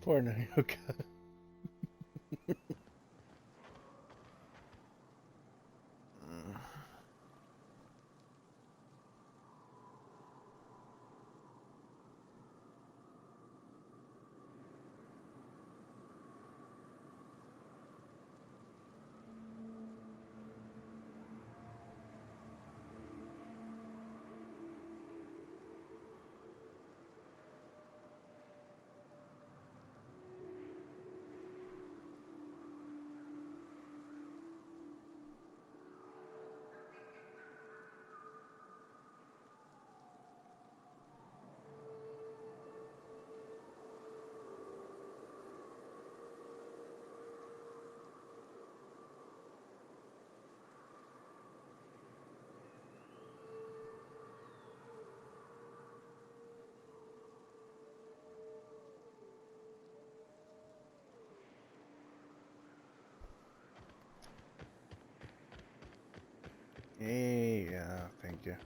Poor Narioka. Hey, thank you.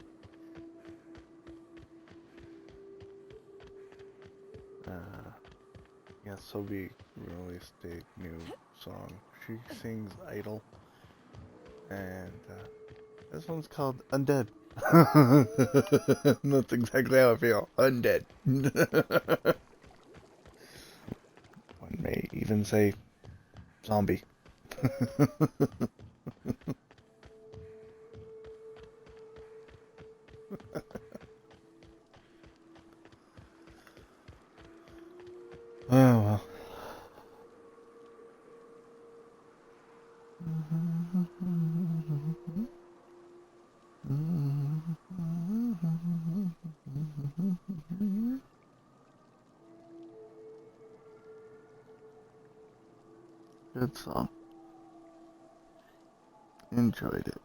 Yeah, Sobi released a new song. She sings Idol, and this one's called Undead. That's exactly how I feel. Undead. One may even say zombie. Oh well. Good song. Enjoyed it.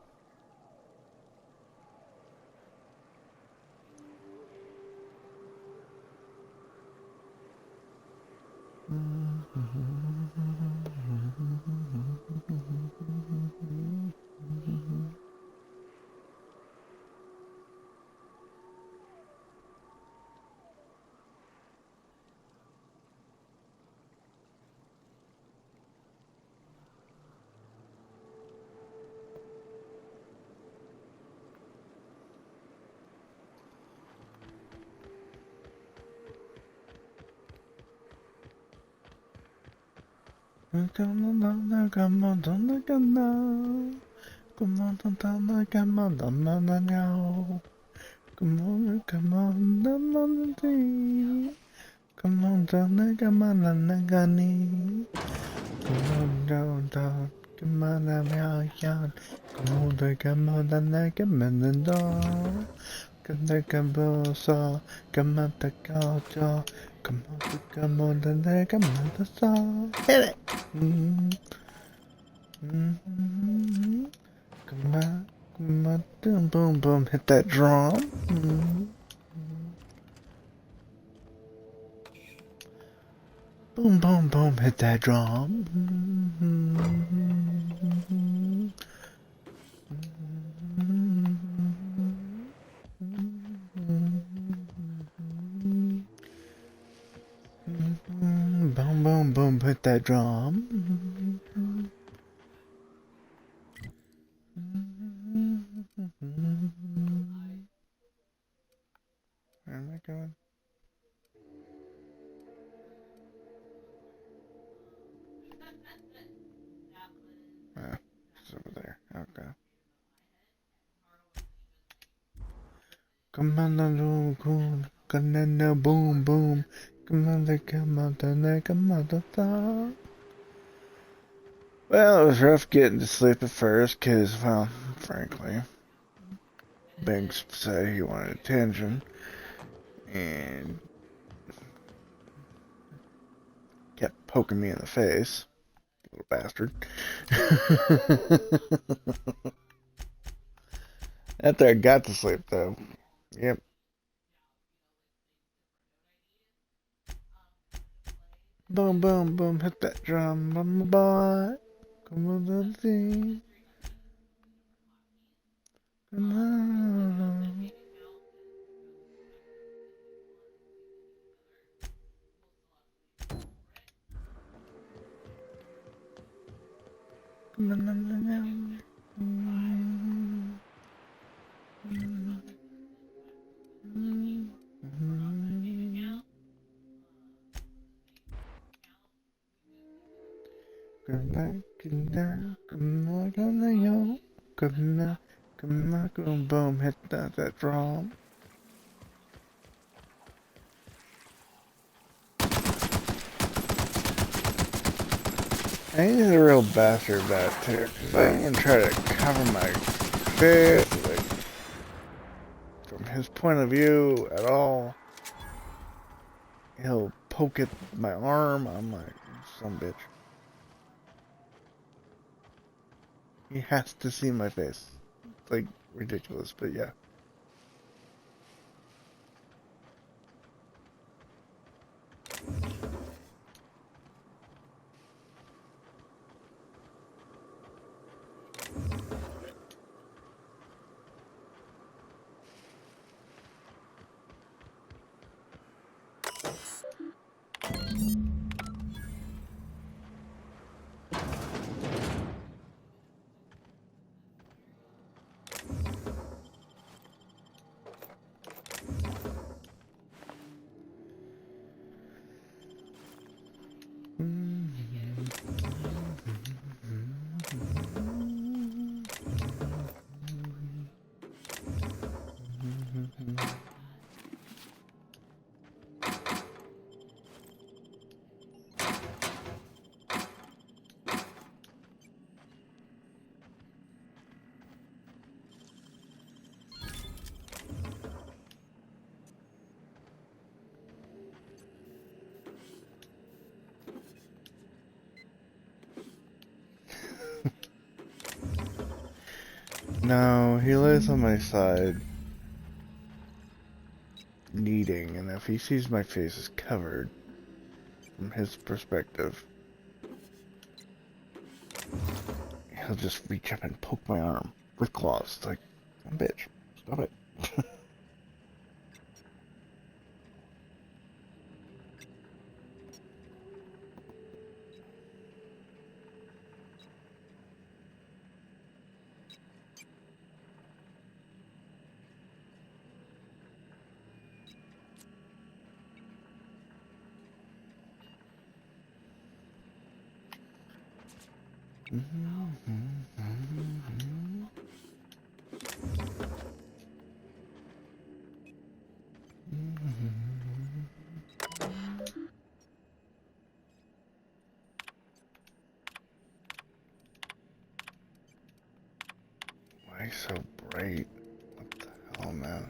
Come on, come on, come on, come on, come on, Nagani. Come on, down, come on, I'm out, come on, come on, come on, down. Come on, saw, come on, the culture, come on, come on, the song. Hit it! Come on, boom, boom, boom, hit that drum. Boom, boom, boom, hit that drum. Boom, boom, boom, hit that drum. Where am I going? It's over there. Okay. Come on, boom, boom. Come on, come on, the Well, it was rough getting to sleep at first, cause, well, frankly, Banks said he wanted attention, and kept poking me in the face, little bastard. After I got to sleep, though, yep. Boom, boom, boom, hit that drum, my boy. Come on, let's see. Come on. Boom, hit that drum. I ain't a real bastard about it too, because I ain't gonna try to cover my face, like, from his point of view at all. He'll poke at my arm, I'm like, some bitch. He has to see my face. It's like ridiculous, but yeah. No, he lays on my side, kneading, and if he sees my face is covered, from his perspective, he'll just reach up and poke my arm with claws. It's like, oh, bitch, stop it. Why so bright? What the hell, man?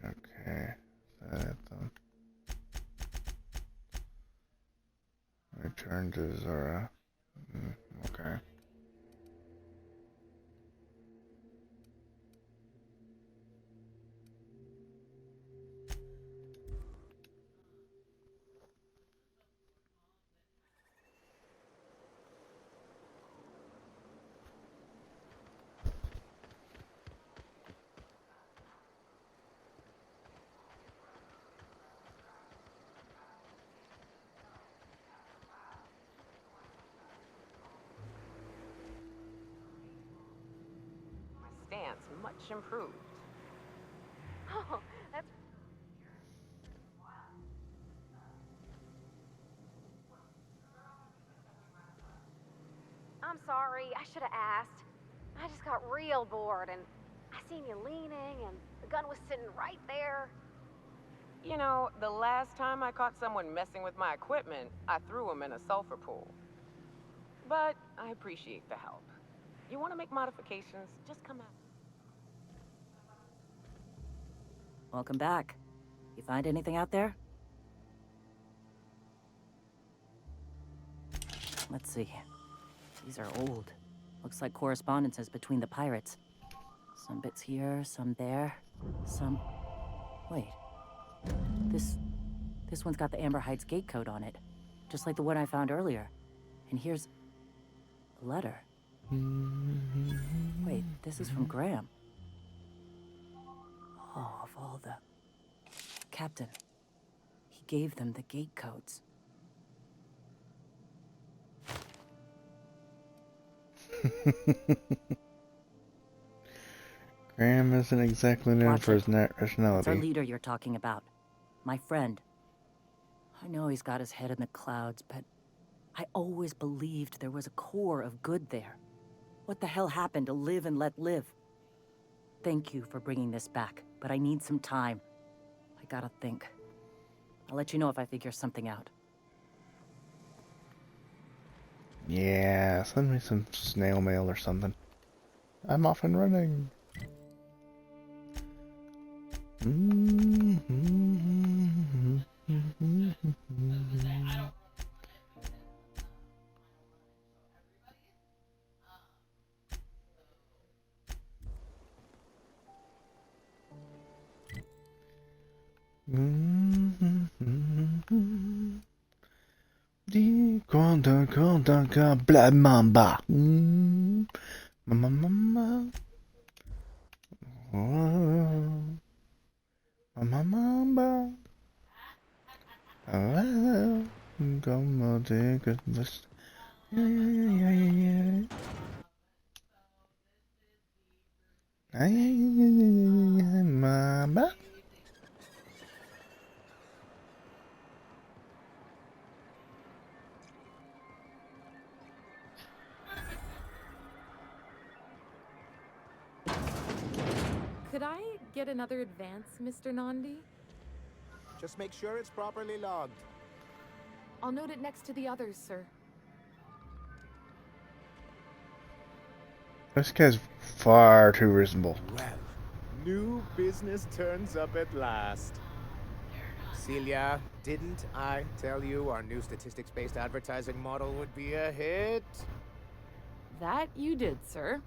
Okay, return to Zora. Okay. Stance much improved. Oh, that's... I'm sorry, I should have asked. I just got real bored and I seen you leaning and the gun was sitting right there. You know, the last time I caught someone messing with my equipment, I threw him in a sulfur pool. But I appreciate the help. You want to make modifications, just come out. Welcome back. You find anything out there? Let's see. These are old. Looks like correspondences between the pirates. Some bits here, some there, some... Wait. This one's got the Amber Heights gate code on it. Just like the one I found earlier. And here's... a letter. Wait, this is from Graham. Oh, of all the... Captain. He gave them the gate codes. Graham isn't exactly known Watch for it. his It's our nationality. leader you're talking about. My friend. I know he's got his head in the clouds, but I always believed there was a core of good there. What the hell happened to live and let live? Thank you for bringing this back, but I need some time. I gotta think. I'll let you know if I figure something out. Yeah, send me some snail mail or something. I'm off and running. Di quando conta bla mamba. Mama mama. Mama mamba. Como te gustas. Yeah. Mamba. Could I get another advance, Mr. Nandi? Just make sure it's properly logged. I'll note it next to the others, sir. This guy's far too reasonable. Well, new business turns up at last. Celia, didn't I tell you our new statistics-based advertising model would be a hit? That you did, sir.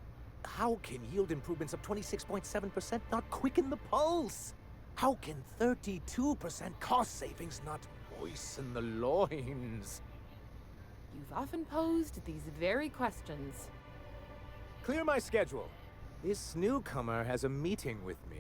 How can yield improvements of 26.7% not quicken the pulse? How can 32% cost savings not moisten the loins? You've often posed these very questions. Clear my schedule. This newcomer has a meeting with me.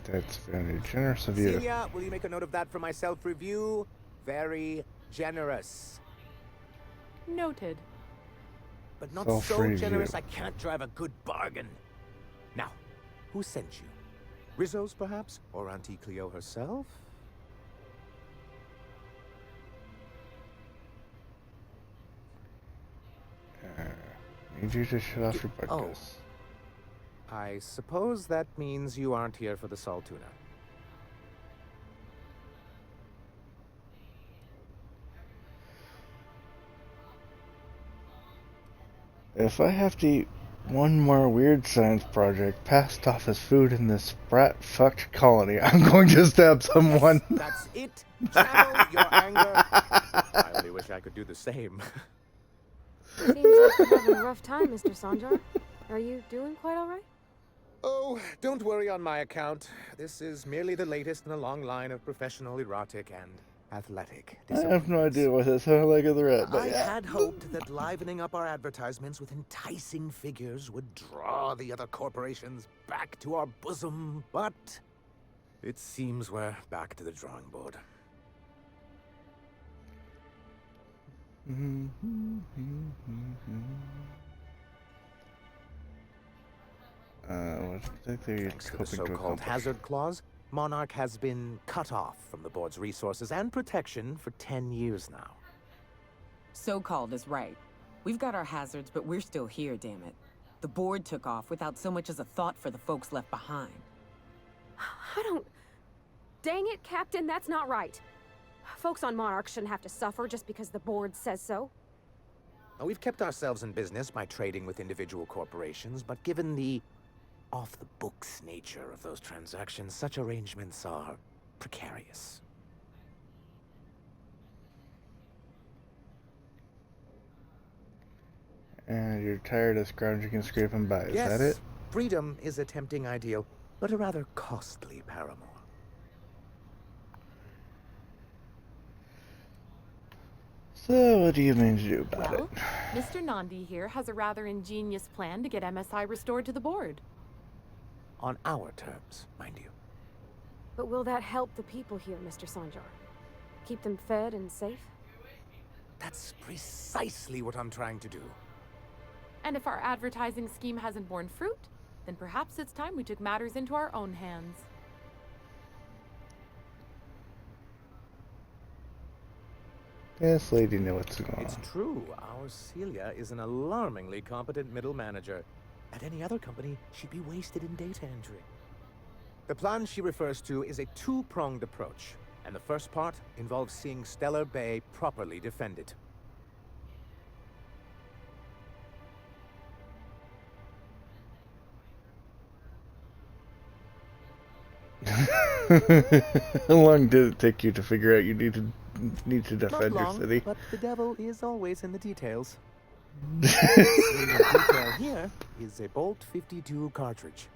That's very generous of you. Celia, will you make a note of that for my self-review? Very generous. Noted. But not so Self-review. generous I can't drive a good bargain. Now, who sent you? Rizzo's, perhaps? Or Auntie Cleo herself? Need you to shut off your podcast. Oh. I suppose that means you aren't here for the salt tuna. If I have to eat one more weird science project passed off as food in this brat-fucked colony, I'm going to stab someone. That's it. Channel your anger. I only wish I could do the same. Seems like you're having a rough time, Mr. Sanjar. Are you doing quite all right? Oh, don't worry on my account. This is merely the latest in a long line of professional erotic and athletic I have no disappointments. idea what this sounded like of the red, but I yeah. had hoped that livening up our advertisements with enticing figures would draw the other corporations back to our bosom, but it seems we're back to the drawing board. What exactly are you Thanks to the hoping to so-called accomplish? hazard clause, Monarch has been cut off from the board's resources and protection for 10 years now. So-called is right. We've got our hazards, but we're still here, damn it. The board took off without so much as a thought for the folks left behind. I don't... Dang it, Captain, that's not right. Folks on Monarch shouldn't have to suffer just because the board says so. Now, we've kept ourselves in business by trading with individual corporations, but given the off-the-books nature of those transactions, such arrangements are precarious. And you're tired of scrounging and scraping by, is that it? Freedom is a tempting ideal, but a rather costly paramour. So, what do you mean to do about Well, it? Mr. Nandi here has a rather ingenious plan to get MSI restored to the board. On our terms, mind you. But will that help the people here, Mr. Sanjar? Keep them fed and safe? That's precisely what I'm trying to do. And if our advertising scheme hasn't borne fruit, then perhaps it's time we took matters into our own hands. This lady knows what's going It's on. true, our Celia is an alarmingly competent middle manager. At any other company, she'd be wasted in data entry. The plan she refers to is a two-pronged approach, and the first part involves seeing Stellar Bay properly defended. How long did it take you to figure out you need to defend Not your long, city? but the devil is always in the details. The detail here is a Bolt 52 cartridge.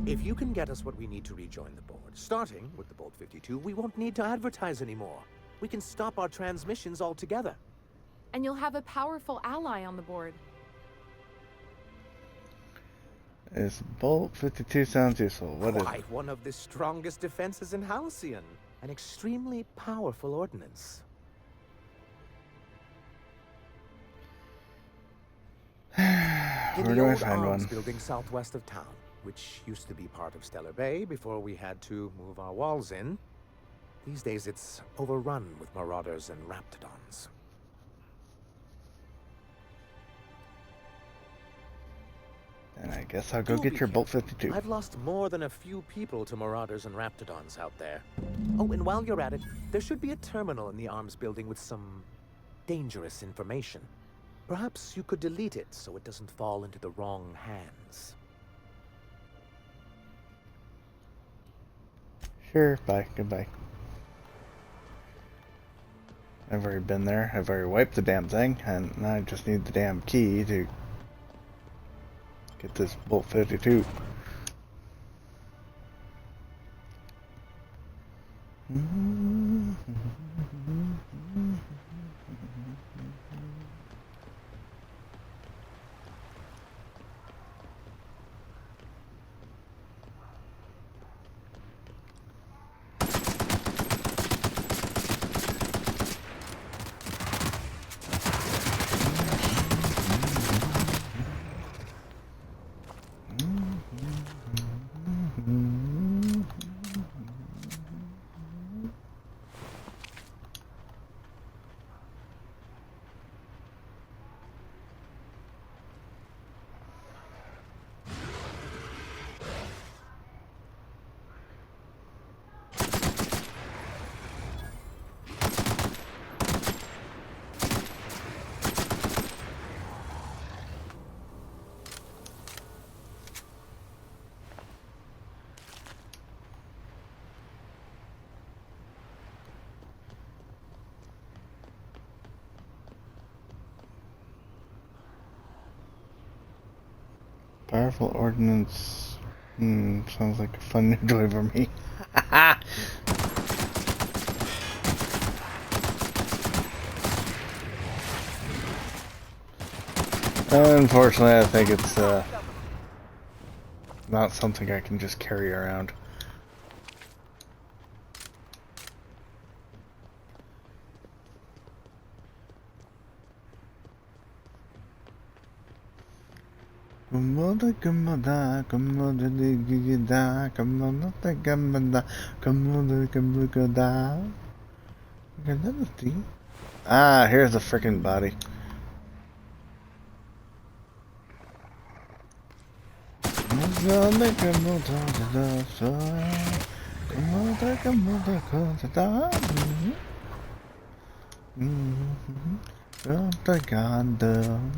If you can get us what we need to rejoin the board, starting with the Bolt 52, we won't need to advertise anymore. We can stop our transmissions altogether. And you'll have a powerful ally on the board. This Bolt 52 sounds useful. What is Quite it? one of the strongest defenses in Halcyon. An extremely powerful ordnance. In Where the do I old find arms one? building southwest of town, which used to be part of Stellar Bay before we had to move our walls in. These days it's overrun with marauders and raptidons. And I guess I'll go Do get be your Bolt careful. 52. I've lost more than a few people to marauders and raptidons out there. Oh, and while you're at it, there should be a terminal in the arms building with some dangerous information. Perhaps you could delete it so it doesn't fall into the wrong hands. Sure, bye, goodbye. I've already been there. I've already wiped the damn thing, and now I just need the damn key to get this Bolt 52. Powerful ordnance. Sounds like a fun new toy for me. Unfortunately, I think it's not something I can just carry around. Kamoda kamoda kamoda digida kamoda kamoda kamoda kamoda. Ah, here's the frickin' body. Kamoda kamoda kamoda kamoda kamoda. Oh, the goddamn.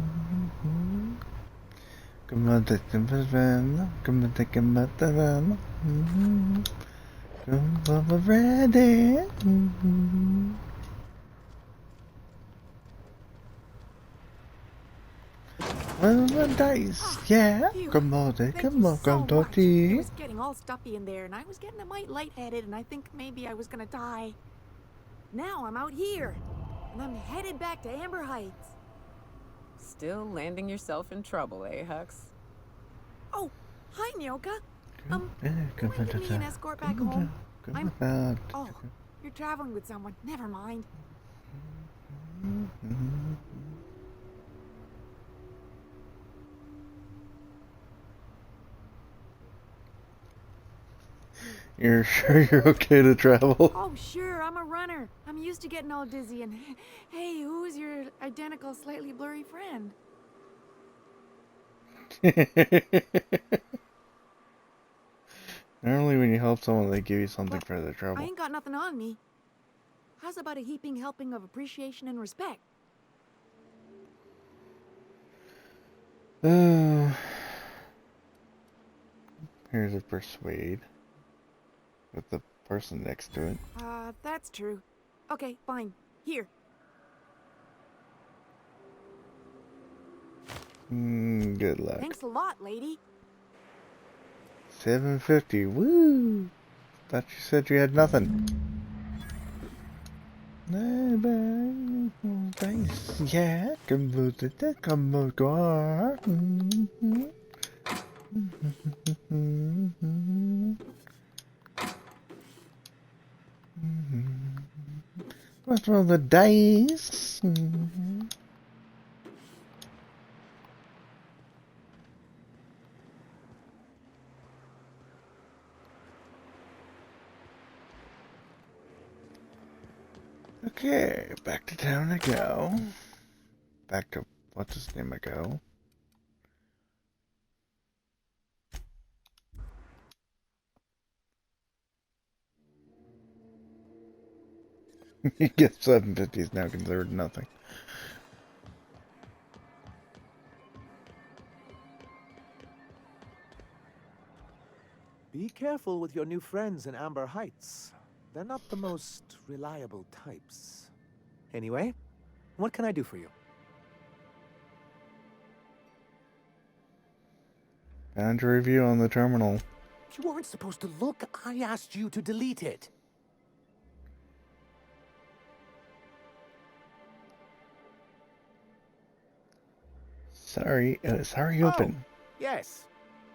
Come on, take the van. Come on, take him at the van. Come over ready. Well, the dice, yeah. Phew. Come on, Thank come you on, so come much. Dottie. It was getting all stuffy in there, and I was getting a mite lightheaded, and I think maybe I was gonna die. Now I'm out here, and I'm headed back to Amber Heights. Still landing yourself in trouble, eh, Hux? Oh, hi, Nyoka. Come Mind giving me an escort back home? I'm- on. Oh, you're traveling with someone. Never mind. You're sure you're okay to travel? Oh, sure, I'm a runner. I'm used to getting all dizzy, and hey, who's your identical, slightly blurry friend? Normally when you help someone, they give you something But for their I trouble. ain't got nothing on me. How's about a heaping helping of appreciation and respect? Here's a persuade with the person next to it. That's true. Okay, fine. Here. Good luck. Thanks a lot, lady. 750. Woo! Thought you said you had nothing. Thanks. Yeah, come Let's roll the dice. Okay, back to town I go. Back to what's his name I go. You get 750s now considered nothing. Be careful with your new friends in Amber Heights. They're not the most reliable types. Anyway, what can I do for you? Found your review on the terminal. You weren't supposed to look. I asked you to delete it. Sorry, sorry open. Yes.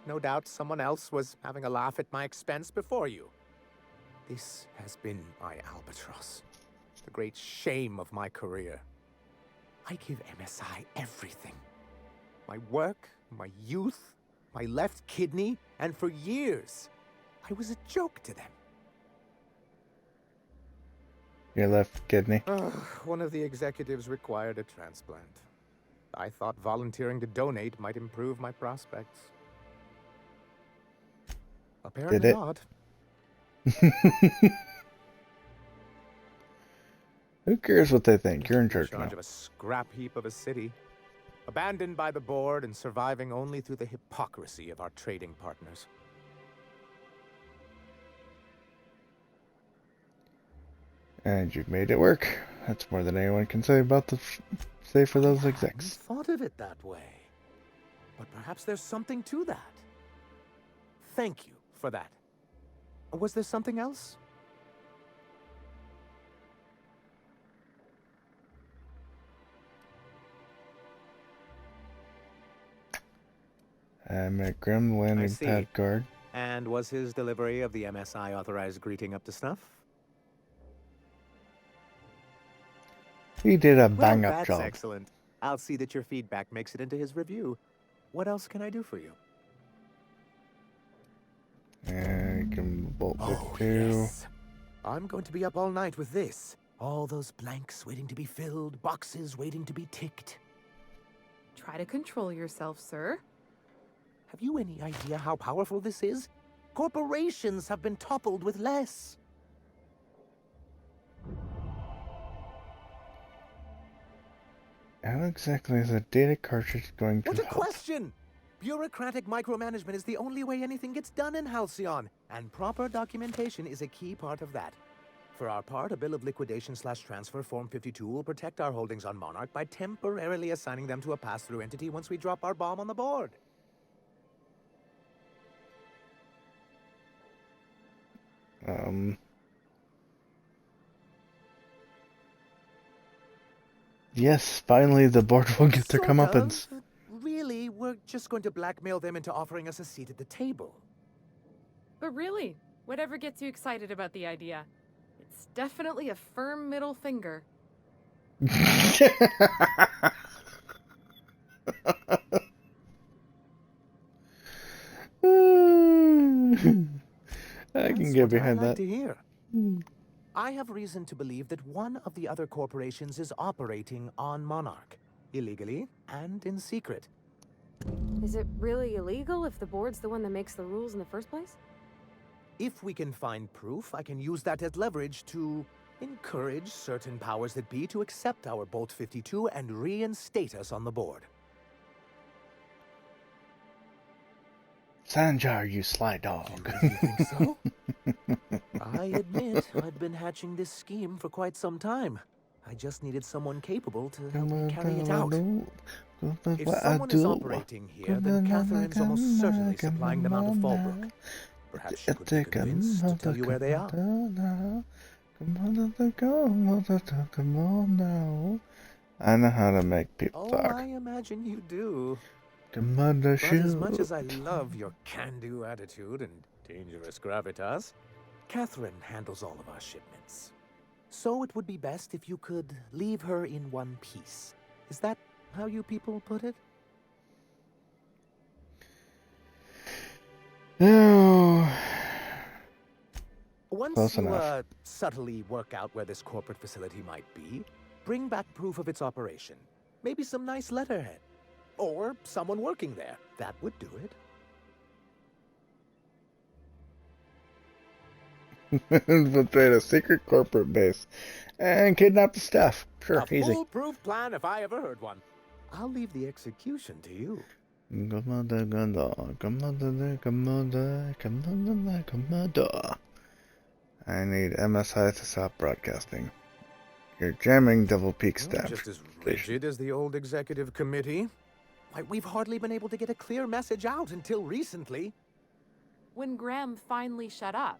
No doubt someone else was having a laugh at my expense before you. This has been my albatross. The great shame of my career. I give MSI everything. My work, my youth, my left kidney, and for years, I was a joke to them. Your left kidney. One of the executives required a transplant. I thought volunteering to donate might improve my prospects. Apparently Did it? not. Who cares what they think? You're in charge now. of a scrap heap of a city, abandoned by the board and surviving only through the hypocrisy of our trading partners. And you've made it work. That's more than anyone can say about say for those I execs. hadn't thought of it that way, but perhaps there's something to that. Thank you for that. Was there something else? I'm at Grim landing see. pad guard. And was his delivery of the MSI authorized greeting up to snuff? He did a Well, bang-up that's job. excellent. I'll see that your feedback makes it into his review. What else can I do for you? And can bolt with Oh, two. yes. I'm going to be up all night with this. All those blanks waiting to be filled, boxes waiting to be ticked. Try to control yourself, sir. Have you any idea how powerful this is? Corporations have been toppled with less. How exactly is a data cartridge going to What a help? question! Bureaucratic micromanagement is the only way anything gets done in Halcyon, and proper documentation is a key part of that. For our part, a bill of liquidation/transfer Form 52 will protect our holdings on Monarch by temporarily assigning them to a pass-through entity once we drop our bomb on the board. Yes, finally the board will get their Sort comeuppance. of. Really, we're just going to blackmail them into offering us a seat at the table. But really, whatever gets you excited about the idea, it's definitely a firm middle finger. I can That's get what behind I like that. to hear. I have reason to believe that one of the other corporations is operating on Monarch, illegally and in secret. Is it really illegal if the board's the one that makes the rules in the first place? If we can find proof, I can use that as leverage to encourage certain powers that be to accept our Bolt 52 and reinstate us on the board. Sanjar, you sly dog. You think so? I admit, I'd been hatching this scheme for quite some time. I just needed someone capable to help me carry it out. If someone is operating here, then Catherine's almost certainly supplying them out of Fallbrook. Perhaps she could be convinced to tell you where they are. Come on now. I know how to make people Oh, talk. I imagine you do. Commander But as much shoot. as I love your can-do attitude and dangerous gravitas, Catherine handles all of our shipments. So it would be best if you could leave her in one piece. Is that how you people put it? No. Once Close you enough. subtly work out where this corporate facility might be, bring back proof of its operation. Maybe some nice letterhead. Or someone working there. That would do it. Infiltrate a secret corporate base and kidnap the staff. Sure, A easy. foolproof plan if I ever heard one. I'll leave the execution to you. Commander. I need MSI to stop broadcasting. You're jamming Devil Peak staff. Just as rigid as the old executive committee. Why, we've hardly been able to get a clear message out until recently. When Graham finally shut up.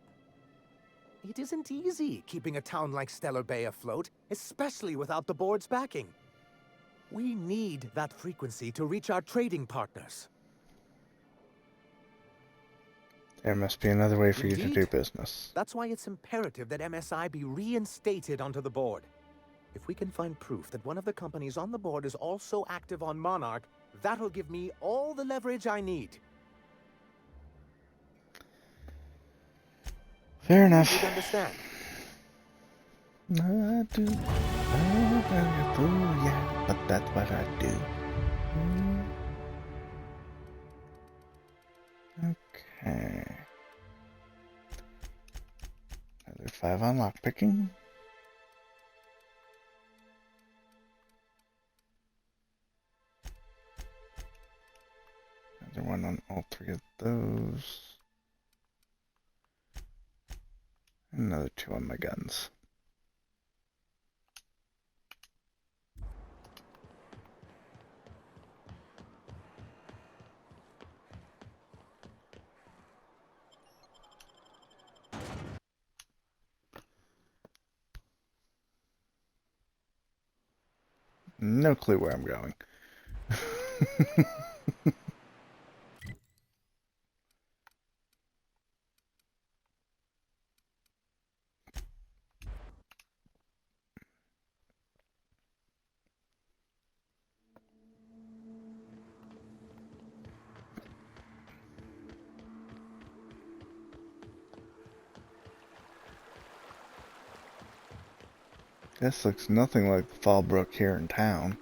It isn't easy keeping a town like Stellar Bay afloat, especially without the board's backing. We need that frequency to reach our trading partners. There must be another way for you to do Indeed. business. That's why it's imperative that MSI be reinstated onto the board. If we can find proof that one of the companies on the board is also active on Monarch, that'll give me all the leverage I need. Fair enough. You'd understand. I do. Yeah, but that's what I do. Okay. Another 5 on lockpicking. Another one on all 3 of those. Another 2 on my guns. No clue where I'm going. This looks nothing like the Fallbrook here in town.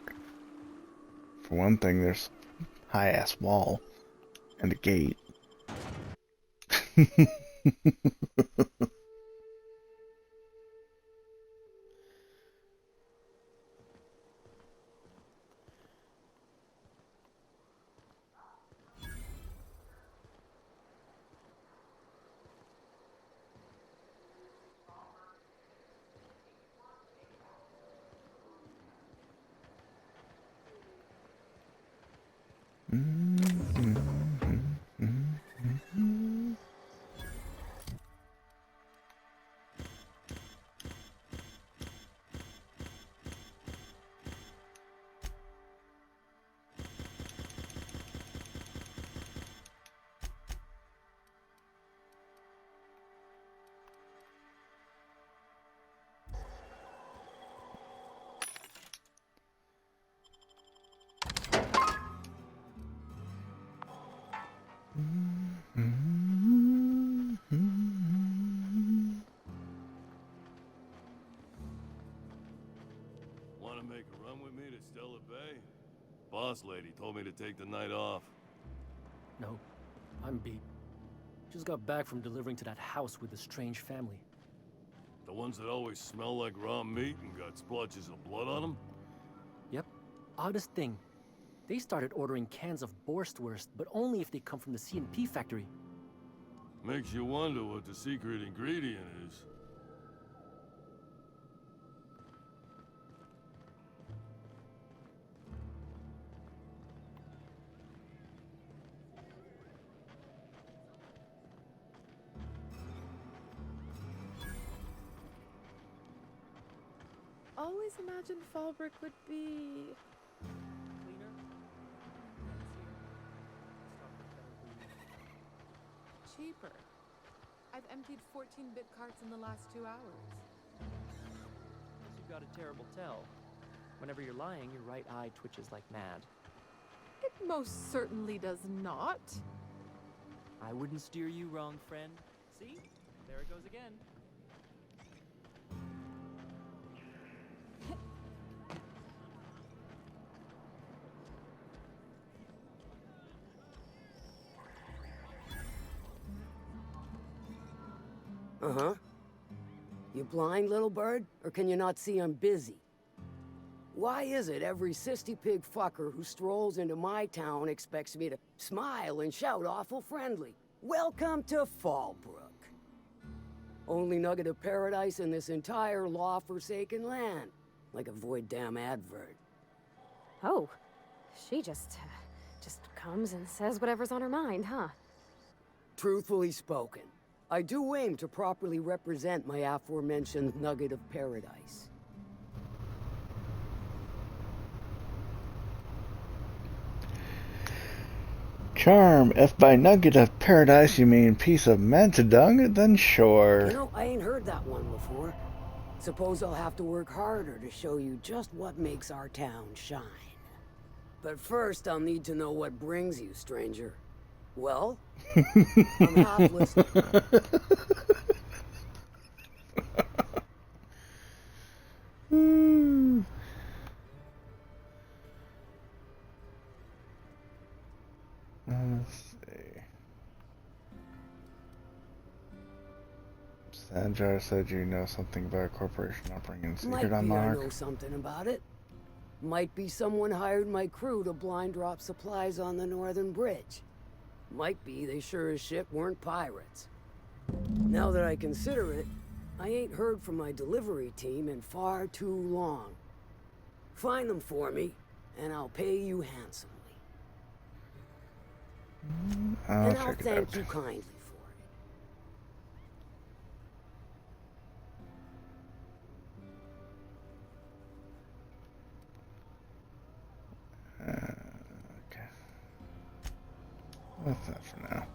For one thing, there's a high-ass wall and a gate. Want to make a run with me to Stella Bay? Boss lady told me to take the night off. No, I'm beat. Just got back from delivering to that house with the strange family. The ones that always smell like raw meat and got splotches of blood on them? Yep. Oddest thing. They started ordering cans of Borstwurst, but only if they come from the C&P factory. Makes you wonder what the secret ingredient is. Always imagined Fallbrook would be cheaper. I've emptied 14-bit carts in the last 2 hours. Unless you've got a terrible tell. Whenever you're lying, your right eye twitches like mad. It most certainly does not. I wouldn't steer you wrong, friend. See? There it goes again. Uh-huh. You blind, little bird? Or can you not see I'm busy? Why is it every sissy pig fucker who strolls into my town expects me to smile and shout awful friendly? Welcome to Fallbrook. Only nugget of paradise in this entire law-forsaken land. Like a void damn advert. Oh, she just comes and says whatever's on her mind, huh? Truthfully spoken, I do aim to properly represent my aforementioned nugget of paradise. Charm, if by nugget of paradise you mean piece of mantadung, then sure. You know, I ain't heard that one before. Suppose I'll have to work harder to show you just what makes our town shine. But first, I'll need to know what brings you, stranger. Well, I'm half listening. Let's see. Sandra said you know something about a corporation upbringing secret Might be I unlock. know something about it. Might be someone hired my crew to blind drop supplies on the Northern Bridge. Might be they sure as shit weren't pirates. Now that I consider it, I ain't heard from my delivery team in far too long. Find them for me, and I'll pay you handsomely. And I'll check it thank out. you kindly for it. Okay. What's that for now?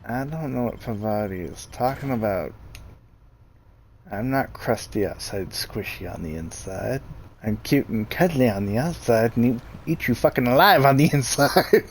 I don't know what Pavati is talking about. I'm not crusty outside, squishy on the inside. I'm cute and cuddly on the outside and eat you fucking alive on the inside.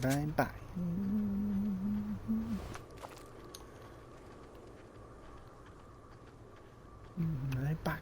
Bye bye. Bye bye.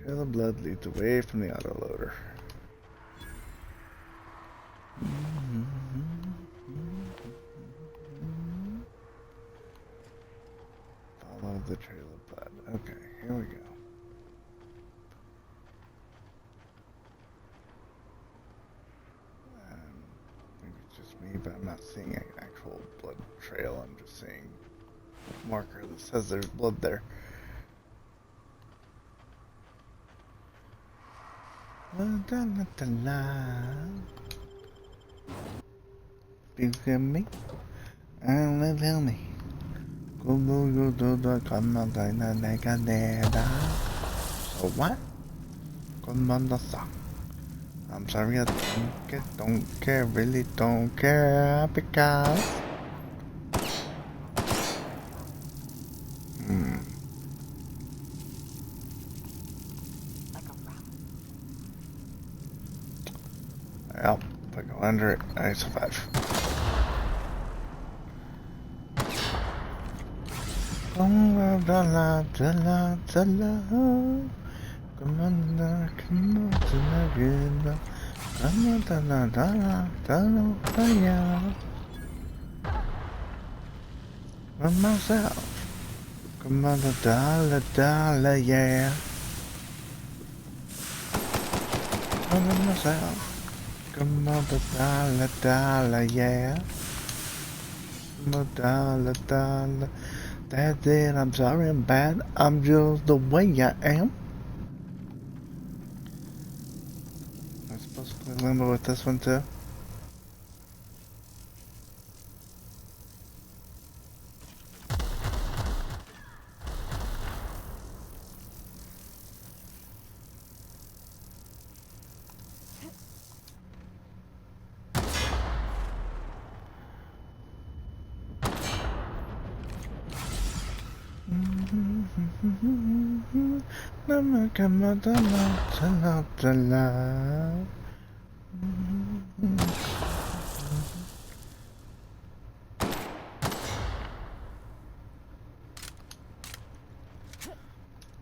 Trail of blood leads away from the autoloader. Follow the trail of blood. Okay, here we go. Maybe it's just me, but I'm not seeing an actual blood trail. I'm just seeing a marker that says there's blood there. Please hear me and tell me. So what? I'm sorry, I don't care, really don't care, because well, if I go under it, I survive. Come on, run myself. Come on, dollar, yeah. Run myself. Come on, dollar, yeah. Come on, dollar. That's it, I'm sorry, I'm bad. I'm just the way I am. I'm supposed to play Limbo with this one too.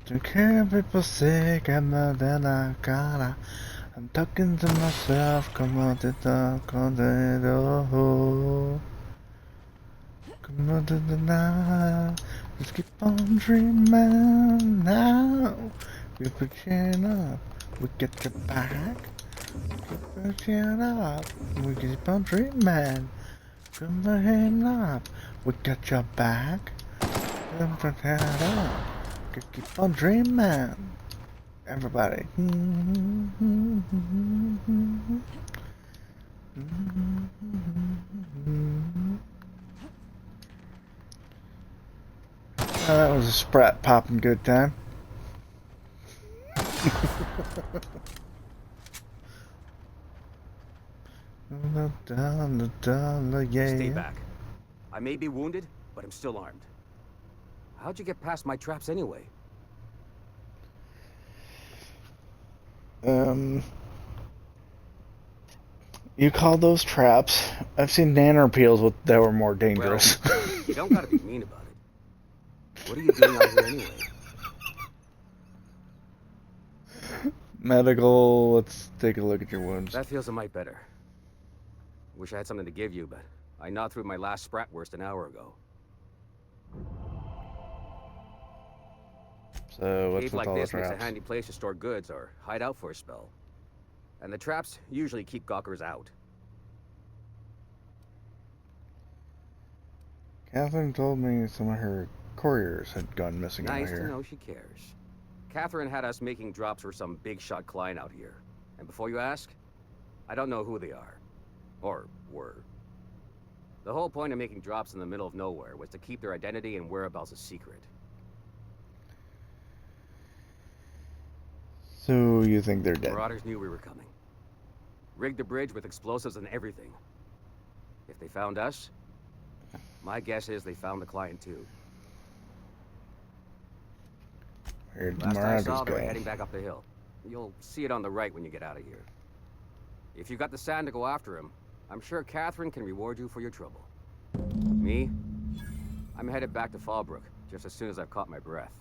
Don't care if people sick, I'm not that I gotta. I'm talking to myself, come on to talk on it, oh. Come on to the night, just keep on dreaming now. We put your chin up, we get your back. Keep your chin up, we keep on dreaming. Come on up, we got your back. Come on up. Keep on dreaming, everybody. That was a sprat popping good time. Stay back. I may be wounded, but I'm still armed. How'd you get past my traps anyway? You call those traps? I've seen nanner peels that were more dangerous. Well, you don't gotta be mean about it. What are you doing out here anyway? Medical, let's take a look at your wounds. That feels a mite better. Wish I had something to give you, but I gnawed through my last Spratwurst an hour ago. So what's Cave with like all the this makes a traps? handy place to store goods or hide out for a spell. And the traps usually keep gawkers out. Catherine told me some of her couriers had gone missing out Nice to here. know she cares. Catherine had us making drops for some big shot client out here. And before you ask, I don't know who they are. Or were. The whole point of making drops in the middle of nowhere was to keep their identity and whereabouts a secret. So you think they're dead? Marauders knew we were coming. Rigged the bridge with explosives and everything. If they found us, my guess is they found the client too. Where'd the Last I Marauders saw, they were go? heading back up the hill. You'll see it on the right when you get out of here. If you got the sand to go after him, I'm sure Catherine can reward you for your trouble. Me? I'm headed back to Fallbrook just as soon as I've caught my breath.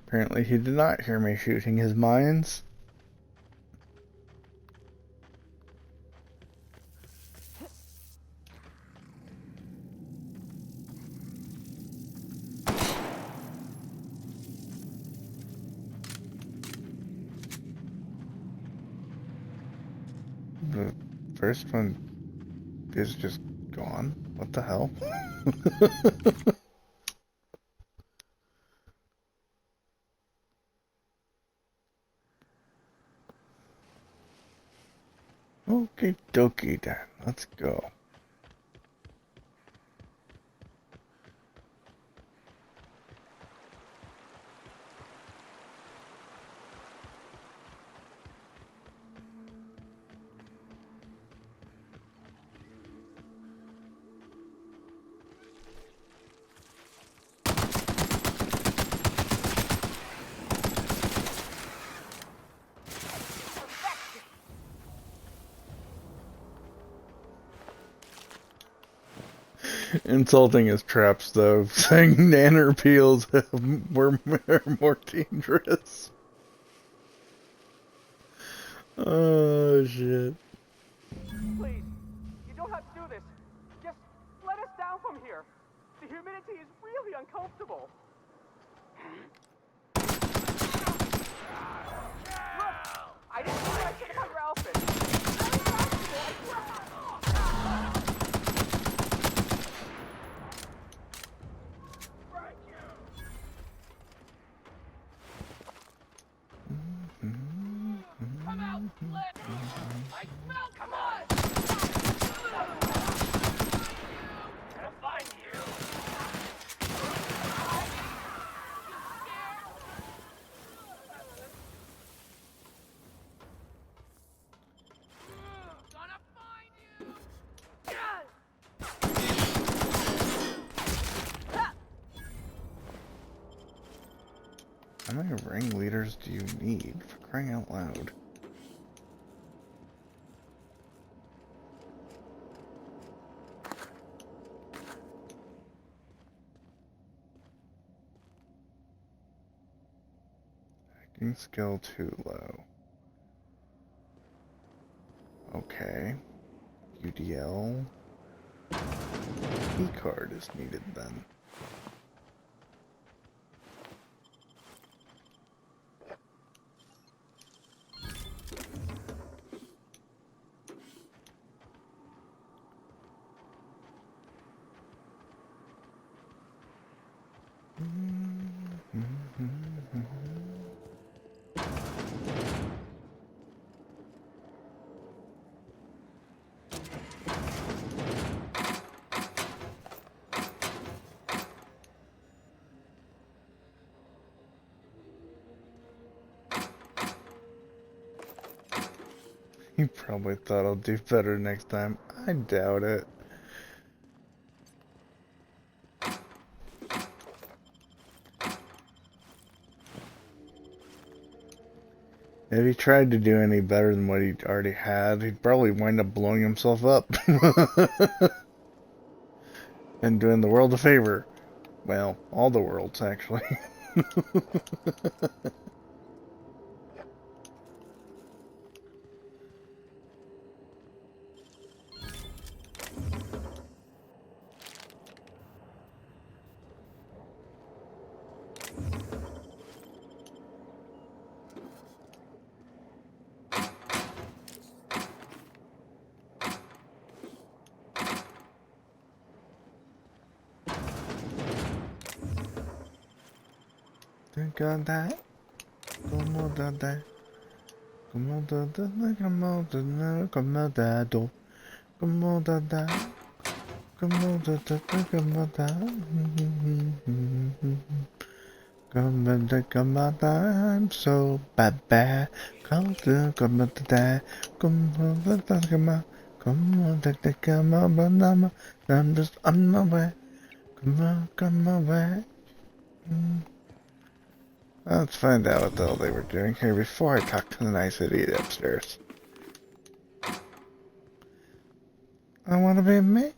Apparently he did not hear me shooting his mines. The first one is just gone. What the hell? Okie dokie then, let's go. Insulting his traps, though, saying nanner peels were more dangerous. Oh, shit. Please, you don't have to do this. Just let us down from here. The humidity is really uncomfortable. Look, I didn't know I should have your outfit. Come out! I smell! Come on! I'll find you! Gonna find you! How many ringleaders do you need, for crying out loud? Hacking skill too low. Okay. UDL. E-card is needed then. He probably thought I'll do better next time. I doubt it. If he tried to do any better than what he already had, he'd probably wind up blowing himself up. And doing the world a favor. Well, all the worlds, actually. Think of that. Como da da. Como da da da. Como da da. Como da do. Como da da. Como da da da. Como da. Come da come da. I'm so bad. Come da come da. Come da da come. Come da da come banana. I'm just on my way. Come away. Let's find out what the hell they were doing here before I talk to the nice idiot upstairs. I wanna be me.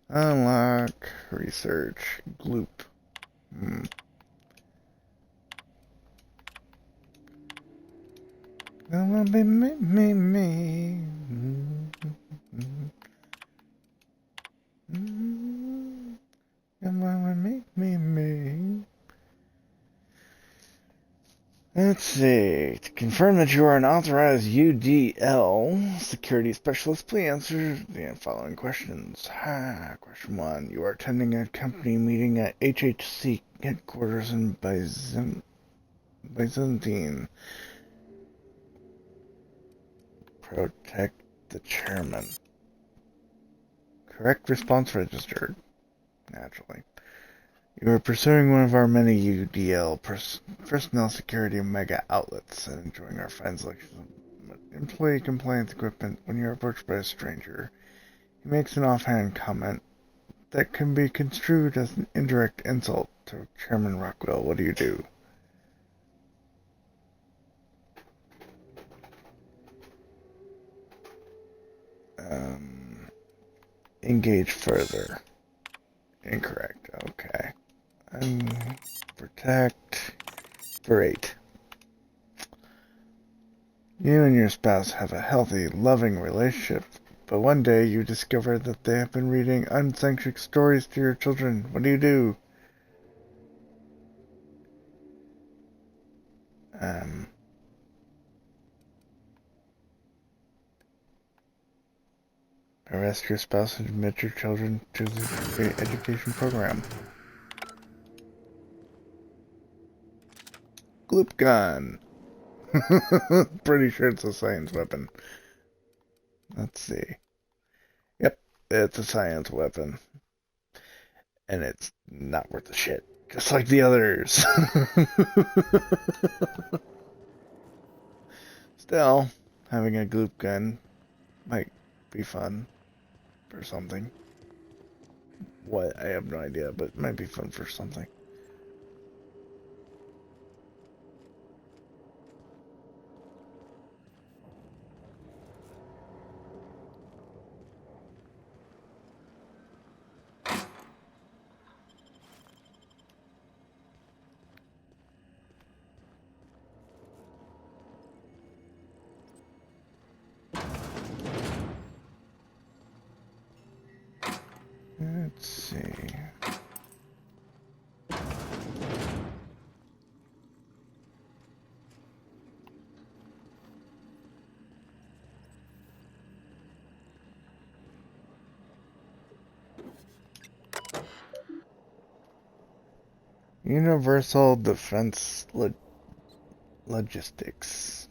Unlock, research, gloop. I wanna be me. Come on, me. Let's see. To confirm that you are an authorized UDL security specialist, please answer the following questions. Question 1. You are attending a company meeting at HHC headquarters in Byzantine. Protect the chairman. Correct response registered. Naturally. You are pursuing one of our many UDL personnel security mega outlets and enjoying our fine selection of employee compliance equipment when you are approached by a stranger. He makes an offhand comment that can be construed as an indirect insult to Chairman Rockwell. What do you do? Engage further. Incorrect. Okay. Protect for 8. You and your spouse have a healthy, loving relationship, but one day you discover that they have been reading unsanctioned stories to your children. What do you do? Arrest your spouse and admit your children to the education program. Gloop gun. Pretty sure it's a science weapon. Let's see. Yep, it's a science weapon. And it's not worth a shit. Just like the others. Still, having a gloop gun might be fun for something. What? I have no idea, but it might be fun for something. Let's see. Universal Defense Logistics.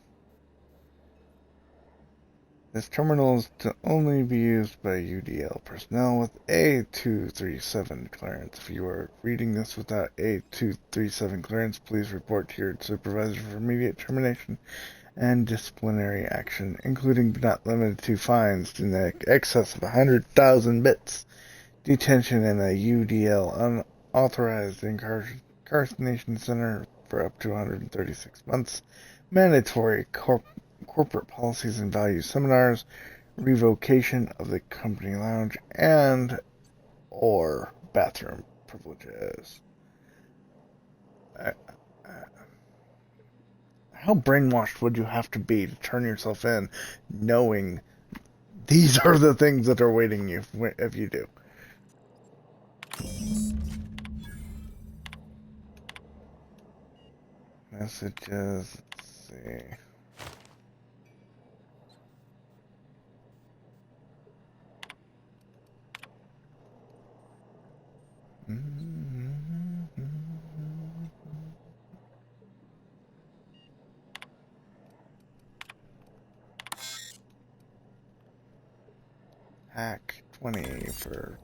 This terminal is to only be used by UDL personnel with A237 clearance. If you are reading this without A237 clearance, please report to your supervisor for immediate termination and disciplinary action, including but not limited to fines in the excess of 100,000 bits, detention in a UDL unauthorized incarceration center for up to 136 months, mandatory corporate policies and values seminars, revocation of the company lounge, and or bathroom privileges. How brainwashed would you have to be to turn yourself in knowing these are the things that are waiting you if you do? Messages, let's see. Hack 20 for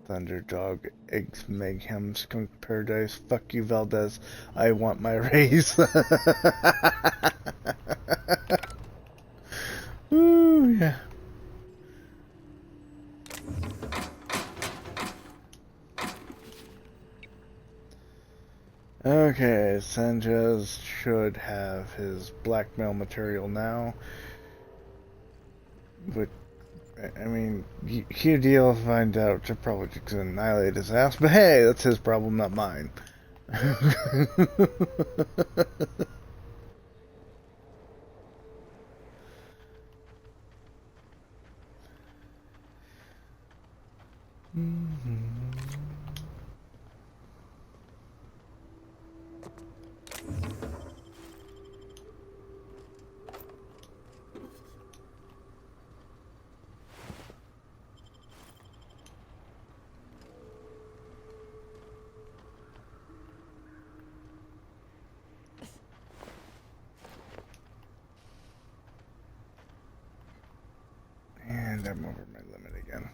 Thunderdog, Eggs, Mayhem, Skunk Paradise, fuck you Valdez, I want my raise. Ooh, yeah. Okay, Sanchez should have his blackmail material now. But, I mean, QD will find out to probably just annihilate his ass, but hey, that's his problem, not mine. And I'm over my limit again.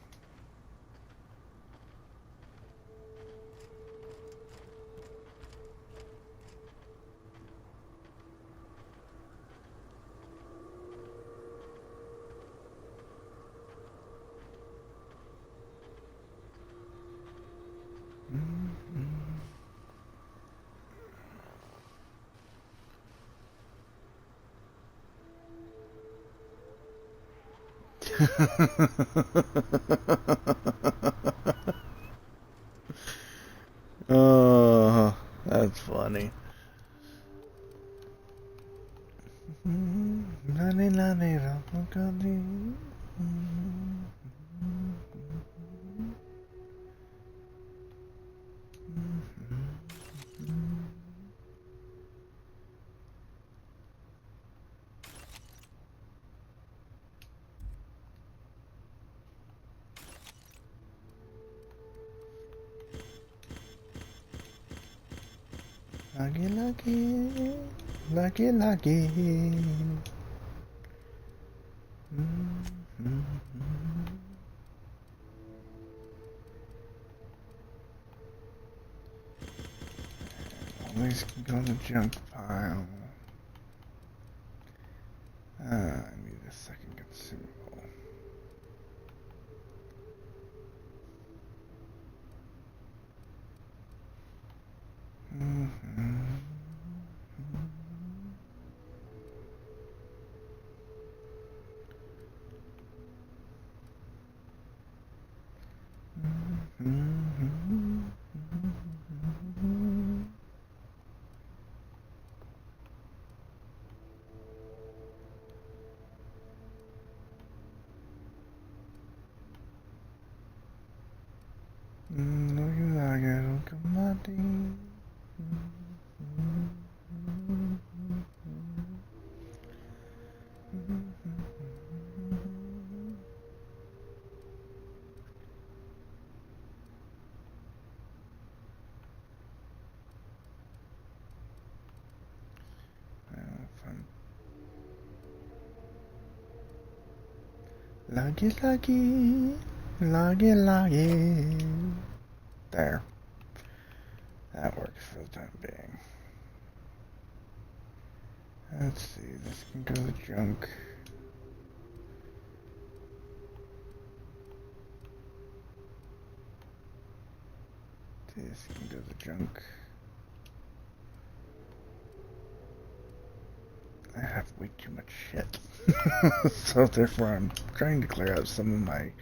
Oh, that's funny. Lucky, lucky, lucky, lucky. Always can go in the junk pile. I need a second consumable. Loggy, loggy. Loggy, loggy. There. That works for the time being. Let's see, this can go to junk. This can go to junk. I have way too much shit. So therefore I'm trying to clear out some of my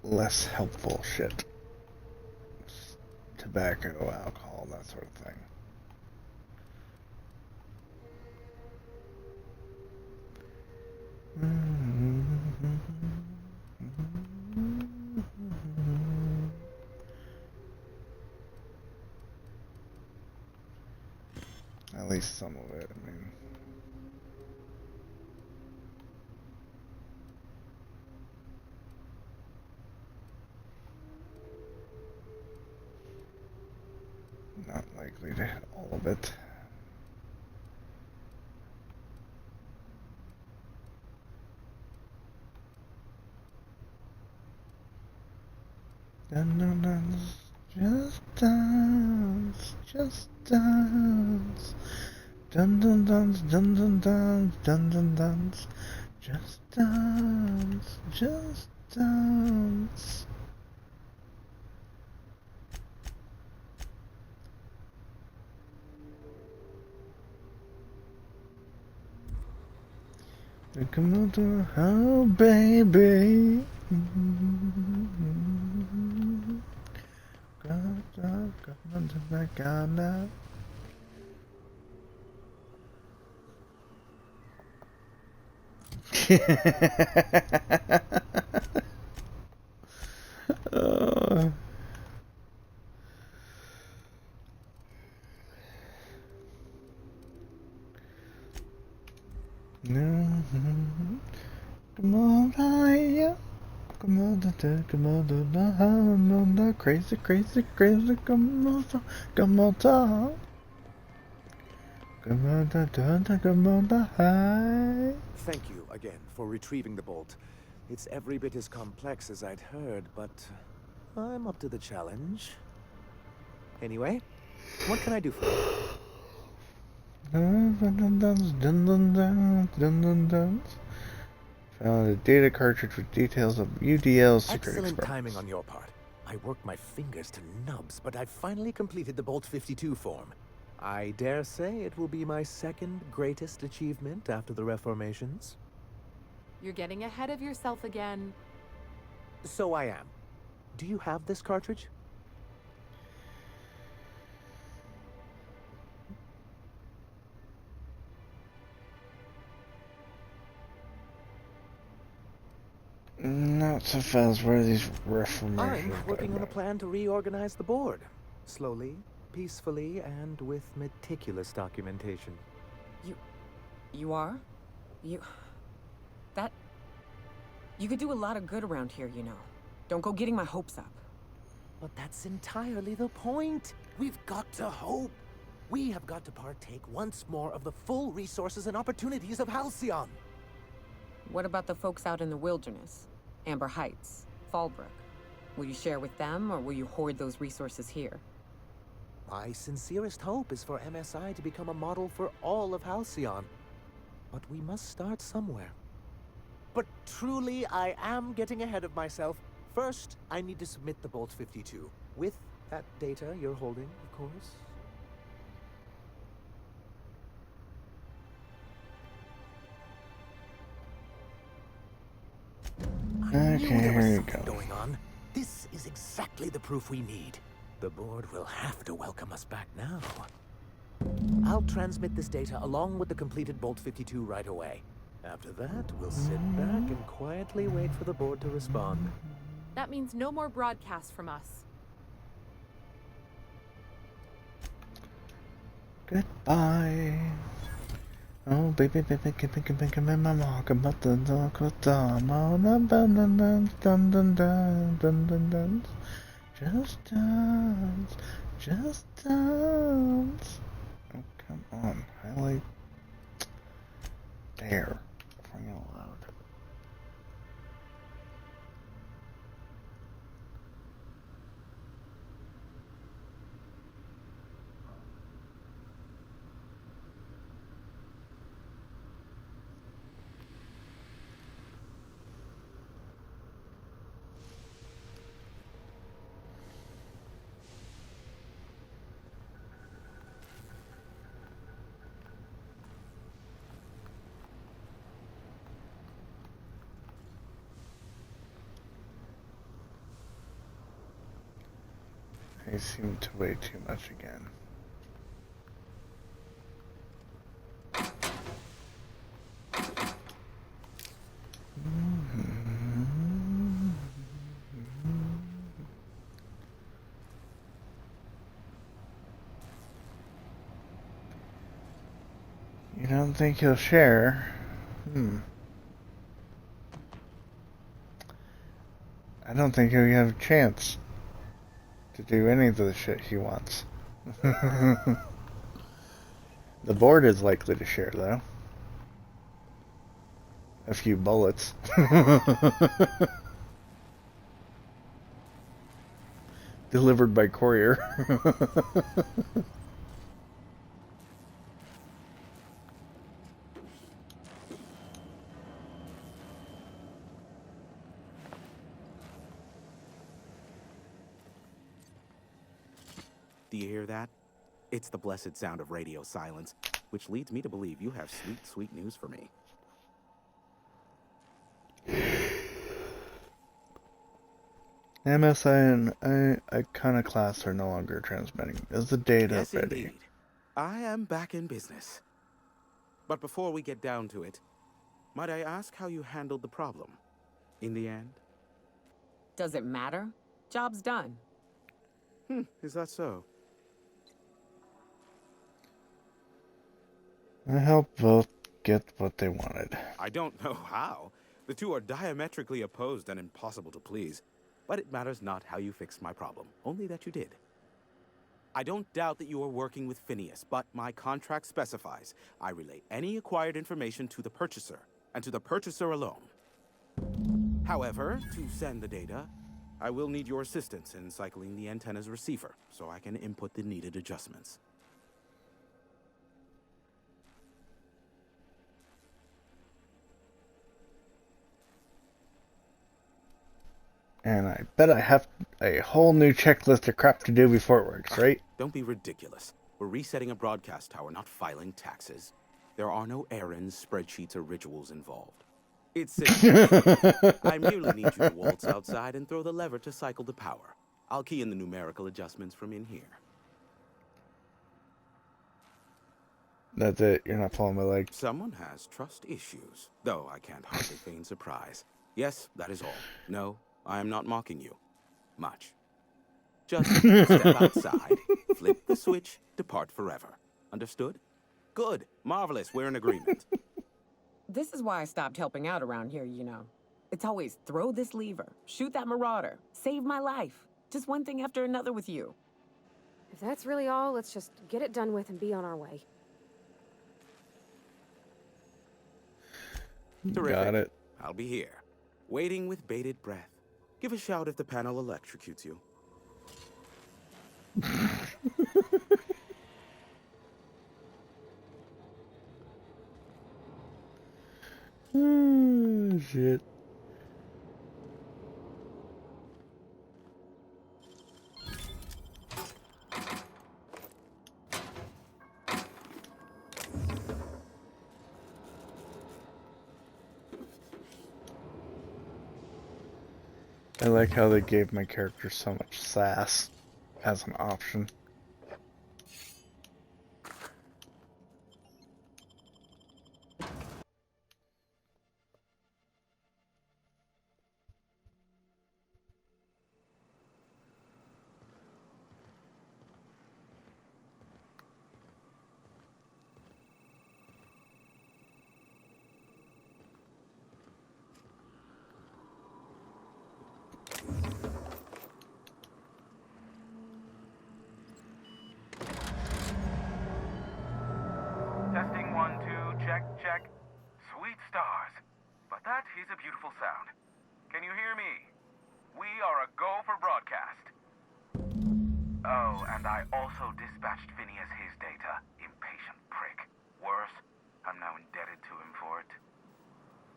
less helpful shit. Tobacco, alcohol, that sort of thing. At least some of it, I mean. Not likely to hit all of it. Dun dun dance, just dance, just dance. Dun dun dance, dun dun dance, dun dun dance. Just dance, just dance. Come on to oh baby. Come on to my Ghana. Come on, higher. Come on, come on, crazy, crazy, crazy. Come on, come on, come on, come on, high. Thank you again for retrieving the bolt. It's every bit as complex as I'd heard, but I'm up to the challenge. Anyway, what can I do for you? Found a data cartridge with details of UDL security Excellent experiment. timing on your part. I worked my fingers to nubs, but I finally completed the Bolt 52 form. I dare say it will be my second greatest achievement after the Reformations. You're getting ahead of yourself again. So I am. Do you have this cartridge? Not so fast. Where are these reformations? I'm working on a plan to reorganize the board. Slowly, peacefully, and with meticulous documentation. You are? You could do a lot of good around here, you know. Don't go getting my hopes up. But that's entirely the point. We've got to hope. We have got to partake once more of the full resources and opportunities of Halcyon. What about the folks out in the wilderness? Amber Heights, Fallbrook. Will you share with them, or will you hoard those resources here? My sincerest hope is for MSI to become a model for all of Halcyon. But we must start somewhere. But truly, I am getting ahead of myself. First, I need to submit the Bolt 52. With that data you're holding, of course. Okay, here you go. Going on. This is exactly the proof we need. The board will have to welcome us back now. I'll transmit this data along with the completed Bolt 52 right away. After that, we'll sit back and quietly wait for the board to respond. That means no more broadcasts from us. Goodbye. Oh, baby, baby, give me my mark about the dog with the dun dun dun dun dun dun dun dun. Just dance. Just dance. Oh, come on. Highlight. There. Crying out loud. I seem to weigh too much again. You don't think he'll share? I don't think he'll have a chance to do any of the shit he wants. The board is likely to share, though. A few bullets. Delivered by courier. Do you hear that? It's the blessed sound of radio silence, which leads me to believe you have sweet, sweet news for me. MSI and Iconoclast are no longer transmitting. Is the data Yes, ready? indeed. I am back in business. But before we get down to it, might I ask how you handled the problem? In the end? Does it matter? Job's done. Is that so? I helped both get what they wanted. I don't know how. The two are diametrically opposed and impossible to please. But it matters not how you fixed my problem, only that you did. I don't doubt that you are working with Phineas, but my contract specifies I relay any acquired information to the purchaser, and to the purchaser alone. However, to send the data, I will need your assistance in cycling the antenna's receiver, so I can input the needed adjustments. And I bet I have a whole new checklist of crap to do before it works, right? Don't be ridiculous. We're resetting a broadcast tower, not filing taxes. There are no errands, spreadsheets, or rituals involved. It's simple. I merely need you to waltz outside and throw the lever to cycle the power. I'll key in the numerical adjustments from in here. That's it. You're not pulling my leg. Someone has trust issues, though I can't hardly feign surprise. Yes, that is all. No, I am not mocking you. Much. Just step outside, flip the switch, depart forever. Understood? Good. Marvelous. We're in agreement. This is why I stopped helping out around here, you know. It's always throw this lever, shoot that marauder, save my life. Just one thing after another with you. If that's really all, let's just get it done with and be on our way. Terrific. Got it. I'll be here, waiting with bated breath. Give a shout if the panel electrocutes you. Shit. I like how they gave my character so much sass as an option. check. Sweet stars. But that is a beautiful sound. Can you hear me? We are a go for broadcast. Oh, and I also dispatched Phineas his data. Impatient prick. Worse, I'm now indebted to him for it.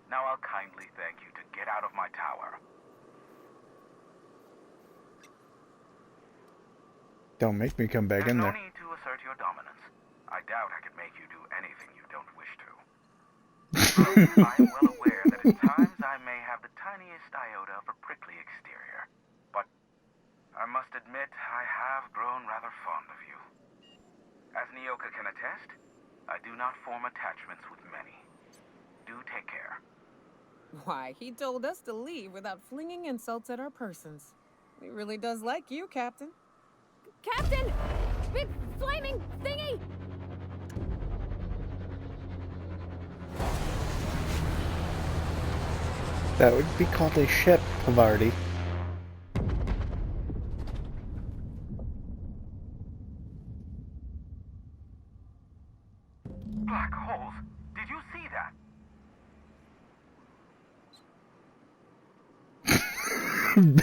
Now I'll kindly thank you to get out of my tower. Don't make me come back in There's there. no need to assert your dominance. I doubt I could make you do anything you don't wish to. I am well aware that at times I may have the tiniest iota of a prickly exterior. But I must admit I have grown rather fond of you. As Nyoka can attest, I do not form attachments with many. Do take care. Why, he told us to leave without flinging insults at our persons. He really does like you, Captain. Captain! Big flaming thingy! That would be called a ship, Havarti. Black holes. Did you see that?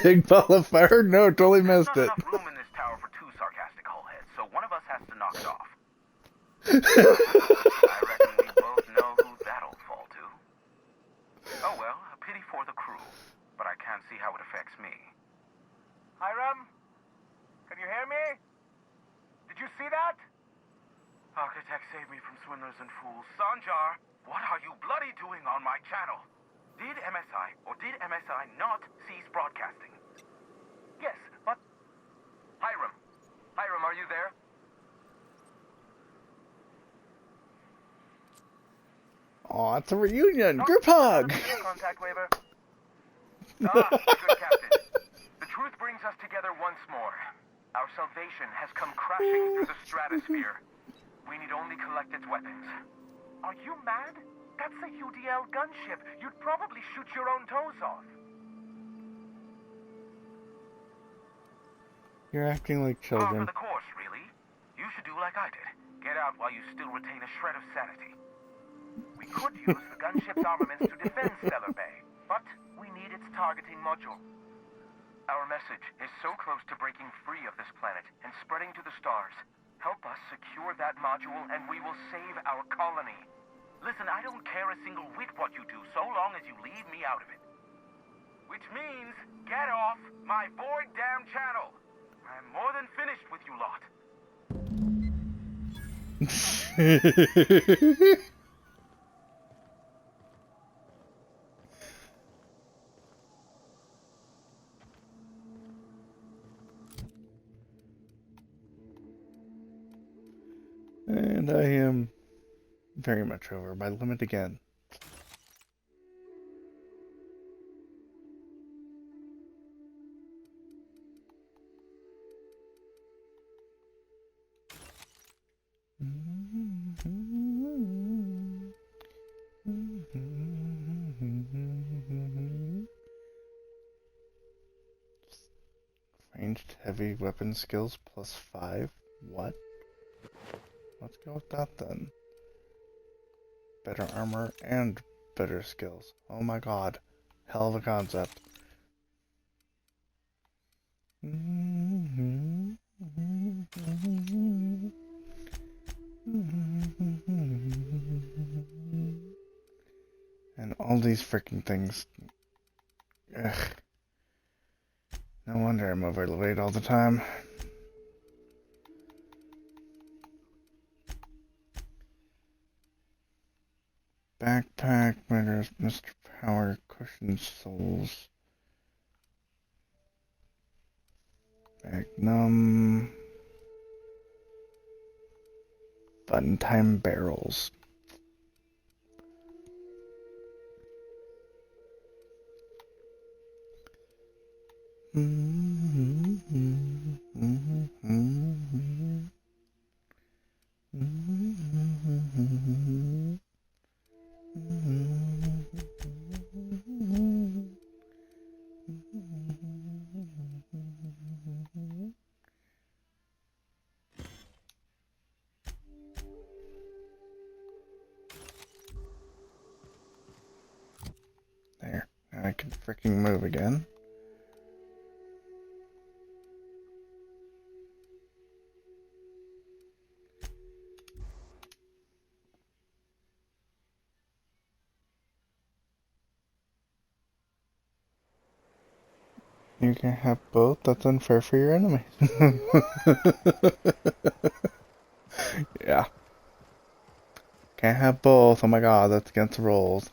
Big ball of fire? No, totally missed There's it. not enough room in this tower for two sarcastic hullheads, so one of us has to knock it off. I reckon we both know who that'll fall to. Oh well, a pity for the crew, but I can't see how it affects me. Hiram? Can you hear me? Did you see that? Architect, save me from swindlers and fools. Sanjar, what are you bloody doing on my channel? Did MSI or did MSI not cease broadcasting? Yes, but... Hiram! Hiram, are you there? Aw, it's a reunion! Group hug! Contact waiver. Good captain. The truth brings us together once more. Our salvation has come crashing through the stratosphere. We need only collect its weapons. Are you mad? That's a UDL gunship. You'd probably shoot your own toes off. You're acting like Par children. for the course, really. You should do like I did. Get out while you still retain a shred of sanity. We could use the gunship's armaments to defend Stellar Bay, but we need its targeting module. Our message is so close to breaking free of this planet and spreading to the stars. Help us secure that module and we will save our colony. Listen, I don't care a single whit what you do, so long as you leave me out of it. Which means, get off my bored damn channel. I'm more than finished with you lot. And I am very much over my limit again. Ranged heavy weapon skills +5? What? Let's go with that then. Better armor and better skills. Oh my god. Hell of a concept. And all these freaking things. Ugh. No wonder I'm overweight all the time. Backpack, Murderous, Mr. Power, Cushion Souls. Magnum. Fun Time Barrels. freaking move again. You can have both. That's unfair for your enemies. Yeah. Can't have both. Oh my god, that's against the rules.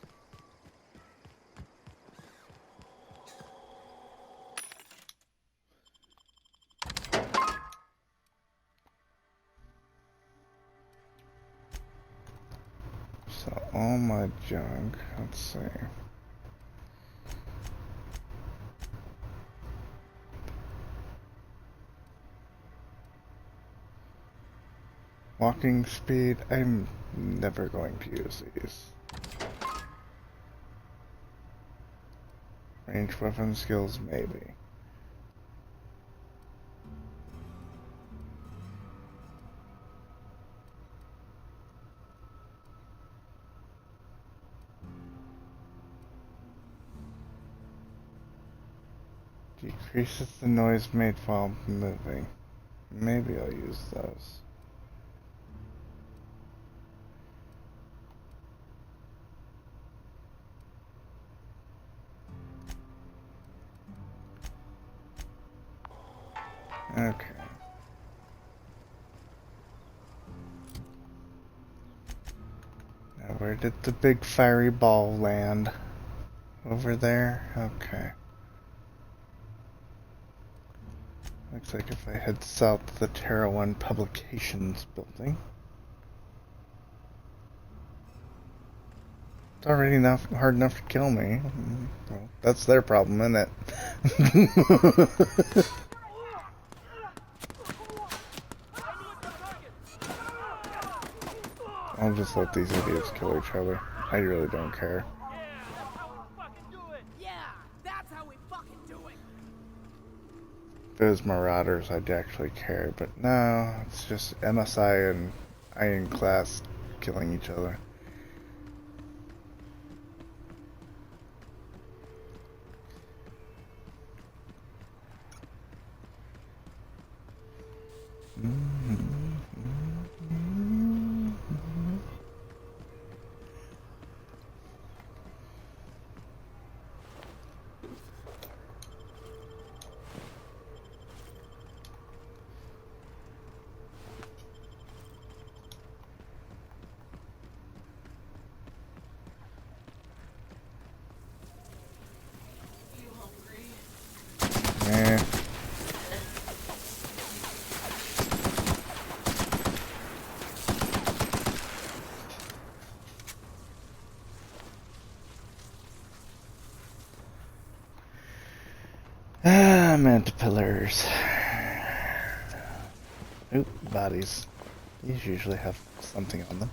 So, all my junk. Let's see. Walking speed, I'm never going to use these. Range weapon skills, maybe. Decreases the noise made while moving. Maybe I'll use those. Okay. Now where did the big fiery ball land? Over there? Okay. Looks like if I head south to the Terra 1 Publications building. It's already hard enough to kill me. Well, that's their problem, isn't it? I'll just let these idiots kill each other. I really don't care. If it was Marauders, I'd actually care, but no, it's just MSI and Ironclast killing each other. Yeah. Mantipillars. Oop, bodies. These usually have something on them.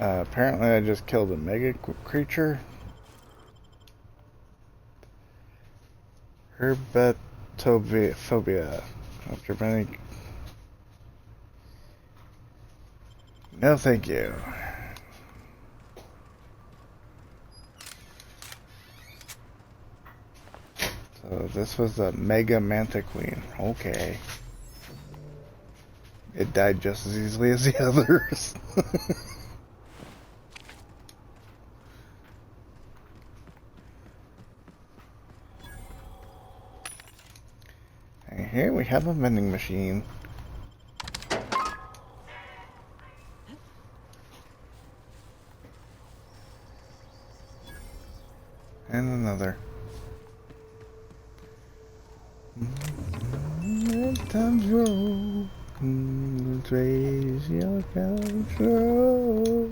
Apparently I just killed a mega creature. Herbatophobia. After many... No thank you. So this was a Mega Mantiqueen. Okay. It died just as easily as the others. And here we have a vending machine. And another. Let times roll. Raise your control.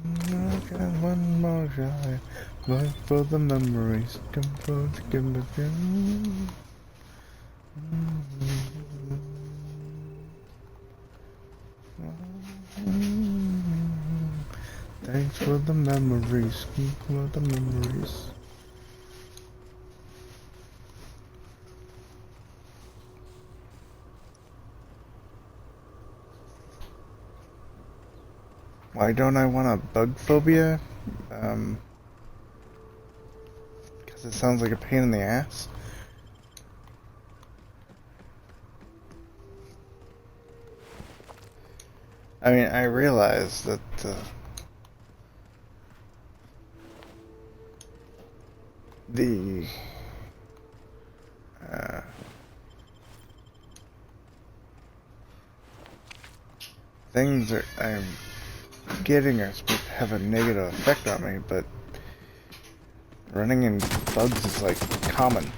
I got one more try, but for the memories, come for the game again. Thanks for the memories, for the memories. Why don't I want a bug phobia? Because it sounds like a pain in the ass. I mean, I realize that the things that I'm getting are supposed to have a negative effect on me, but running in bugs is like common.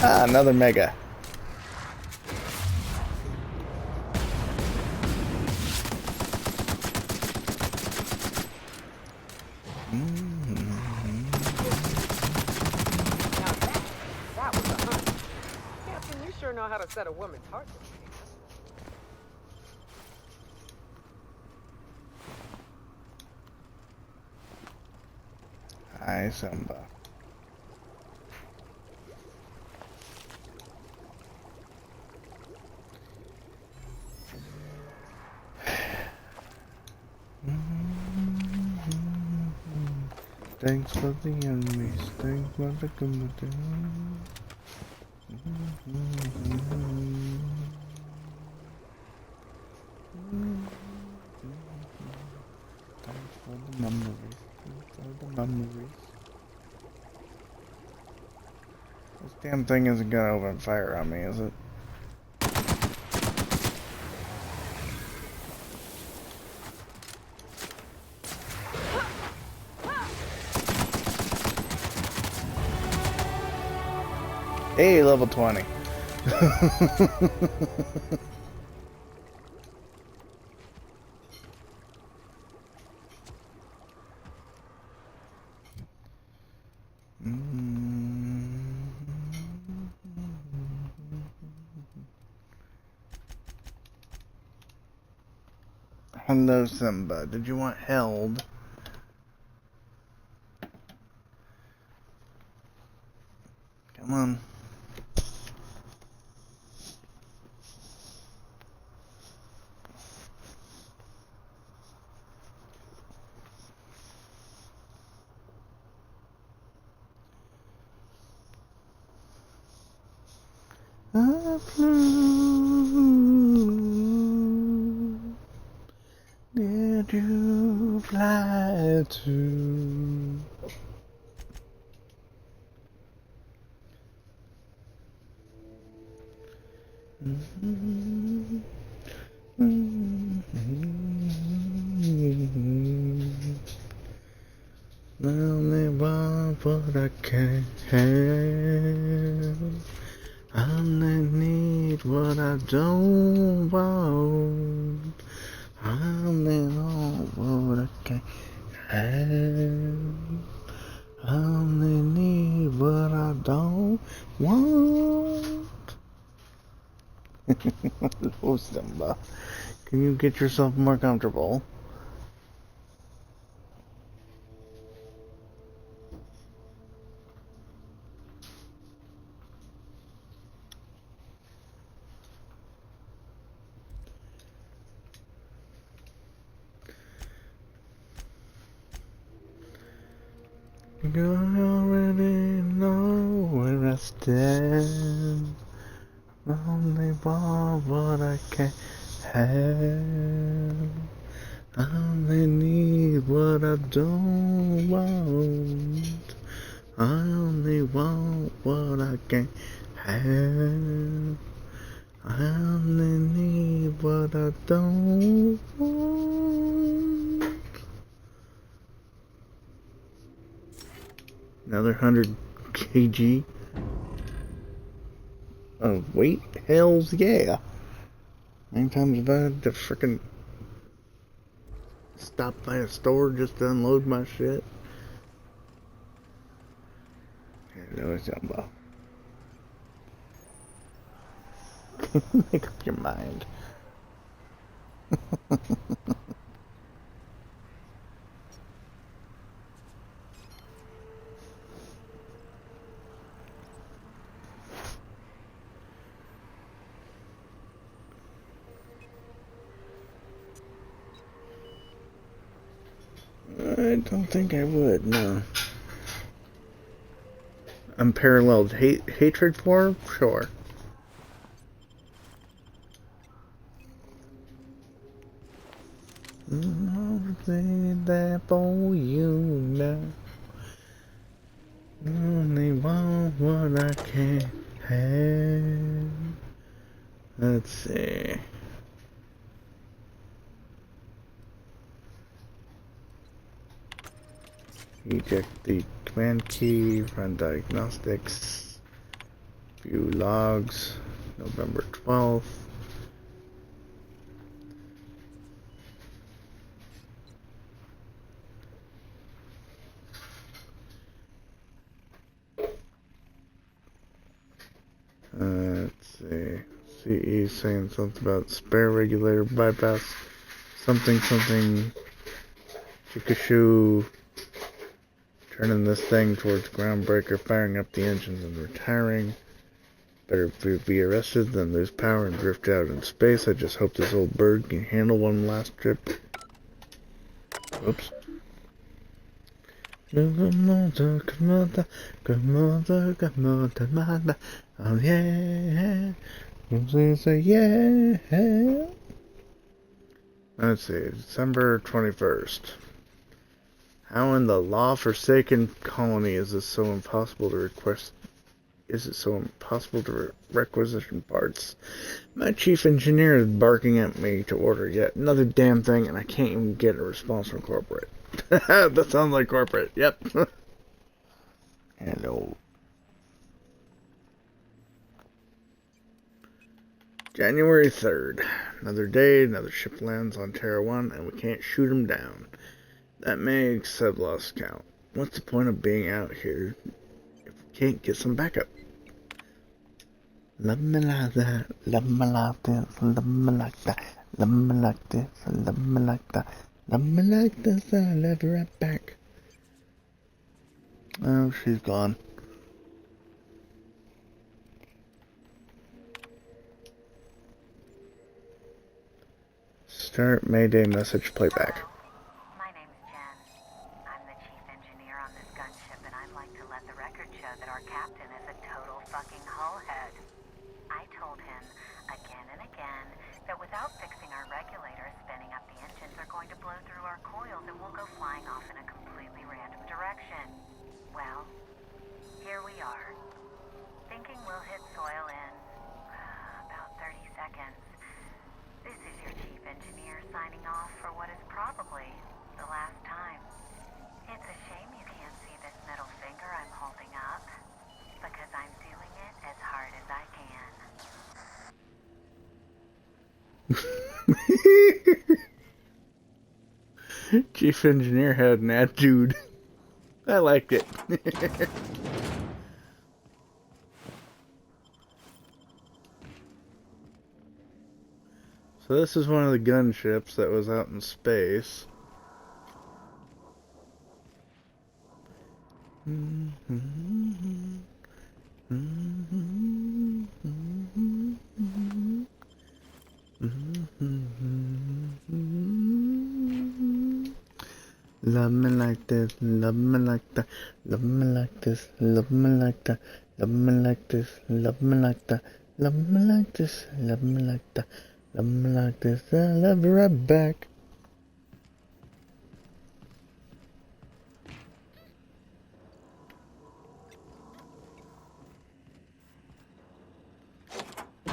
Ah, another mega. That was a hunt. Captain, you sure know how to set a woman's heart to beat. Hi, Simba. Thanks for the enemies, thanks for the comedy. Thanks for the memories, thanks for the memories. This damn thing isn't gonna open fire on me, is it? Hey, level 20. Hello, Simba. Did you want held? Come on. I flew. Did you fly to? Only want what I can't have. I only need what I don't want. I only want what I can't have. I only need what I don't want. Hello, Simba. Can you get yourself more comfortable? You already know where I stand. Only want what I can have. I only need what I don't want. I only want what I can't have. I only need what I don't want. Another 100 kg of weight? Hells yeah. 9 times if I had to frickin' stop by a store just to unload my shit. Hello, Jumbo. Make up your mind. I don't think I would, no. Unparalleled hatred for? Sure. I'll play that for you now. Only want what I can't have. Let's see. Eject the command key, run diagnostics, view logs, November 12th. Let's see. CE saying something about spare regulator bypass. Something. Chikashu. Turning this thing towards groundbreaker, firing up the engines and retiring. Better be arrested than lose power and drift out in space. I just hope this old bird can handle one last trip. Oops. Oh yeah. Yeah. Let's see, December 21st. How in the law-forsaken colony is this so impossible to request? Is it so impossible to requisition parts? My chief engineer is barking at me to order yet another damn thing, and I can't even get a response from corporate. That sounds like corporate. Yep. Hello. January 3rd. Another day, another ship lands on Terra 1, and we can't shoot them down. That makes I've lost count. What's the point of being out here if we can't get some backup? Love me like that, love me like this, love me like that, love me like this, love me like that, love me like this, and I love her right back. Oh, she's gone. Start Mayday message playback. My name's Jen. I'm the chief engineer on this gunship, and I'd like to let the record show that our captain is a total fucking hullhead. I told him again and again that without fixing our regulators, spinning up the engines are going to blow through our coils and we'll go flying off in a completely random direction. Well, here we are. Thinking we'll hit soil in about 30 seconds. This is your chief engineer signing off for what is probably the last time. It's a shame you can't see this middle finger I'm holding up, because I'm doing it as hard as I can. Chief engineer had an attitude. I liked it. So this is one of the gunships that was out in space. Love me like this, love me like that, love me like this, love me like that, love me like this, love me like that, love me like this, love me like that, love me like this, I love you right back.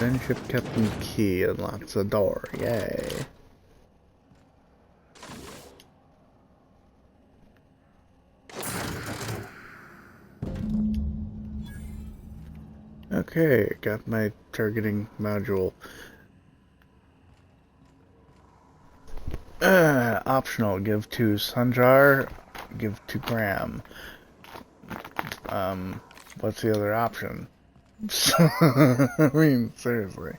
Gunship Captain Key unlocks the door. Yay. Okay, got my targeting module. Optional, give to Sanjar, give to Graham. What's the other option? I mean, seriously.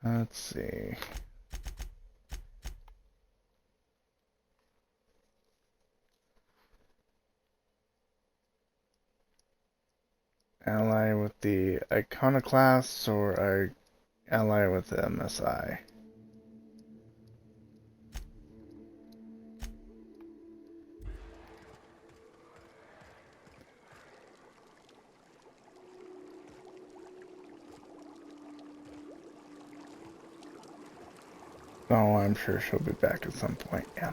Let's see. Ally with the Iconoclasts or ally with the MSI? Oh, I'm sure she'll be back at some point, yeah.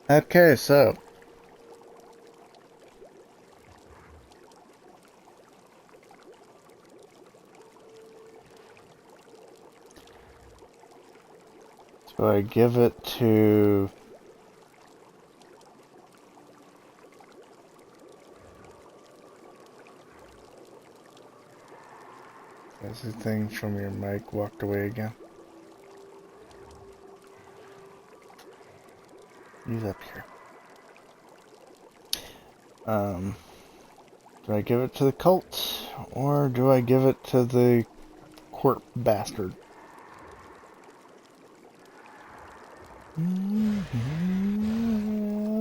Okay, so I give it to That's the thing from your mic walked away again. He's up here. Do I give it to the cult, or do I give it to the corp bastard?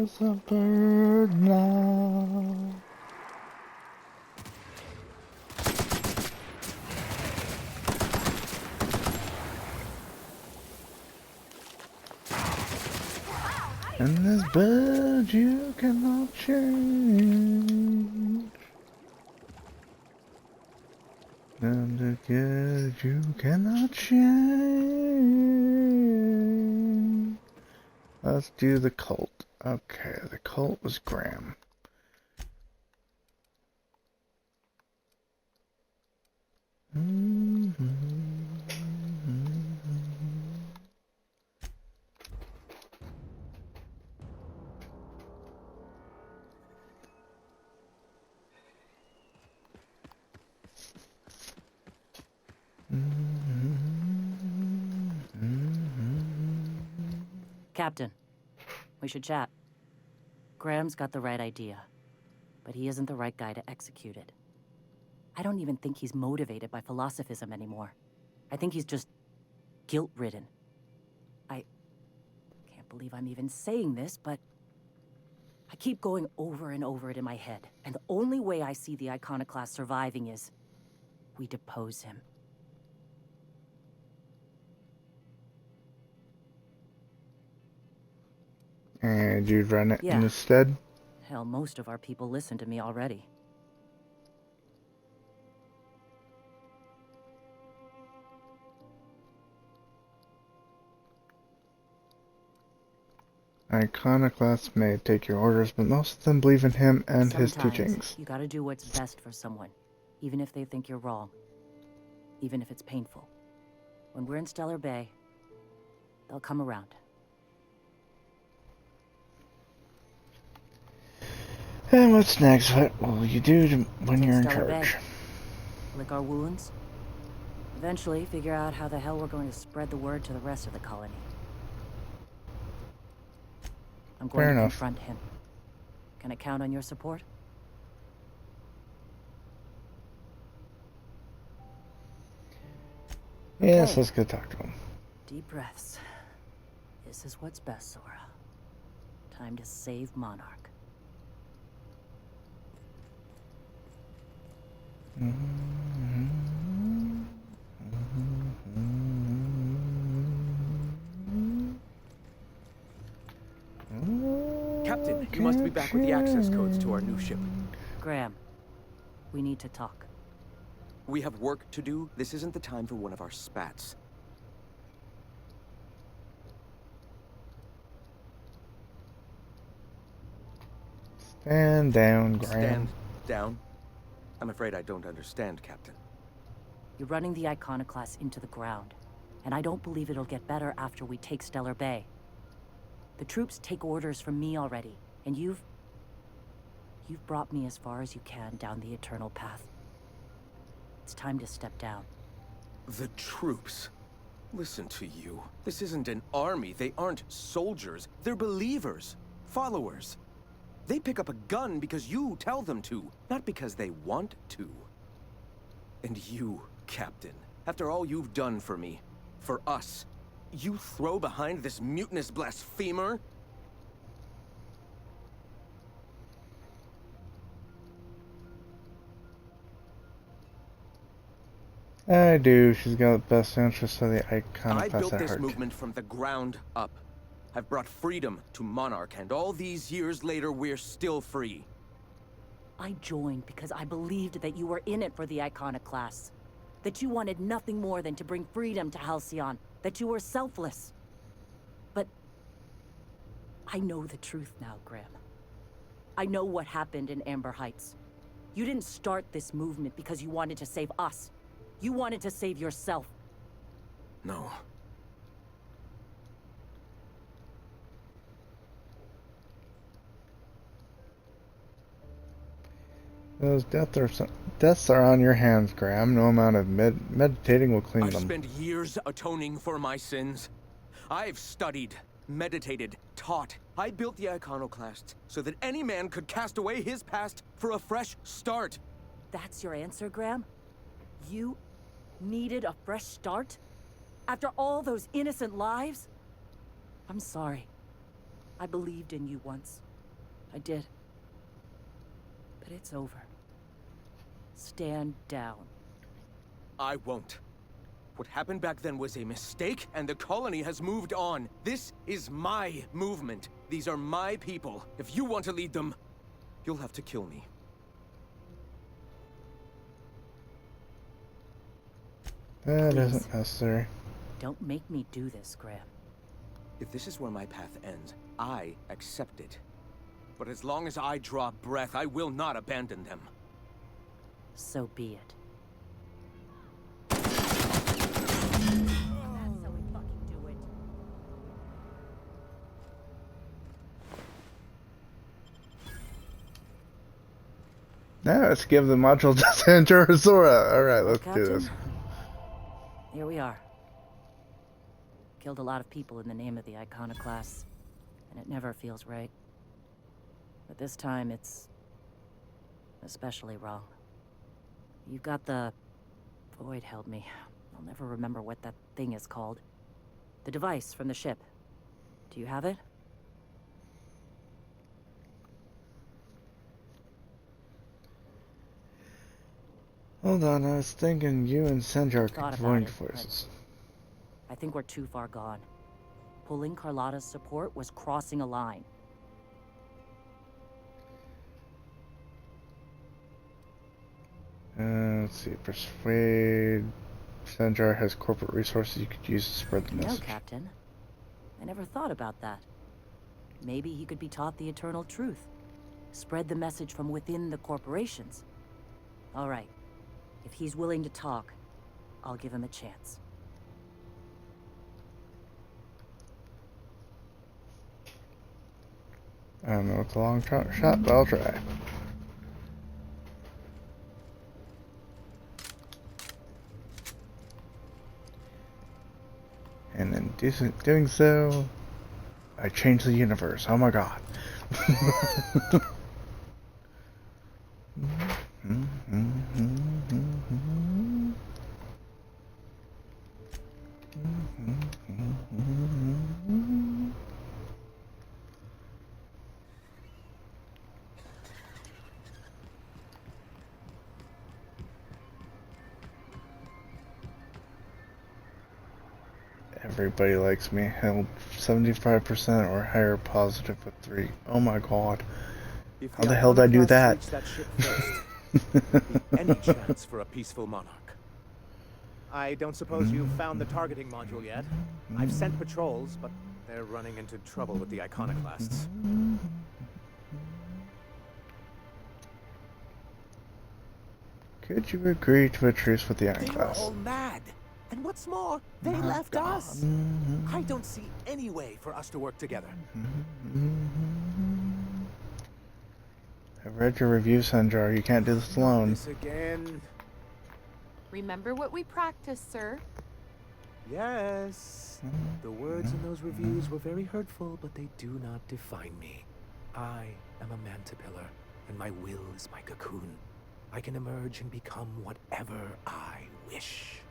As a bird now. And this bird you cannot change. And the good you cannot change. Let's do the cult. Okay, the cult was Graham. Captain, we should chat. Graham's got the right idea, but he isn't the right guy to execute it. I don't even think he's motivated by philosophism anymore. I think he's just guilt-ridden. I can't believe I'm even saying this, but I keep going over and over it in my head, and the only way I see the Iconoclast surviving is we depose him. And you'd run it instead? Hell, most of our people listen to me already. Iconoclasts may take your orders, but most of them believe in him and his teachings. You gotta do what's best for someone, even if they think you're wrong. Even if it's painful. When we're in Stellar Bay, they'll come around. And what's next? What will you do when you're in charge? Lick our wounds. Eventually figure out how the hell we're going to spread the word to the rest of the colony. I'm going to confront him. Can I count on your support? Yes, let's go talk to him. Deep breaths. This is what's best, Sora. Time to save Monarch. Captain, you must be back with the access codes to our new ship. Graham, we need to talk. We have work to do. This isn't the time for one of our spats. Stand down, Graham. Stand down? I'm afraid I don't understand, Captain. You're running the Iconoclast into the ground, and I don't believe it'll get better after we take Stellar Bay. The troops take orders from me already, and you've brought me as far as you can down the Eternal Path. It's time to step down. The troops? Listen to you. This isn't an army. They aren't soldiers. They're believers. Followers. They pick up a gun because you tell them to, not because they want to. And you, Captain, after all you've done for me, for us, you throw behind this mutinous blasphemer? I do. She's got the best interests of the I Iconoclast built at this heart. movement from the ground up. I've brought freedom to Monarch, and all these years later, we're still free. I joined because I believed that you were in it for the Iconoclasts. That you wanted nothing more than to bring freedom to Halcyon. That you were selfless. But I know the truth now, Graham. I know what happened in Amber Heights. You didn't start this movement because you wanted to save us. You wanted to save yourself. No. Those deaths are on your hands, Graham. No amount of meditating will clean I've them. spent years atoning for my sins. I've studied, meditated, taught. I built the Iconoclasts so that any man could cast away his past for a fresh start. That's your answer, Graham? You needed a fresh start? After all those innocent lives? I'm sorry. I believed in you once. I did. But it's over. Stand down. I won't. What happened back then was a mistake, and the colony has moved on. This is my movement. These are my people. If you want to lead them, you'll have to kill me. That Please. isn't necessary. Don't make me do this, Graham. If this is where my path ends, I accept it. But as long as I draw breath, I will not abandon them. So be it. That's how we fucking do it. Now let's give the module to Sandra Zora. Alright, let's do Captain, this. Here we are. Killed a lot of people in the name of the Iconoclasts, and it never feels right. But this time it's especially wrong. You've got the... Void held me. I'll never remember what that thing is called. The device from the ship. Do you have it? Hold on, I was thinking you and Sandra Thought could about join it, forces. I think we're too far gone. Pulling Carlotta's support was crossing a line. Let's see, persuade. Sandra has corporate resources you could use to spread the No, message. Captain. I never thought about that. Maybe he could be taught the eternal truth. Spread the message from within the corporations. All right. If he's willing to talk, I'll give him a chance. I don't know, it's a long shot, but I'll try. And in doing so, I change the universe. Oh my god. Everybody likes me. Held 75% or higher positive with 3. Oh my god. How the hell did I do that? That ship first, there'd be any chance for a peaceful monarch. I don't suppose you've found the targeting module yet. I've sent patrols, but they're running into trouble with the iconoclasts. Could you agree to a truce with the They were iconoclasts? all mad. And what's more, they left us. I don't see any way for us to work together. I've read your review, Sanjar. You can't do this alone. This again. Remember what we practiced, sir. Yes. The words in those reviews were very hurtful, but they do not define me. I am a mantipillar, and my will is my cocoon. I can emerge and become whatever I wish.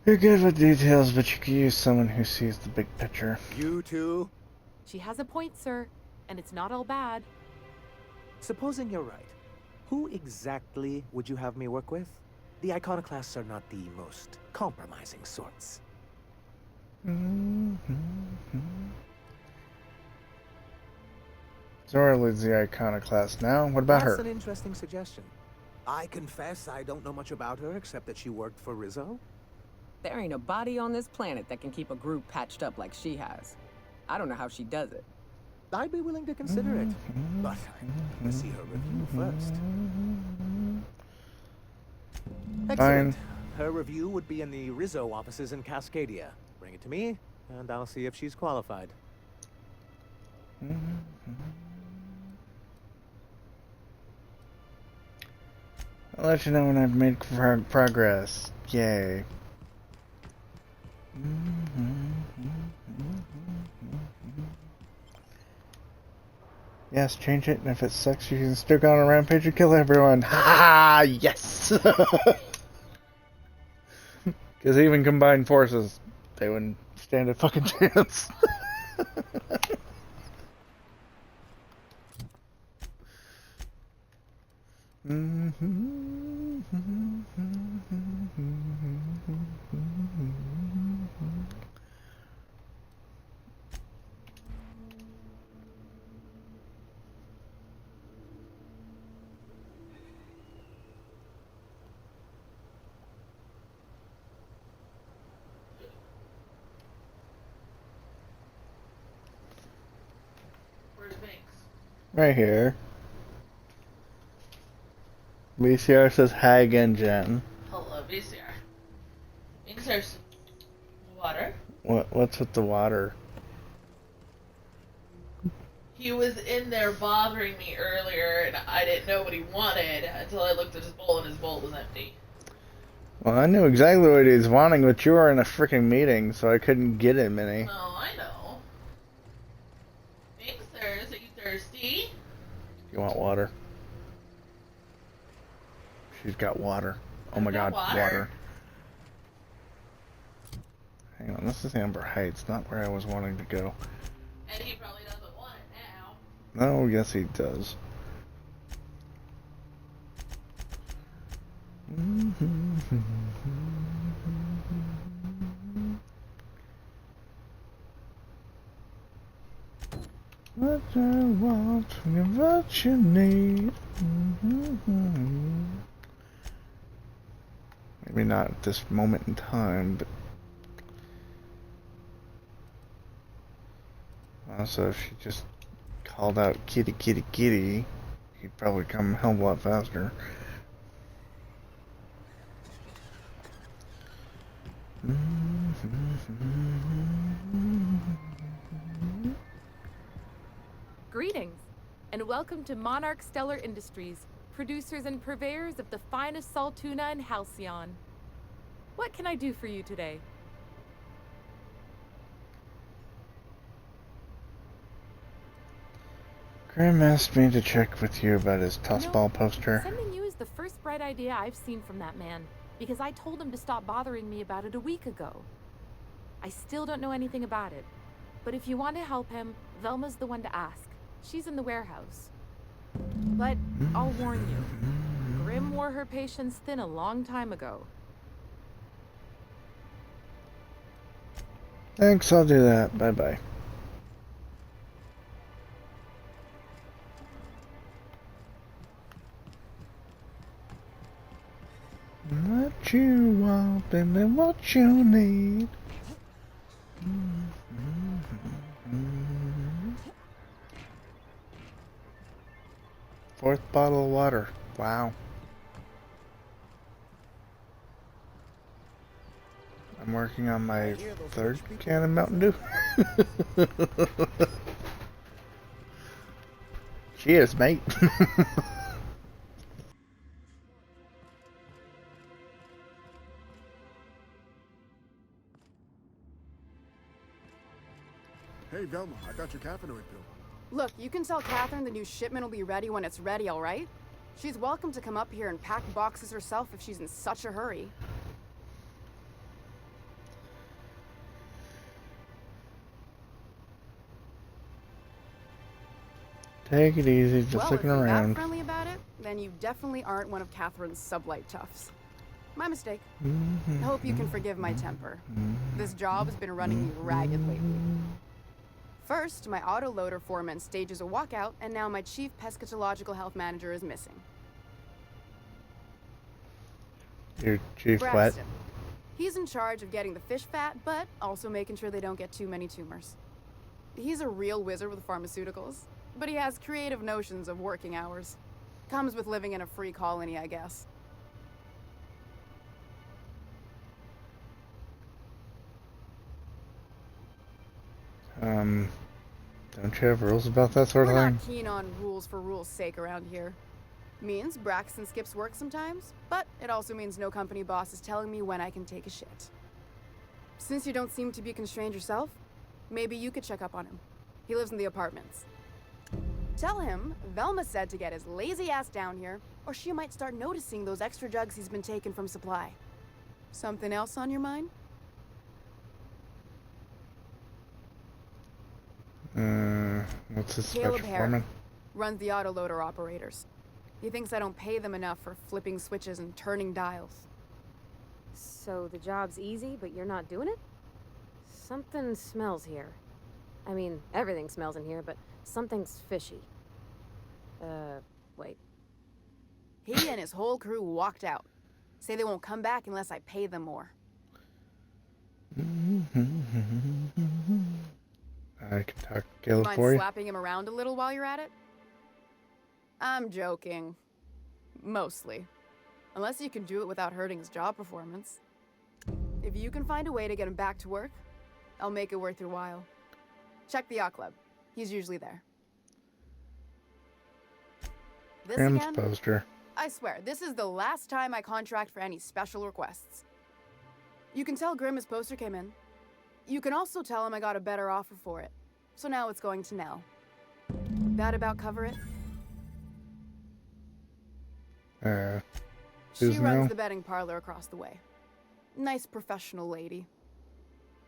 You're good with details, but you could use someone who sees the big picture. You too? She has a point, sir, and it's not all bad. Supposing you're right, who exactly would you have me work with? The iconoclasts are not the most compromising sorts. Zora leads the iconoclast now. What about That's her? an interesting suggestion. I confess I don't know much about her except that she worked for Rizzo. There ain't a body on this planet that can keep a group patched up like she has. I don't know how she does it. I'd be willing to consider it, but I need to see her review first. Excellent. Her review would be in the Rizzo offices in Cascadia. Bring it to me, and I'll see if she's qualified. I'll let you know when I've made progress. Yay. Yes, change it, and if it sucks, you can still go on a rampage and kill everyone. Ha ha! Yes! Because even combined forces, they wouldn't stand a fucking chance. Right here. VCR says hi again, Jen. Hello, VCR. Means there's water. What's with the water? He was in there bothering me earlier, and I didn't know what he wanted until I looked at his bowl, and his bowl was empty. Well, I knew exactly what he was wanting, but you were in a freaking meeting, so I couldn't get him any. Oh, I know. Thanks, sir. Are you thirsty? You want water? She's got water. Oh my god, water. Hang on, this is Amber Heights, not where I was wanting to go. And he probably doesn't want it now. No, yes he does. What I want, what you need. Maybe not at this moment in time, but also if she just called out kitty kitty kitty, he'd probably come a hell of a lot faster. Greetings, and welcome to Monarch Stellar Industries, producers and purveyors of the finest salt tuna in Halcyon. What can I do for you today? Grim asked me to check with you about his tossball poster. Sending you is the first bright idea I've seen from that man, because I told him to stop bothering me about it a week ago. I still don't know anything about it, but if you want to help him, Velma's the one to ask. She's in the warehouse. But I'll warn you, Grim wore her patience thin a long time ago. Thanks, I'll do that. Bye-bye. What you want, baby, what you need. Fourth bottle of water. Wow. I'm working on my third can of Mountain Dew. Cheers, mate. Hey, Velma, I got your caffeinoid pill. Look, you can tell Catherine the new shipment will be ready when it's ready, all right? She's welcome to come up here and pack boxes herself if she's in such a hurry. Take it easy, just Well, looking if you're around. that friendly about it, then you definitely aren't one of Catherine's sublight toughs. My mistake. I hope you can forgive my temper. This job has been running me ragged lately. First, my autoloader foreman stages a walkout, and now my chief pescatological health manager is missing. Your chief what? Braxton. He's in charge of getting the fish fat, but also making sure they don't get too many tumors. He's a real wizard with pharmaceuticals, but he has creative notions of working hours. Comes with living in a free colony, I guess. Don't you have rules about that sort of We're thing? not keen on rules for rules' sake around here. Means Braxton skips work sometimes, but it also means no company boss is telling me when I can take a shit. Since you don't seem to be constrained yourself, maybe you could check up on him. He lives in the apartments. Tell him Velma said to get his lazy ass down here, or she might start noticing those extra jugs he's been taking from supply. Something else on your mind? What's this Caleb special Hare foreman? runs the autoloader operators. He thinks I don't pay them enough for flipping switches and turning dials. So the job's easy, but you're not doing it? Something smells here. I mean, everything smells in here, but something's fishy. Wait. He and his whole crew walked out. Say they won't come back unless I pay them more. I can talk to Caleb Mind for you. slapping him around a little while you're at it? I'm joking. Mostly. Unless you can do it without hurting his job performance. If you can find a way to get him back to work, I'll make it worth your while. Check the yacht club. He's usually there. This Grim's again? poster. I swear, this is the last time I contract for any special requests. You can tell Grim his poster came in. You can also tell him I got a better offer for it. So now it's going to Nell. That about cover it? She Susan runs Nell? the betting parlor across the way. Nice professional lady.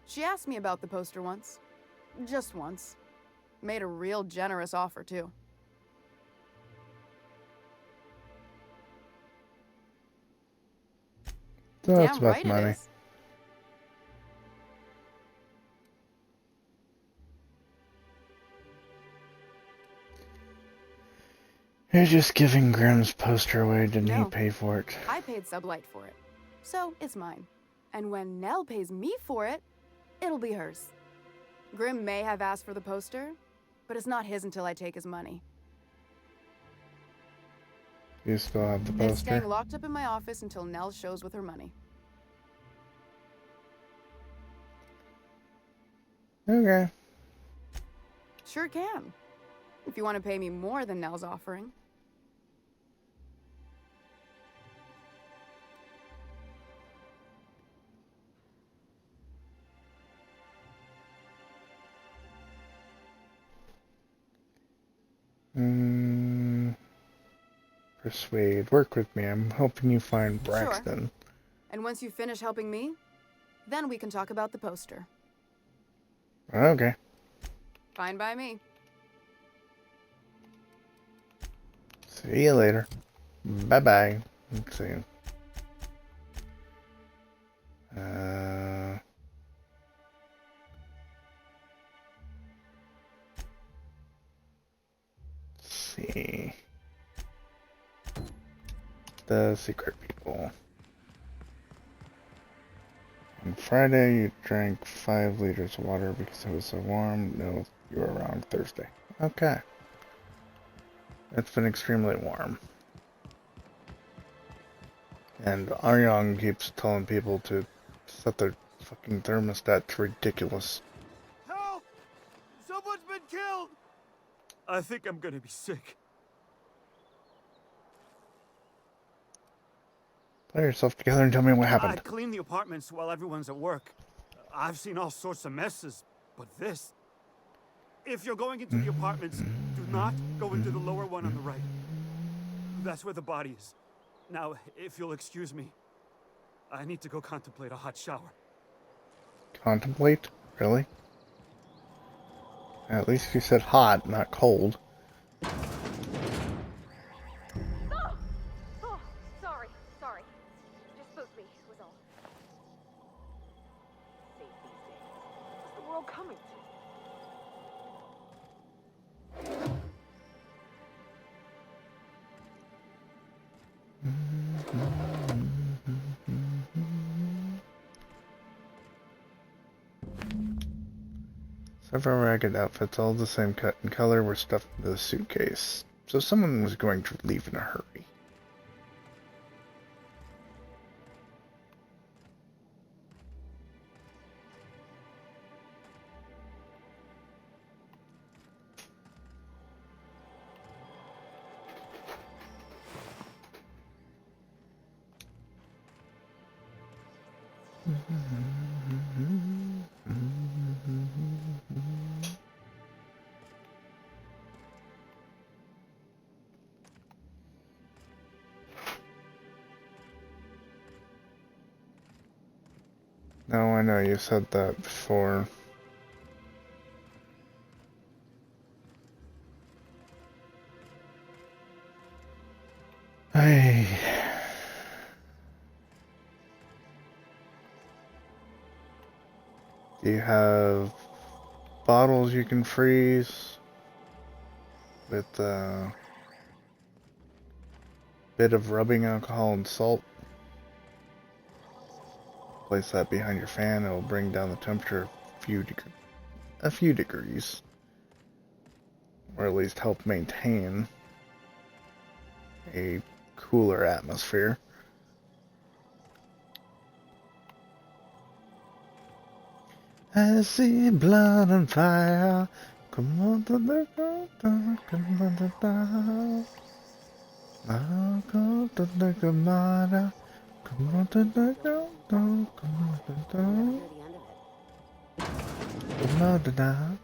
She asked me about the poster once. Just once. Made a real generous offer, too. So that's Damn about right the money. it is. You're just giving Grim's poster away, didn't he No. pay for it? I paid Sublight for it. So it's mine. And when Nell pays me for it, it'll be hers. Grim may have asked for the poster, but it's not his until I take his money. You still have the It's staying poster? locked up in my office until Nell shows with her money. Okay. Sure can. If you want to pay me more than Nell's offering. Persuade. Work with me. I'm helping you find Braxton. Sure. And once you finish helping me, then we can talk about the poster. Okay. Fine by me. See you later. Bye-bye. See you. Let's see. The secret people. On Friday, you drank 5 liters of water because it was so warm. No, you were wrong. Thursday. Okay. It's been extremely warm. And Aryong keeps telling people to set their fucking thermostat to ridiculous. Help! Someone's been killed! I think I'm gonna be sick. Pull yourself together and tell me what I happened. clean the apartments while everyone's at work. I've seen all sorts of messes, but this... If you're going into the apartments, do not go into the lower one on the right. That's where the body is. Now, if you'll excuse me, I need to go contemplate a hot shower. Contemplate? Really? At least you said hot, not cold. Oh, sorry. Just spooked me, was all. Safe these days. What's the world coming to? Several ragged outfits, all the same cut and color, were stuffed into the suitcase. So someone was going to leave in a hurry. No, I know you said that before. Hey. Do you have bottles you can freeze with a bit of rubbing alcohol and salt? Place that behind your fan. It will bring down the temperature a few degrees, or at least help maintain a cooler atmosphere. I see blood and fire. Come on to the come on to the I'll go to the Gamada. Come on to the come on to the come on to the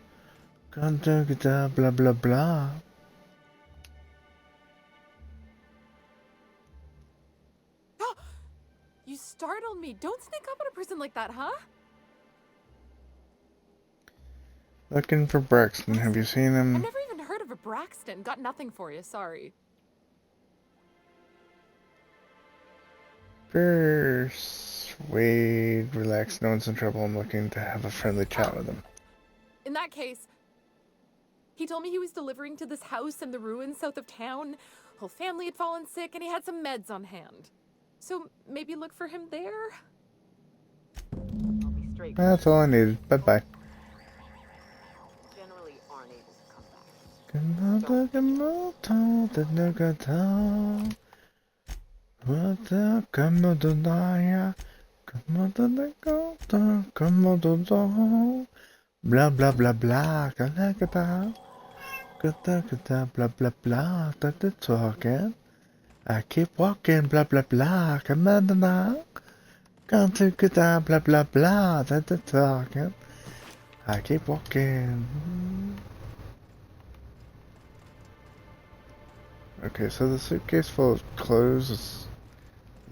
come to the blah blah blah. You startled me. Don't sneak up on a person like that, huh? Looking for Braxton. Have you seen him? I've never even heard of a Braxton. Got nothing for you, sorry. Persuade, relax, no one's in trouble. I'm looking to have a friendly chat with him. In that case, he told me he was delivering to this house in the ruins south of town. Whole family had fallen sick and he had some meds on hand. So maybe look for him there? I'll be straight. That's all I needed. Bye-bye. Generally aren't able to come back. Blah blah blah blah. Blah blah blah. Talking. I keep walking. Blah blah blah. Come on now. Come to blah blah blah. Talking. I keep walking. Okay, so the suitcase full of clothes is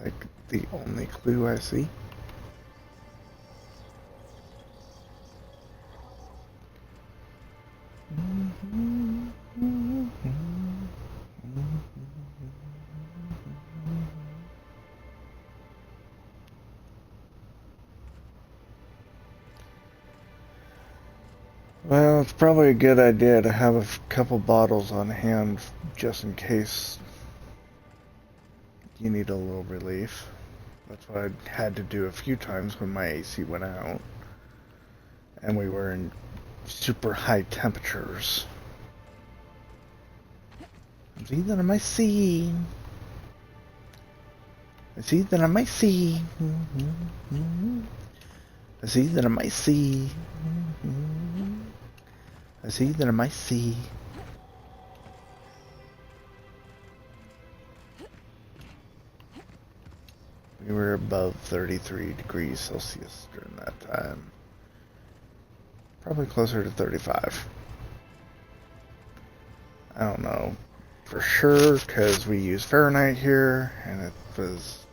like the only clue I see. Well, it's probably a good idea to have a couple bottles on hand just in case you need a little relief. That's what I had to do a few times when my AC went out. And we were in super high temperatures. I see that I might see. I see that I might see. I see that I might see. I see that I might see. We were above 33 degrees Celsius during that time. Probably closer to 35. I don't know for sure because we use Fahrenheit here and it was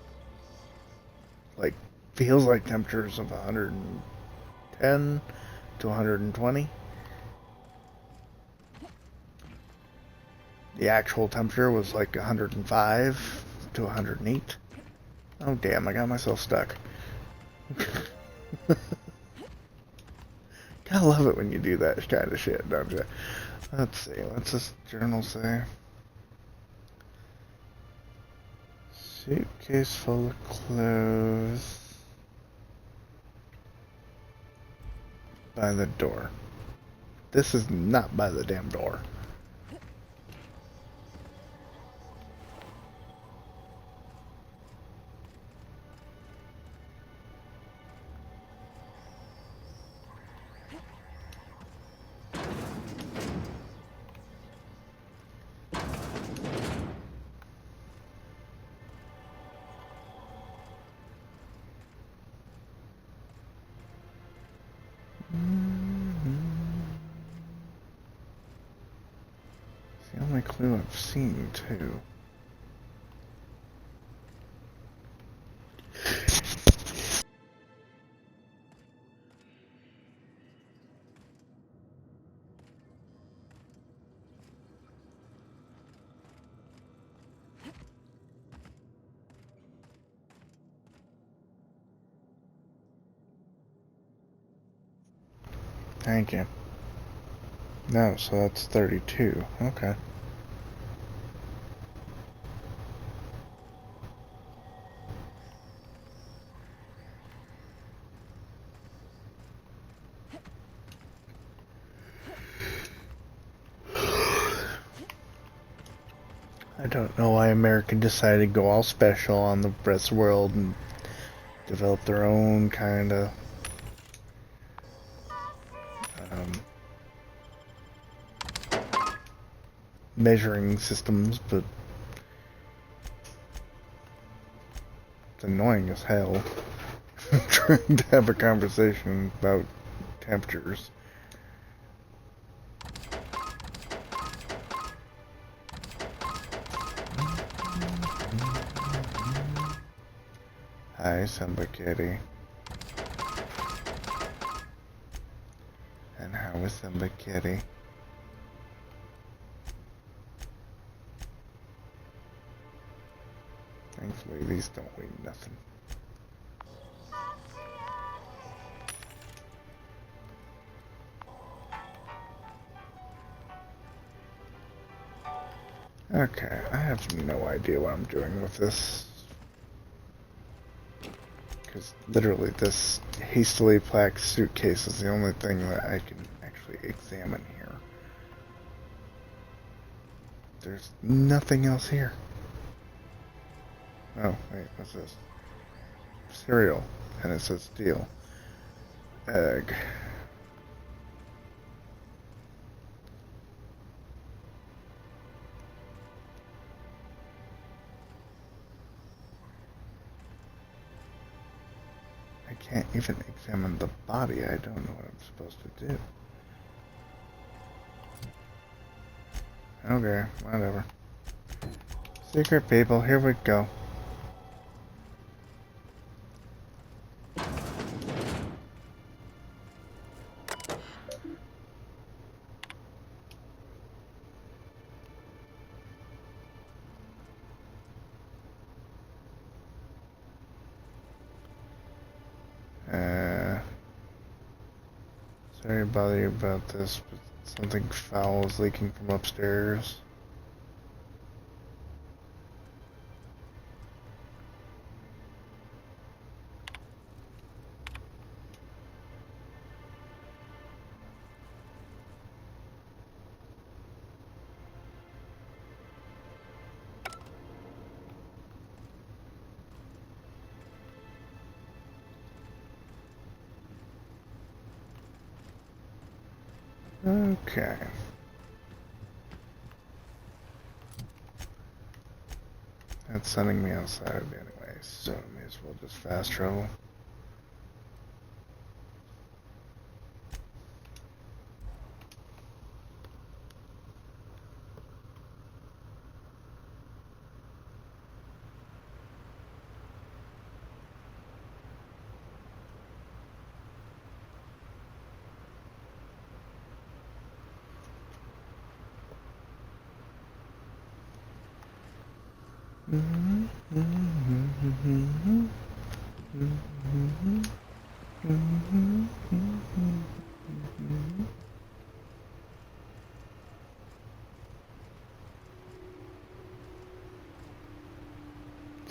like feels like temperatures of 110 to 120. The actual temperature was like 105 to 108. Oh damn, I got myself stuck. Gotta love it when you do that kind of shit, don't you? Let's see, what's this journal say? Suitcase full of clothes. By the door. This is not by the damn door. It's the only clue I've seen, too. Thank you. No, so that's 32. Okay. I don't know why America decided to go all special on the rest of the world and develop their own kind of measuring systems, but it's annoying as hell trying to have a conversation about temperatures. Hi, Simba Kitty. And how is Simba Kitty? Thankfully, these don't weigh nothing. Okay, I have no idea what I'm doing with this. Because literally this hastily packed suitcase is the only thing that I can actually examine here. There's nothing else here. Oh, wait, what's this? Cereal, and it says steel. Egg. I can't even examine the body. I don't know what I'm supposed to do. Okay, whatever. Secret people, here we go. Sorry to bother you about this, but something foul is leaking from upstairs. Okay. That's sending me outside anyway, so may as well just fast travel.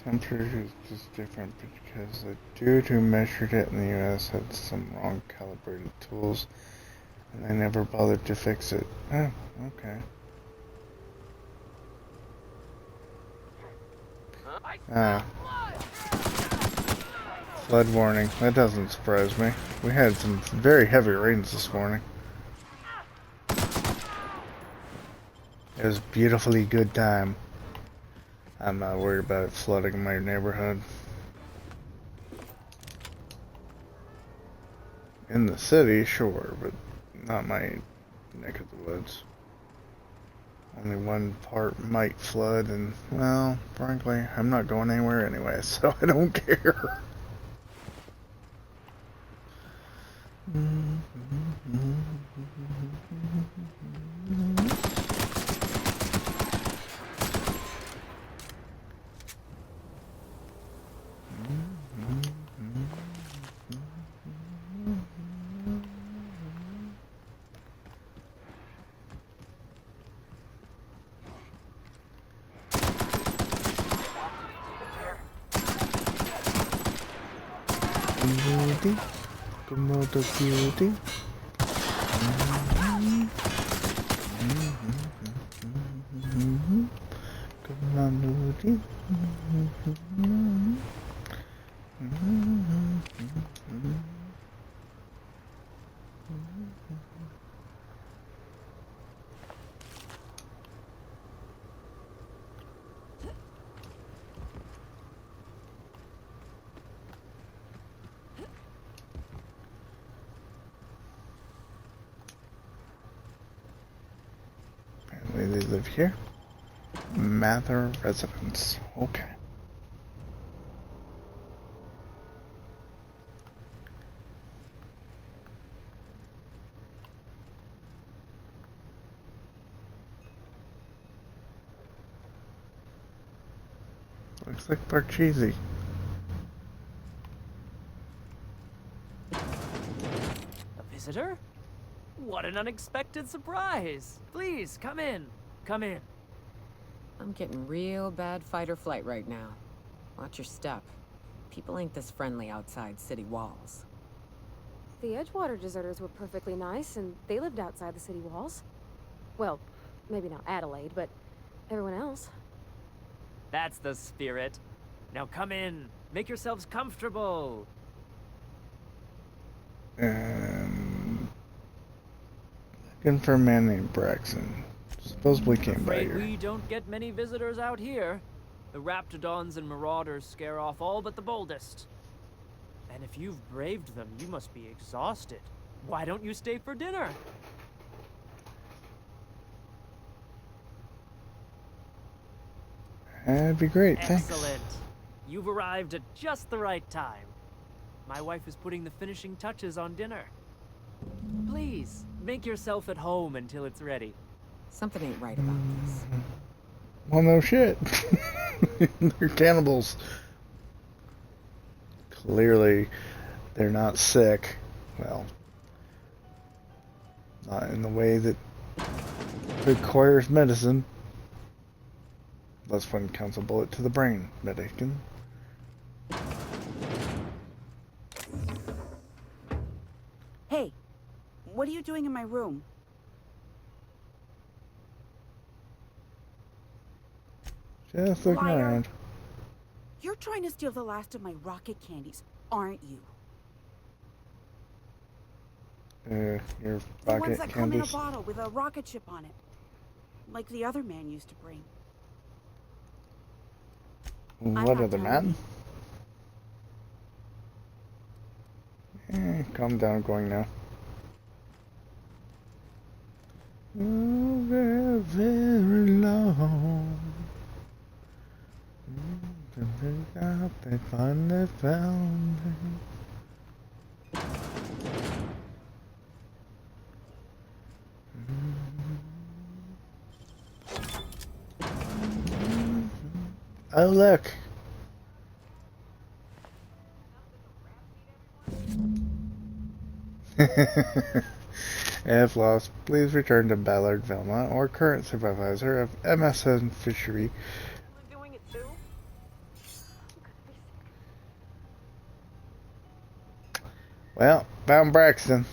Temperature is just different because the dude who measured it in the US had some wrong calibrated tools and they never bothered to fix it. Oh, okay. Ah. Flood warning. That doesn't surprise me. We had some very heavy rains this morning. It was a beautifully good time. I'm not worried about it flooding my neighborhood. In the city, sure, but not my neck of the woods. Only one part might flood, and, well, frankly, I'm not going anywhere anyway, so I don't care. Beauty, Komodo beauty. Komodo beauty. Apparently they live here. Mather residence. Okay. Looks like Parcheesi. A visitor? What an unexpected surprise! Please, come in. Come in. I'm getting real bad fight or flight right now. Watch your step. People ain't this friendly outside city walls. The Edgewater deserters were perfectly nice, and they lived outside the city walls. Well, maybe not Adelaide, but everyone else. That's the spirit. Now come in. Make yourselves comfortable. Looking for a man named Braxton. Supposedly came by Afraid here. we don't get many visitors out here. The Raptidons and Marauders scare off all but the boldest. And if you've braved them, you must be exhausted. Why don't you stay for dinner? That'd be great, thanks. Excellent. You've arrived at just the right time. My wife is putting the finishing touches on dinner. Please, make yourself at home until it's ready. Something ain't right about this. Well, no shit. They're cannibals. Clearly, they're not sick. Well, Not in the way that requires medicine. Unless one counts a bullet to the brain. Medicine. Hey, what are you doing in my room? Just looking Liar. around. You're trying to steal the last of my rocket candies, aren't you? Your The ones rocket that come in a candies. bottle with a rocket ship on it. Like the other man used to bring. What other man? Calm down, going now. Oh, very, very long. They finally found me. Oh, look. If lost, please return to Ballard Velma or current supervisor of MSN Fishery. Well, found Braxton.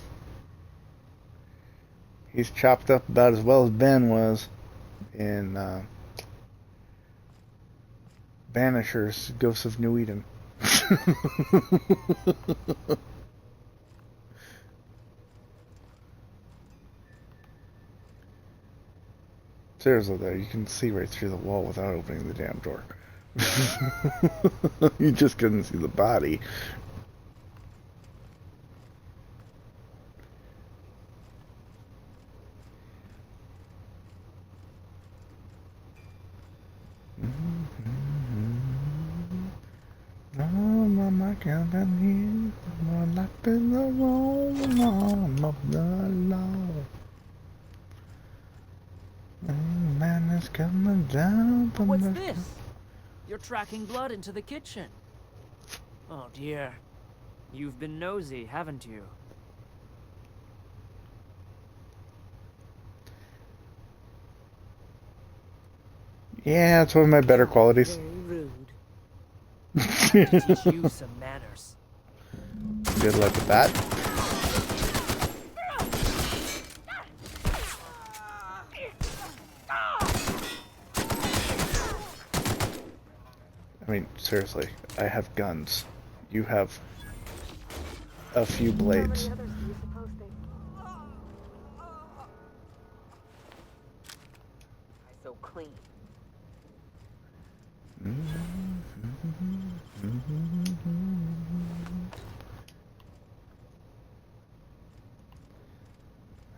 He's chopped up about as well as Ben was in Banishers, Ghosts of New Eden. Seriously though, you can see right through the wall without opening the damn door. You just couldn't see the body. I'm a company, I'm up in the wall, I'm up the law. Man is coming down from What's the... this? You're tracking blood into the kitchen. Oh dear. You've been nosy, haven't you? Yeah, it's one of my better qualities. Very rude. I have to teach you some manners. Good luck with that. I mean, seriously, I have guns. You have a few blades. So clean.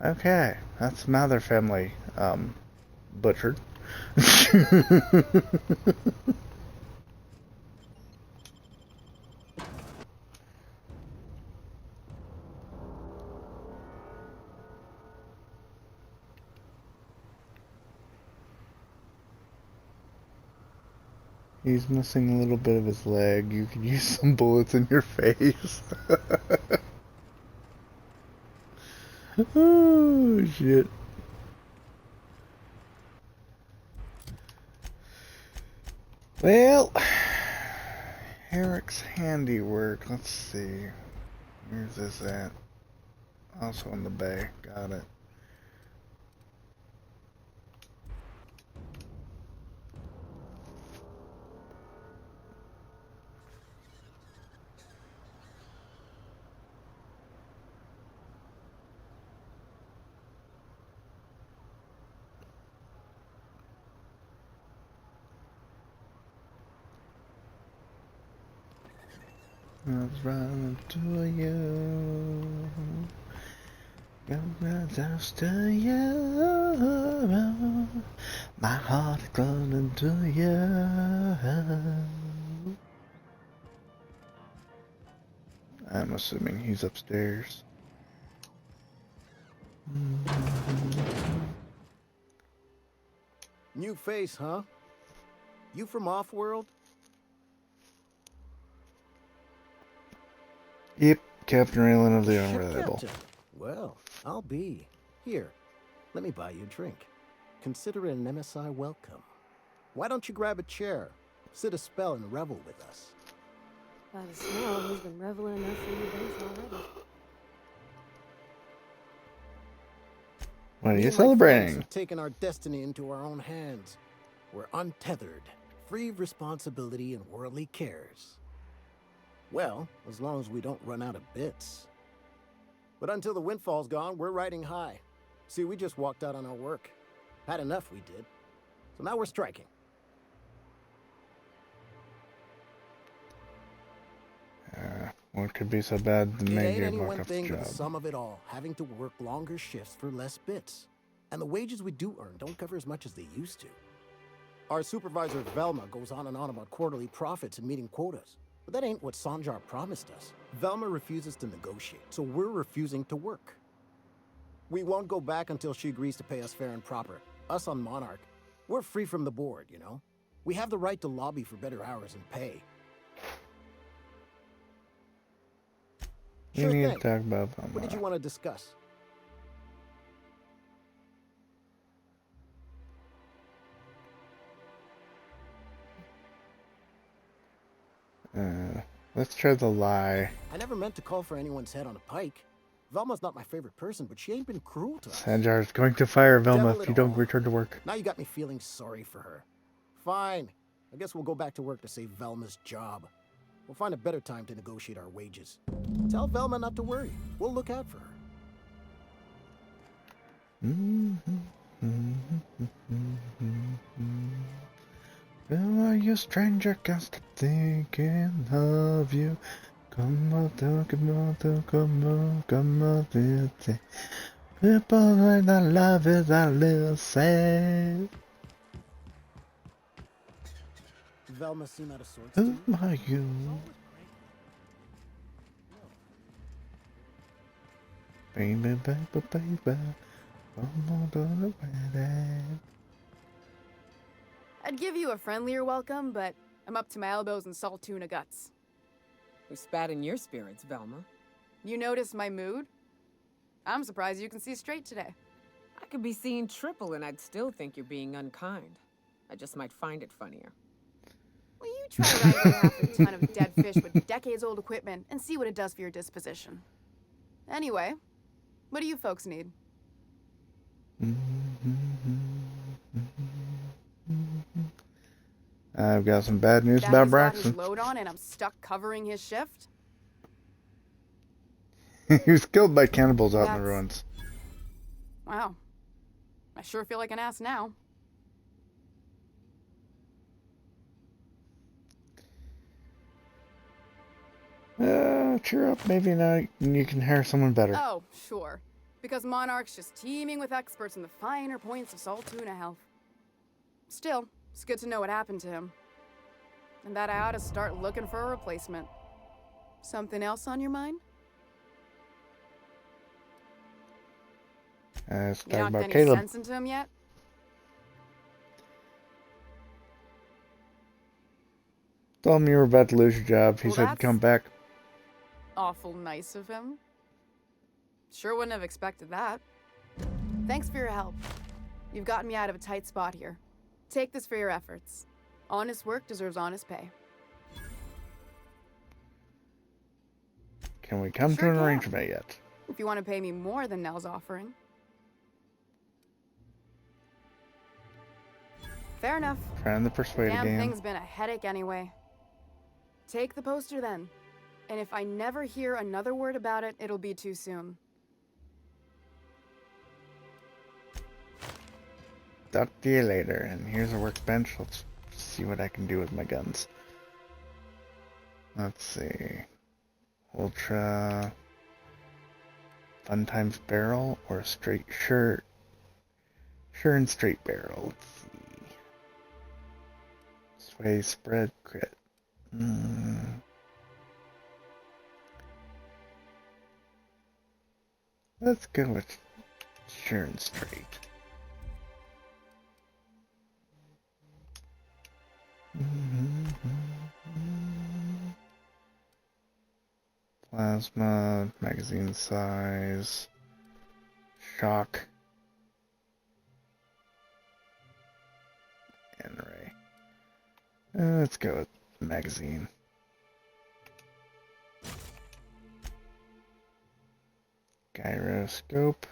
Okay, that's my other family, butchered. He's missing a little bit of his leg. You could use some bullets in your face. Oh, shit. Well, Eric's handiwork. Let's see. Where's this at? Also in the bay. Got it. I was running to you, going close to you, my heart is running to you. I'm assuming he's upstairs. New face, huh? You from Offworld? Yep, Captain Raylan of the Unreliable. Captain. Well, I'll be. Here, let me buy you a drink. Consider it an MSI welcome. Why don't you grab a chair, sit a spell, and revel with us? By the smell, he's been reveling enough for you days already. What are Me you and my friends celebrating? have taken our destiny into our own hands. We're untethered, free of responsibility and worldly cares. Well, as long as we don't run out of bits. But until the windfall's gone, we're riding high. See, we just walked out on our work. Had enough, we did. So now we're striking. What could be so bad to It make ain't you any walk one off the thing but job? the sum of it all, having to work longer shifts for less bits. And the wages we do earn don't cover as much as they used to. Our supervisor, Velma, goes on and on about quarterly profits and meeting quotas. But that ain't what Sanjar promised us. Velma refuses to negotiate, so we're refusing to work. We won't go back until she agrees to pay us fair and proper. Us on Monarch, we're free from the board, you know? We have the right to lobby for better hours and pay. We Sure need thing. to talk about What did you want to discuss? Let's try the lie. I never meant to call for anyone's head on a pike. Velma's not my favorite person, but she ain't been cruel to us. Sanjar is going to fire Velma Devil if it you don't all. return to work. Now you got me feeling sorry for her. Fine. I guess we'll go back to work to save Velma's job. We'll find a better time to negotiate our wages. Tell Velma not to worry. We'll look out for her. Well, are you stranger? Can't stop thinking of you. Come on, come on, people like that love is a little sad. Velma seem out of sorts. Who are you? Baby, baby, baby. Come on, don't wedding. I'd give you a friendlier welcome, but I'm up to my elbows in salt tuna guts. We spat in your spirits, Velma. You notice my mood? I'm surprised you can see straight today. I could be seeing triple and I'd still think you're being unkind. I just might find it funnier. Well, you try writing half a ton of dead fish with decades-old equipment and see what it does for your disposition. Anyway, what do you folks need? I've got some bad news That about he's got his Braxton. load on and I'm stuck covering his shift? He was killed by cannibals out in the That's- ruins. Wow. I sure feel like an ass now. Cheer up. Maybe now you can hire someone better. Oh, sure. Because Monarch's just teeming with experts in the finer points of salt tuna health. Still, it's good to know what happened to him. And that I ought to start looking for a replacement. Something else on your mind? Let's You talk knocked about any Caleb. sense into him yet? Told him you were about to lose your job. He Well, said that's- come back. Awful nice of him. Sure wouldn't have expected that. Thanks for your help. You've gotten me out of a tight spot here. Take this for your efforts. Honest work deserves honest pay. Can we come Sure to an can. arrangement yet? If you want to pay me more than Nell's offering. Fair enough. Trying the persuade Damn game. thing's been a headache anyway. Take the poster then. And if I never hear another word about it, it'll be too soon. Talk to you later. And here's a workbench. Let's see what I can do with my guns. Let's see. Ultra. Fun times barrel or straight shirt. Sure and straight barrel. Let's see. Sway spread crit. Let's go with sure and straight. Plasma, magazine size, shock, Scan array. Let's go with magazine. Gyroscope.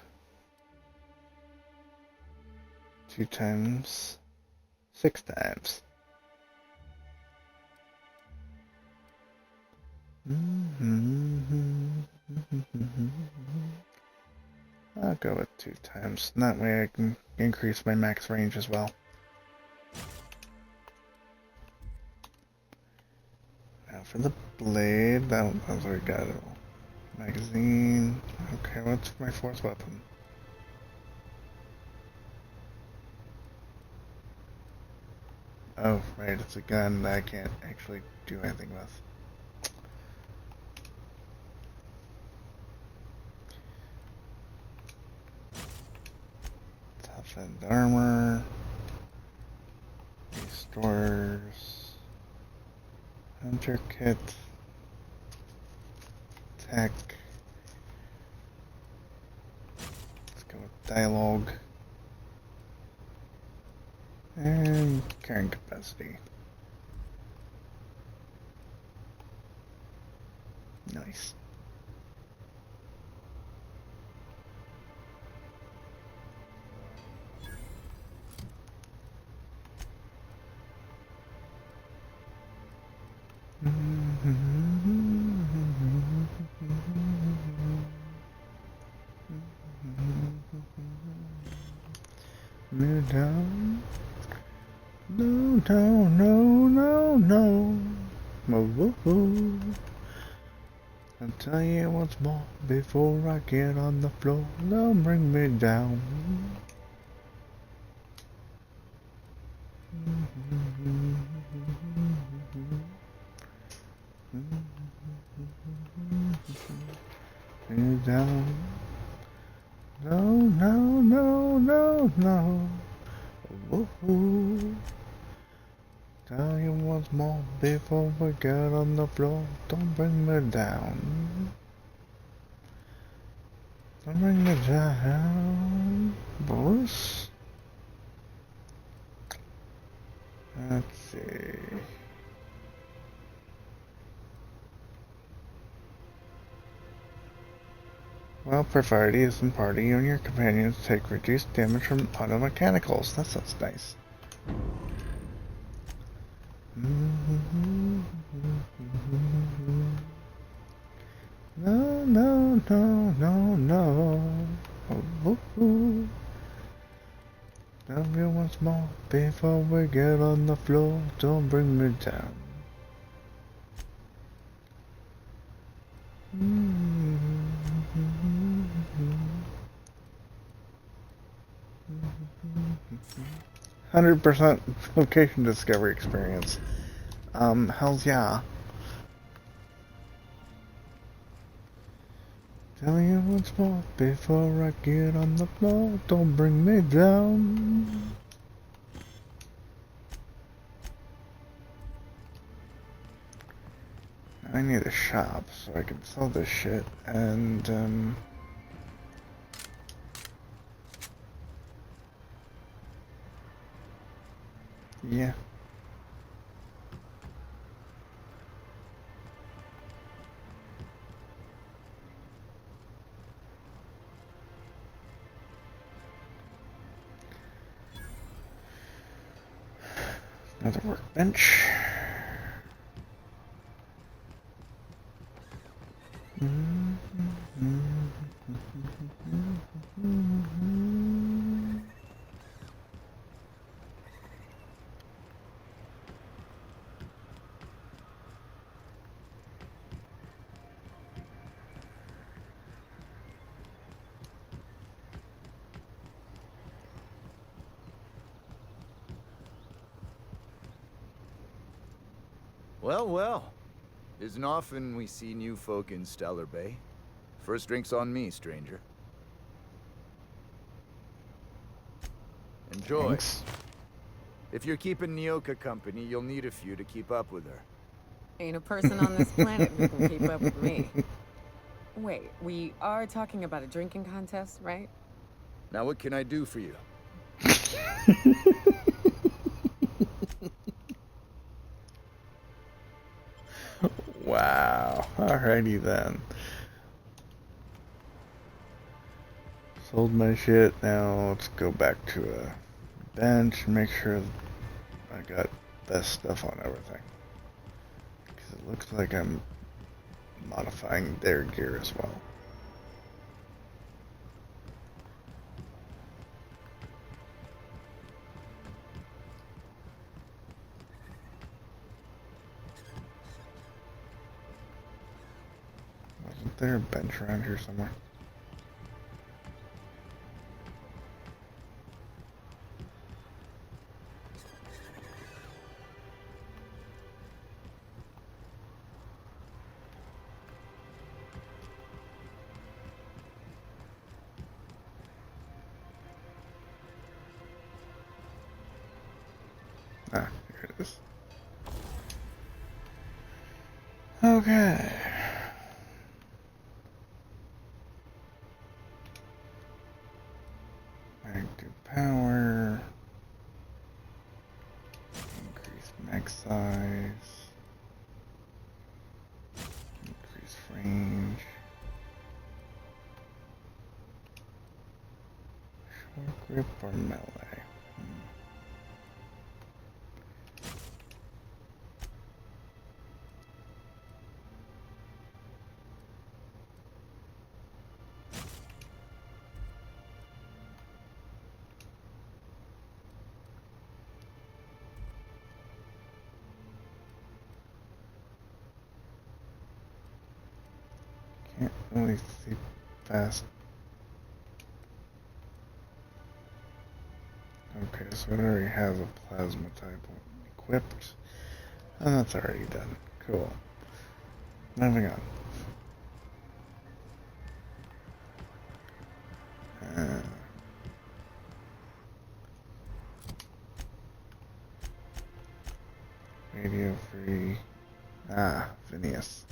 2 times. 6 times. I'll go with 2 times. That way I can increase my max range as well. Now for the blade, that was already got it. Magazine. Okay, what's my 4th weapon? Oh, right, it's a gun that I can't actually do anything with. Toughened armor. Restores. Hunter kit. Tech. Let's go with dialogue. And carrying capacity. Nice. Move down. No, no, no, no, no. Move. I'll tell you once more before I get on the floor. Don't bring me down. Bring me down. No, no, no, no, no. Woohoo. Tell you once more before we get on the floor. Don't bring me down. Don't bring me down, boss. Let's see. Well, priority is in party, you and your companions take reduced damage from auto mechanicals. That sounds nice. No, no, no, no, no. Oh. Tell me once more before we get on the floor. Don't bring me down. %100% location discovery experience. Hells yeah. Tell you once more before I get on the floor. Don't bring me down. I need a shop so I can sell this shit and yeah. Another workbench. Well. Isn't often we see new folk in Stellar Bay. First drink's on me, stranger. Enjoy. Thanks. If you're keeping Nyoka company, you'll need a few to keep up with her. Ain't a person on this planet who can keep up with me. Wait, we are talking about a drinking contest, right? Now what can I do for you? Wow. Alrighty then. Sold my shit. Now let's go back to a bench and make sure I got best stuff on everything. Because it looks like I'm modifying their gear as well. Wasn't there a bench around here somewhere? Ah, here it is. Okay. Active power. Increase max size. Increase range. Short grip or melee? Can't really see fast. Okay, so it already has a plasma type equipped. And that's already done. Cool. Moving on. Radio free. Ah, Phineas.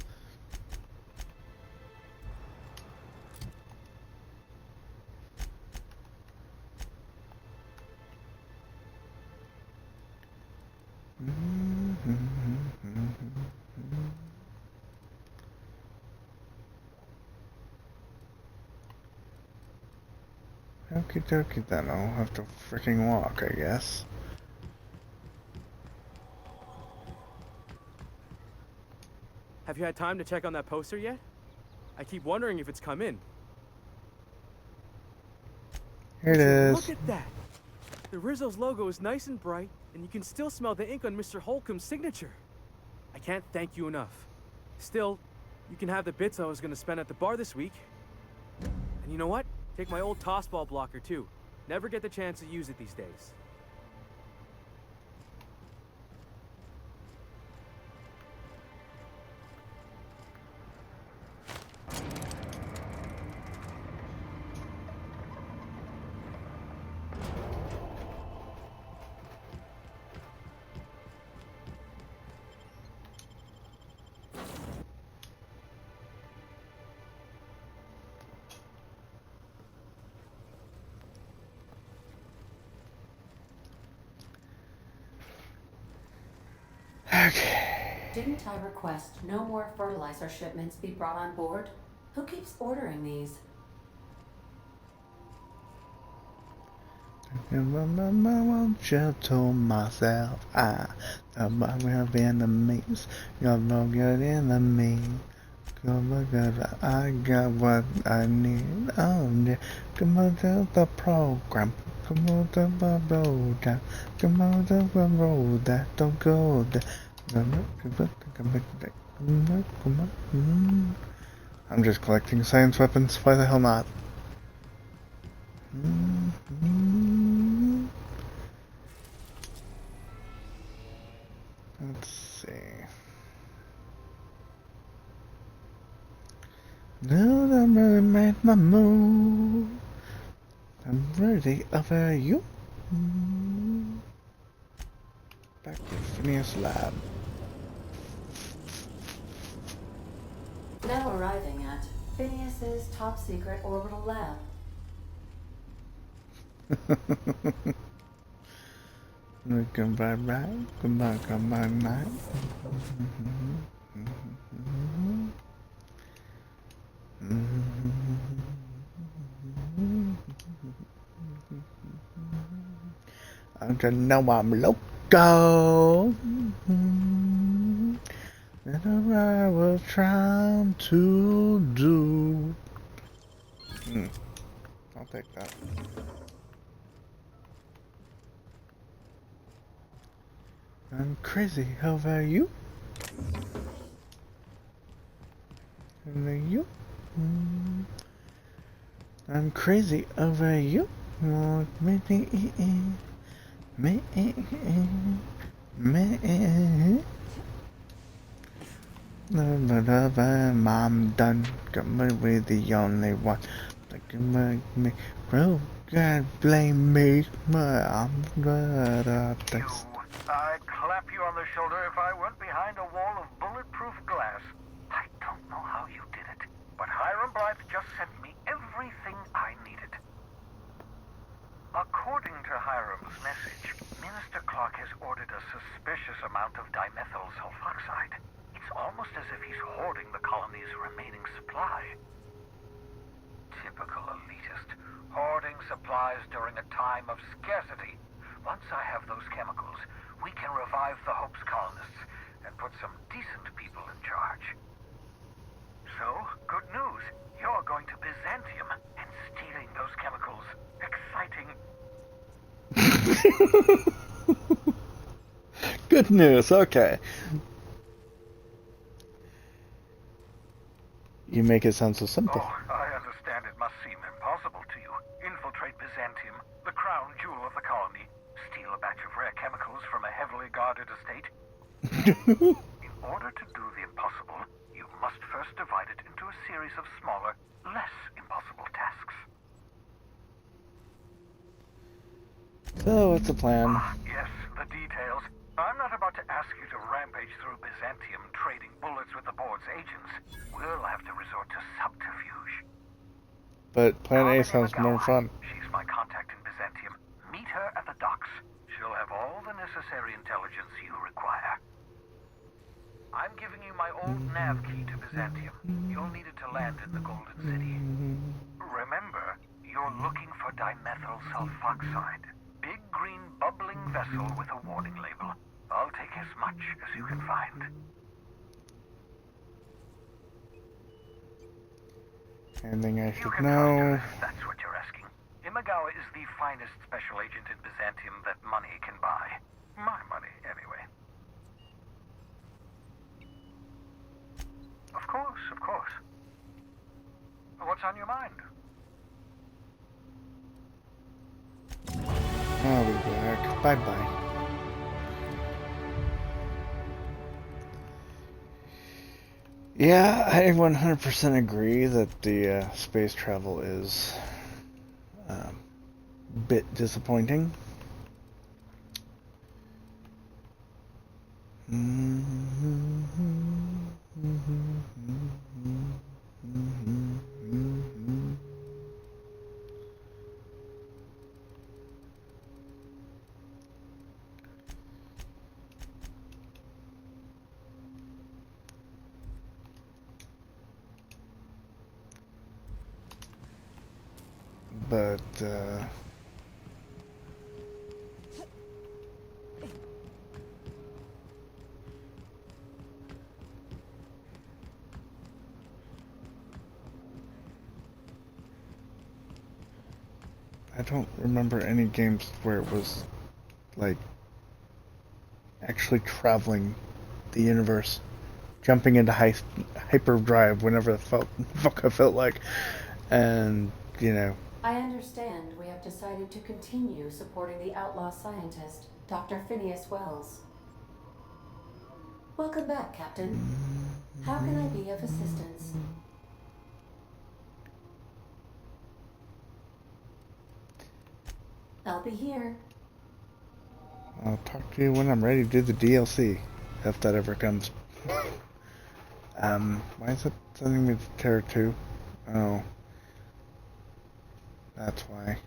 Okie dokie then, I'll have to freaking walk, I guess. Have you had time to check on that poster yet? I keep wondering if it's come in. Here it is. Look at that! The Rizzo's logo is nice and bright, and you can still smell the ink on Mr. Holcomb's signature. I can't thank you enough. Still, you can have the bits I was gonna spend at the bar this week. And you know what? Take my old tossball blocker too. Never get the chance to use it these days. Didn't I request no more fertilizer shipments be brought on board? Who keeps ordering these? Just told myself I thought we have enemies. You're no good enemy. Come on, I got what I need. Oh, yeah. Come on to the program. Come on to the road. Come on to the road that don't go there. I'm just collecting science weapons. Why the hell not? Let's see. Now I'm ready to make my move. I'm ready over you. Back to Phineas Lab. Now arriving at Phineas's top secret orbital lab. Come by right, come by night. I just know I'm loco. And I was trying to do. I'll take that. I'm crazy over you. And you. I'm crazy over you. I'm done. Coming with the only one. Like me, bro. God blame me. I'm the best. I'd clap you on the shoulder if I weren't behind a wall of bulletproof glass. I don't know how you did it, but Hiram Blythe just sent me everything I needed. According to Hiram's message, Minister Clark has ordered a suspicious amount of dimethyl sulfoxide. It's almost as if he's hoarding the colony's remaining supply. Typical elitist, hoarding supplies during a time of scarcity. Once I have those chemicals, we can revive the Hope's colonists and put some decent people in charge. So, good news. You're going to Byzantium and stealing those chemicals. Exciting. Good news, okay. You make it sound so simple. Oh, I understand it must seem impossible to you. Infiltrate Byzantium, the crown jewel of the colony. Steal a batch of rare chemicals from a heavily guarded estate. In order to do the impossible, you must first divide it into a series of smaller, less impossible tasks. So, what's the plan? Yes, the details. I'm not about to ask you to rampage through Byzantium trading bullets with the board's agents. We'll have to resort to subterfuge. But plan A sounds more fun. She's my contact in Byzantium. Meet her at the docks. She'll have all the necessary intelligence you require. I'm giving you my old nav key to Byzantium. You'll need it to land in the Golden City. Remember, you're looking for dimethyl sulfoxide. Big green bubbling vessel with a warning label. I'll take as much as you can find. Anything I should know? That's what you're asking. Imagawa is the finest special agent in Byzantium that money can buy. My money, anyway. Of course, of course. What's on your mind? I'll be back. Bye-bye. Yeah, I 100% agree that the space travel is a bit disappointing. But, I don't remember any games where it was, like, actually traveling the universe, jumping into hyperdrive whenever the fuck I felt like, and, you know. I understand we have decided to continue supporting the outlaw scientist, Dr. Phineas Wells. Welcome back, Captain. How can I be of assistance? I'll be here. I'll talk to you when I'm ready to do the DLC, if that ever comes. Why is it sending me to Terra 2? Oh. That's why.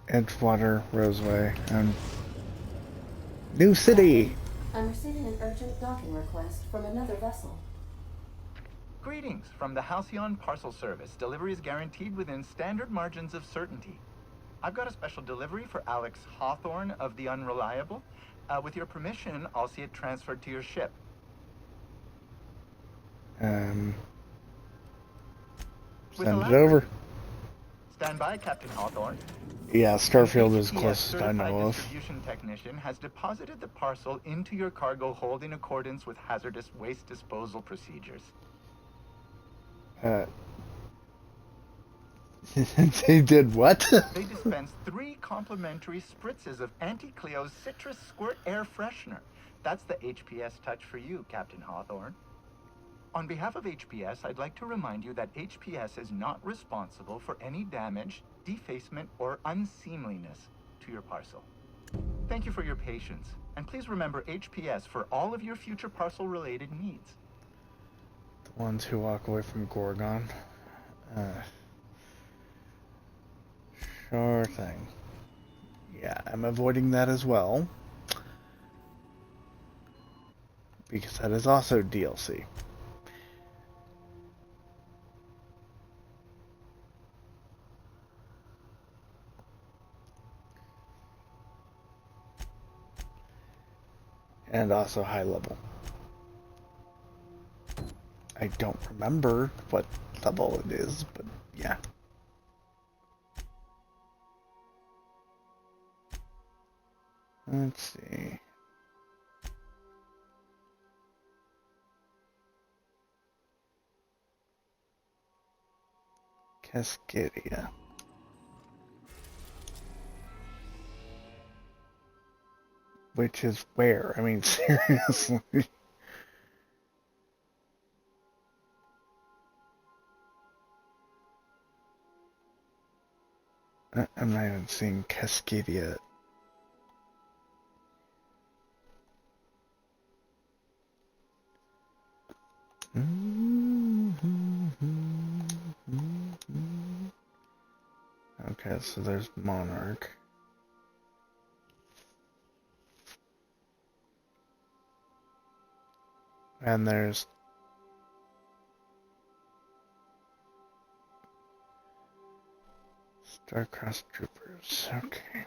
Edgewater, Roseway, and New City! I'm receiving an urgent docking request from another vessel. Greetings from the Halcyon Parcel Service. Delivery is guaranteed within standard margins of certainty. I've got a special delivery for Alex Hawthorne of the Unreliable. With your permission, I'll see it transferred to your ship. Send With it alacrity. over. Stand by, Captain Hawthorne. Yeah, Starfield is HPS closest I certified know of. distribution technician has deposited the parcel into your cargo hold in accordance with hazardous waste disposal procedures. They did what? They dispensed 3 complimentary spritzes of Anti-Cleo's Citrus Squirt Air Freshener. That's the HPS touch for you, Captain Hawthorne. On behalf of HPS, I'd like to remind you that HPS is not responsible for any damage, defacement, or unseemliness to your parcel. Thank you for your patience, and please remember HPS for all of your future parcel-related needs. The ones who walk away from Gorgon. Sure thing. Yeah, I'm avoiding that as well. Because that is also DLC. And also high level. I don't remember what level it is, but yeah. Let's see. Cascadia. Which is where? I mean, seriously. I'm not even seeing Cascadia. Okay, so there's Monarch. And there's Starcross Troopers. Okay.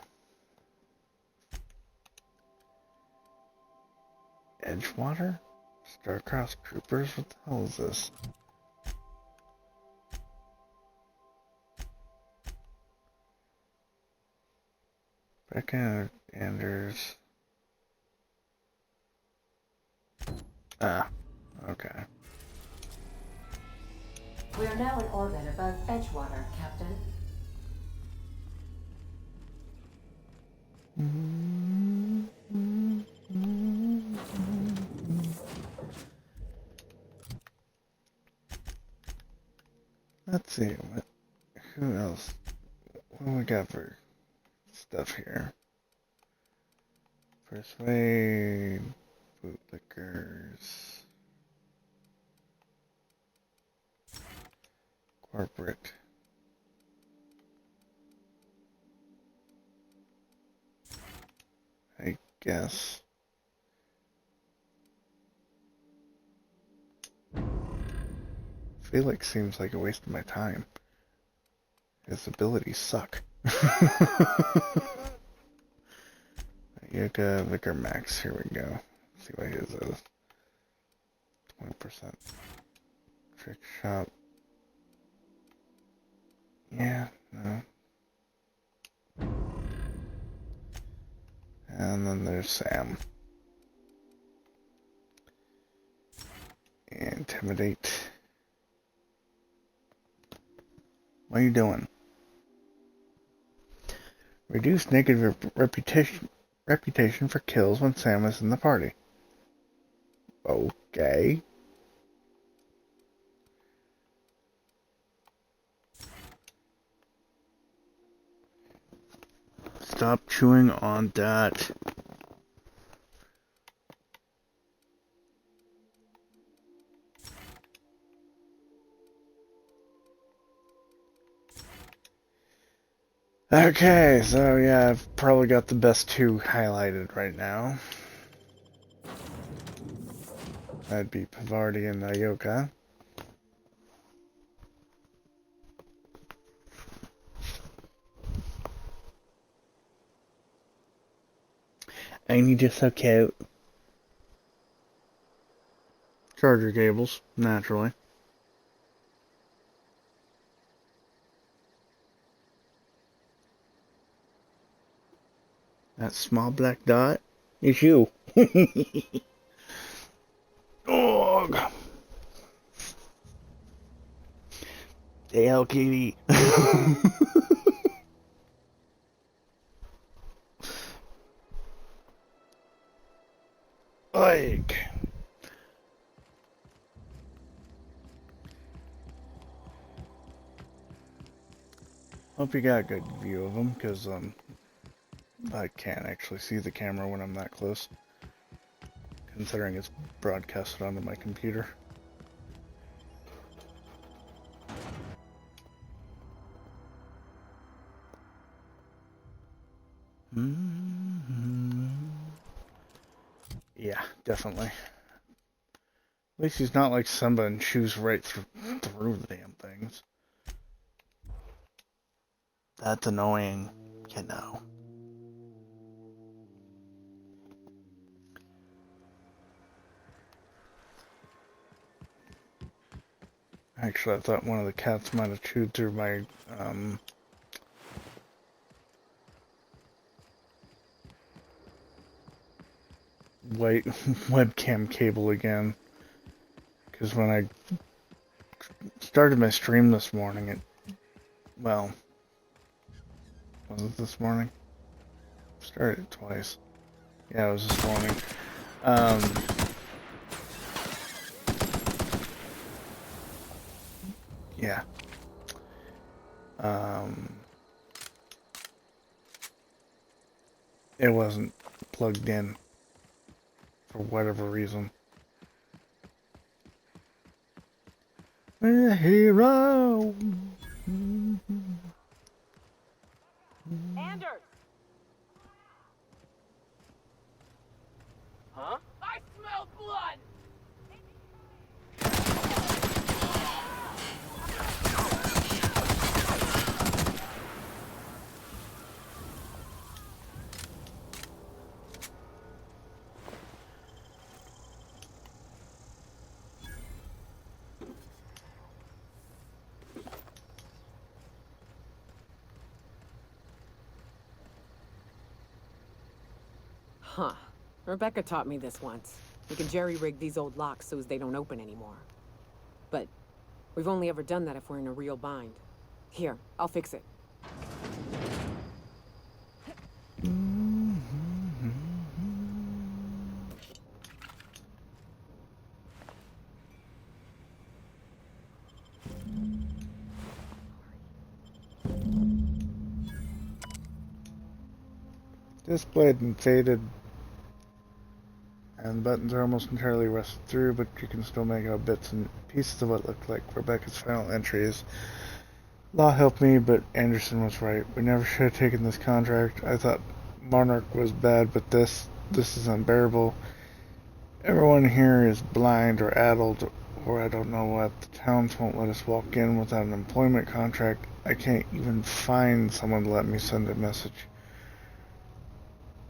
Edgewater? Starcross Troopers? What the hell is this? Becca Anders. Ah, okay. We are now in orbit above Edgewater, Captain. Let's see, who else? What do we got for stuff here? Persuade, bootlickers, corporate. I guess. Felix seems like a waste of my time. His abilities suck. Yuka Vicar Max, here we go. Let's see what his is. 20%. Trick shop. Yeah, no. And then there's Sam. Intimidate. What are you doing? Reduce negative reputation for kills when Sam is in the party. Okay. Stop chewing on that. Okay, so yeah, I've probably got the best two highlighted right now. That'd be Pavardi and Ioka. And you just so cute. Charger cables, naturally. That small black dot is you. Dog. ALKD. Like. Hope you got a good view of them, because I can't actually see the camera when I'm that close, considering it's broadcasted onto my computer. Yeah, definitely. At least he's not like Simba and chews right through the damn things. That's annoying, you know. Actually, I thought one of the cats might have chewed through my, white webcam cable again. Because when I started my stream this morning, well, was it this morning? Started it twice. Yeah, it was this morning. Yeah. It wasn't plugged in for whatever reason. A hero. Anders! Huh? I smell blood! Huh. Rebecca taught me this once. We can jerry-rig these old locks so as they don't open anymore. But we've only ever done that if we're in a real bind. Here, I'll fix it. Displayed and faded, and the buttons are almost entirely rusted through, but you can still make out bits and pieces of what looked like Rebecca's final entries. Law helped me, but Anderson was right. We never should have taken this contract. I thought Monarch was bad, but this is unbearable. Everyone here is blind or addled, or I don't know what. The towns won't let us walk in without an employment contract. I can't even find someone to let me send a message.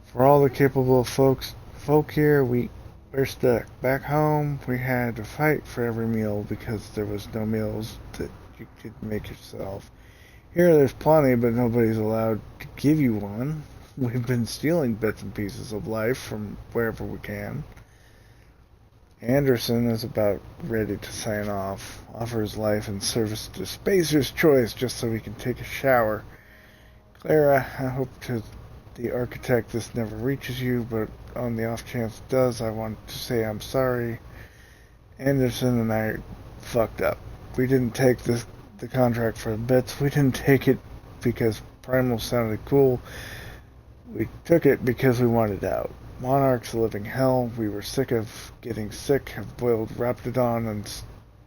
For all the capable folk here, we're stuck. Back home, we had to fight for every meal because there was no meals that you could make yourself. Here, there's plenty, but nobody's allowed to give you one. We've been stealing bits and pieces of life from wherever we can. Anderson is about ready to sign off, offers life and service to Spacer's Choice just so he can take a shower. Clara, I hope to the architect this never reaches you, but on the off chance it does, I want to say I'm sorry. Anderson and I fucked up. We didn't take the contract for the bits. We didn't take it because Primal sounded cool. We took it because we wanted out. Monarch's a living hell. We were sick of getting sick of boiled Raptidon and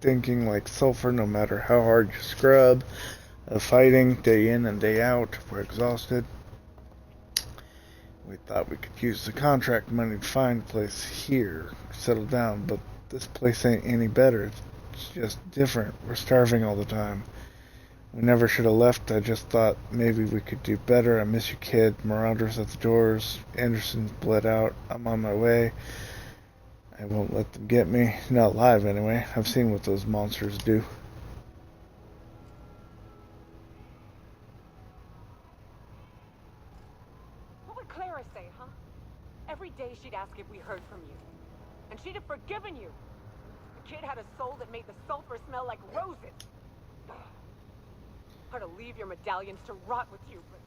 stinking like sulfur no matter how hard you scrub. Of fighting day in and day out. We're exhausted. We thought we could use the contract money to find a place here, settle down, but this place ain't any better. It's just different. We're starving all the time. We never should have left. I just thought maybe we could do better. I miss you, kid. Marauders at the doors. Anderson's bled out. I'm on my way. I won't let them get me. Not alive, anyway. I've seen what those monsters do. What would Clara say, huh? Every day she'd ask if we heard from you. And she'd have forgiven you. The kid had a soul that made the sulfur smell like roses. Or to leave your medallions to rot with you, but...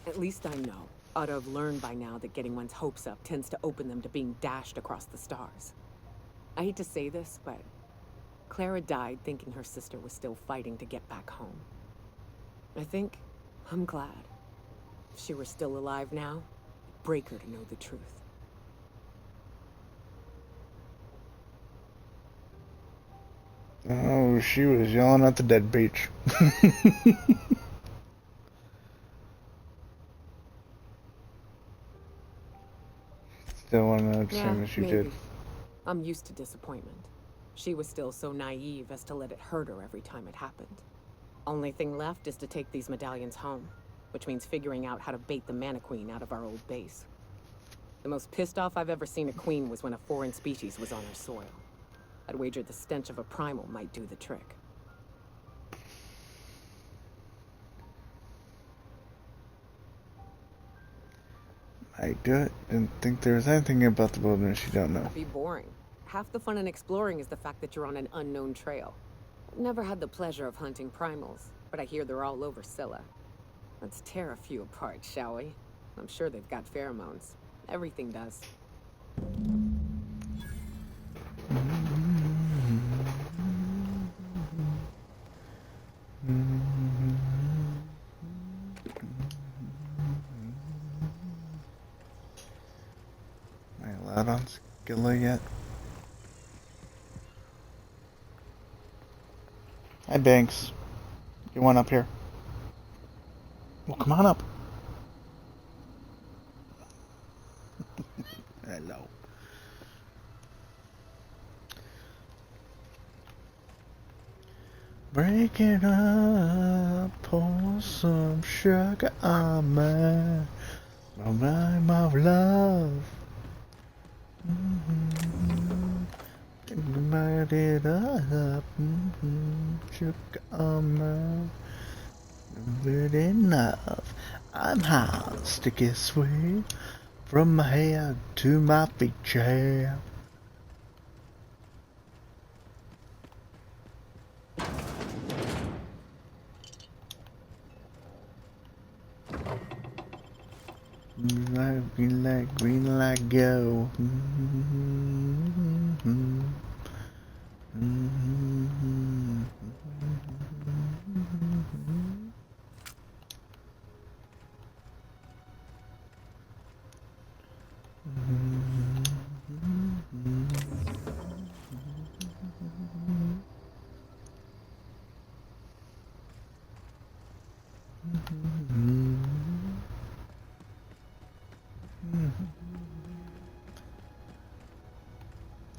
At least I know. Ought to have learned by now that getting one's hopes up tends to open them to being dashed across the stars. I hate to say this, but Clara died thinking her sister was still fighting to get back home. I'm glad. If she were still alive now, it'd break her to know the truth. Oh, she was yelling at the dead beach. Still want to know the same as you did. I'm used to disappointment. She was still so naive as to let it hurt her every time it happened. Only thing left is to take these medallions home, which means figuring out how to bait the Mana-Queen out of our old base. The most pissed off I've ever seen a queen was when a foreign species was on her soil. I'd wager the stench of a primal might do the trick. I didn't think there was anything about the wilderness you don't know. That'd be boring. Half the fun in exploring is the fact that you're on an unknown trail. I've never had the pleasure of hunting primals, but I hear they're all over Scylla. Let's tear a few apart, shall we? I'm sure they've got pheromones. Everything does. Am I allowed on Scylla yet? Hi, Banks. You want up here? Well, come on up. Hello. Break it up, pour some sugar on me, my love. Light it up, sugar on me. Good enough. I'm hot, sticky sweet, from my head to my feet, yeah. Green light, go.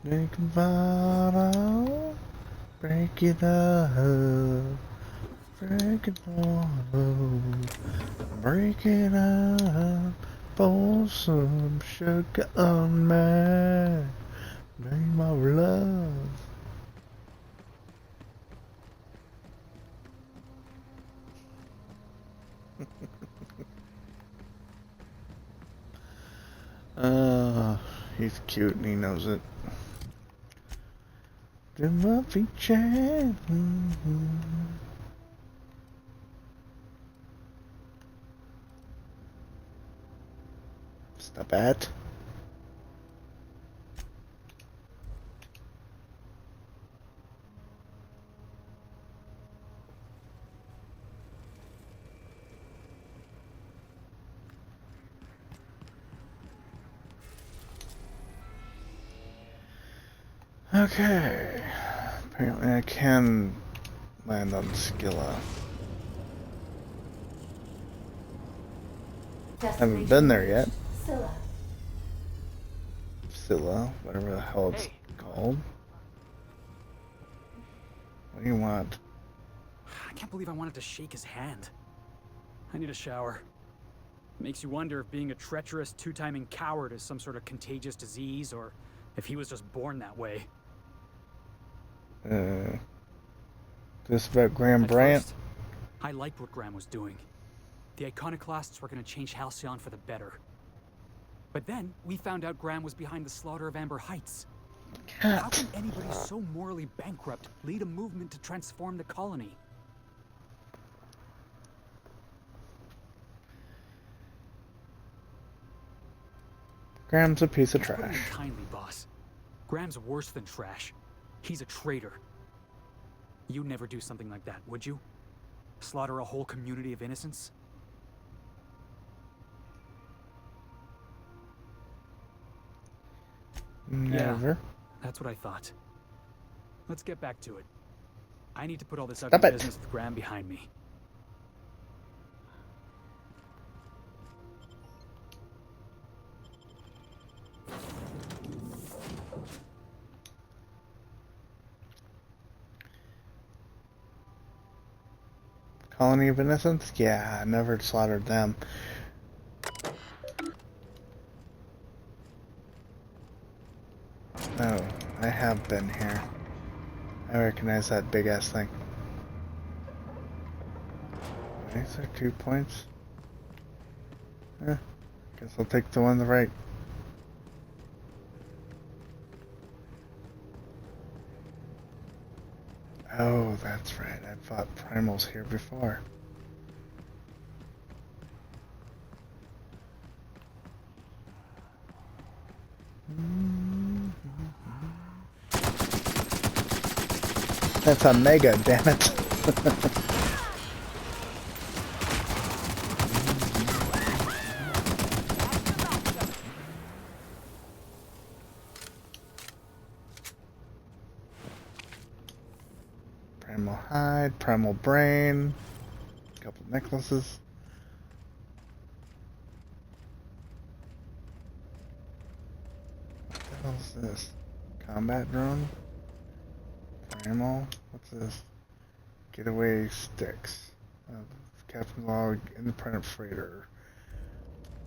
Drink a bottle, break it up, break it up, break it up, pour some sugar on me, name of love. He's cute and he knows it. The Muffy Chat. Stop it. Okay. Apparently I can land on Skilla. Haven't been there yet. Scylla, whatever the hell it's called. What do you want? I can't believe I wanted to shake his hand. I need a shower. Makes you wonder if being a treacherous, two-timing coward is some sort of contagious disease, or if he was just born that way. This about Graham Bryant? First, I liked what Graham was doing. The Iconoclasts were going to change Halcyon for the better. But then, we found out Graham was behind the slaughter of Amber Heights. How can anybody so morally bankrupt lead a movement to transform the colony? Graham's a piece of Let's put it trash. in kindly, boss. Graham's worse than trash. He's a traitor. You'd never do something like that, would you? Slaughter a whole community of innocents? Never. Yeah, that's what I thought. Let's get back to it. I need to put all this Stop ugly it. business with Graham behind me. Colony of Innocents? Yeah, I never slaughtered them. Oh, I have been here. I recognize that big ass thing. Is there 2 points? Guess I'll take the one on the right. Oh, that's right. I fought primals here before. That's a mega, damn it. Primal hide, primal brain, a couple necklaces. What the hell is this? Combat drone? Primal? What's this? Getaway sticks. Captain Log, independent freighter.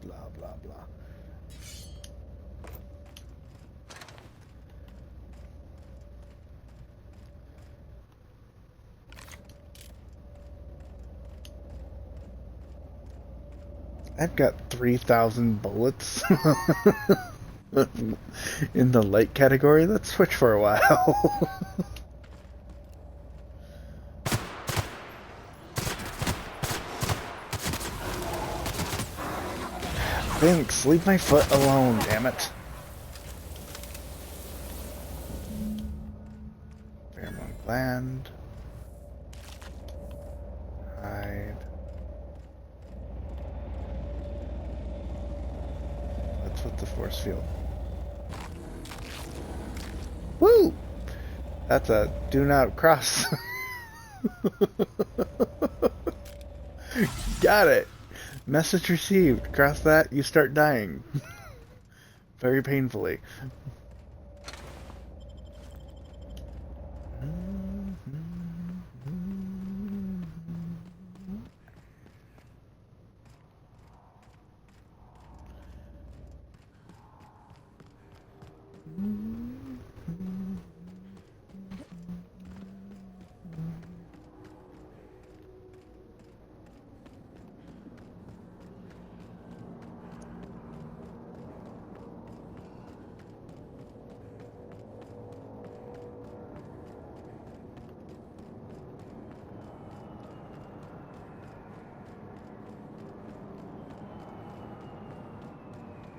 Blah blah blah. I've got 3,000 bullets in the light category. Let's switch for a while. Thanks, leave my foot alone, damn it. Pheromone gland. Hide. That's with the force field. Woo! That's a do not cross. Got it. Message received. Cross that, you start dying. Very painfully.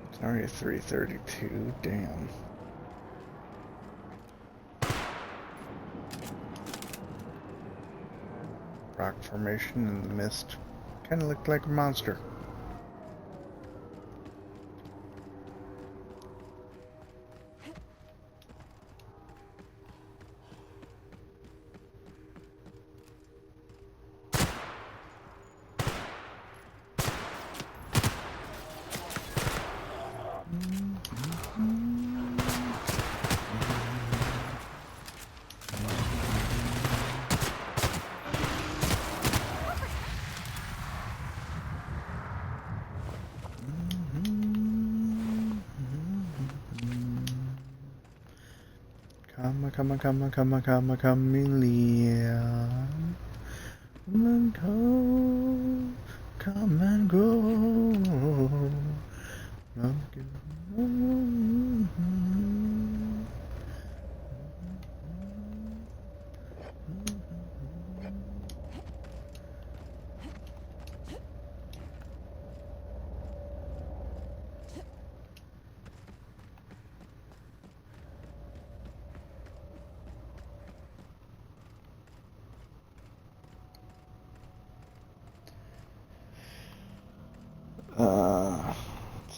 It's already 3:32, damn. Rock formation in the mist. Kinda looked like a monster. chameleon. Come and go, come and go.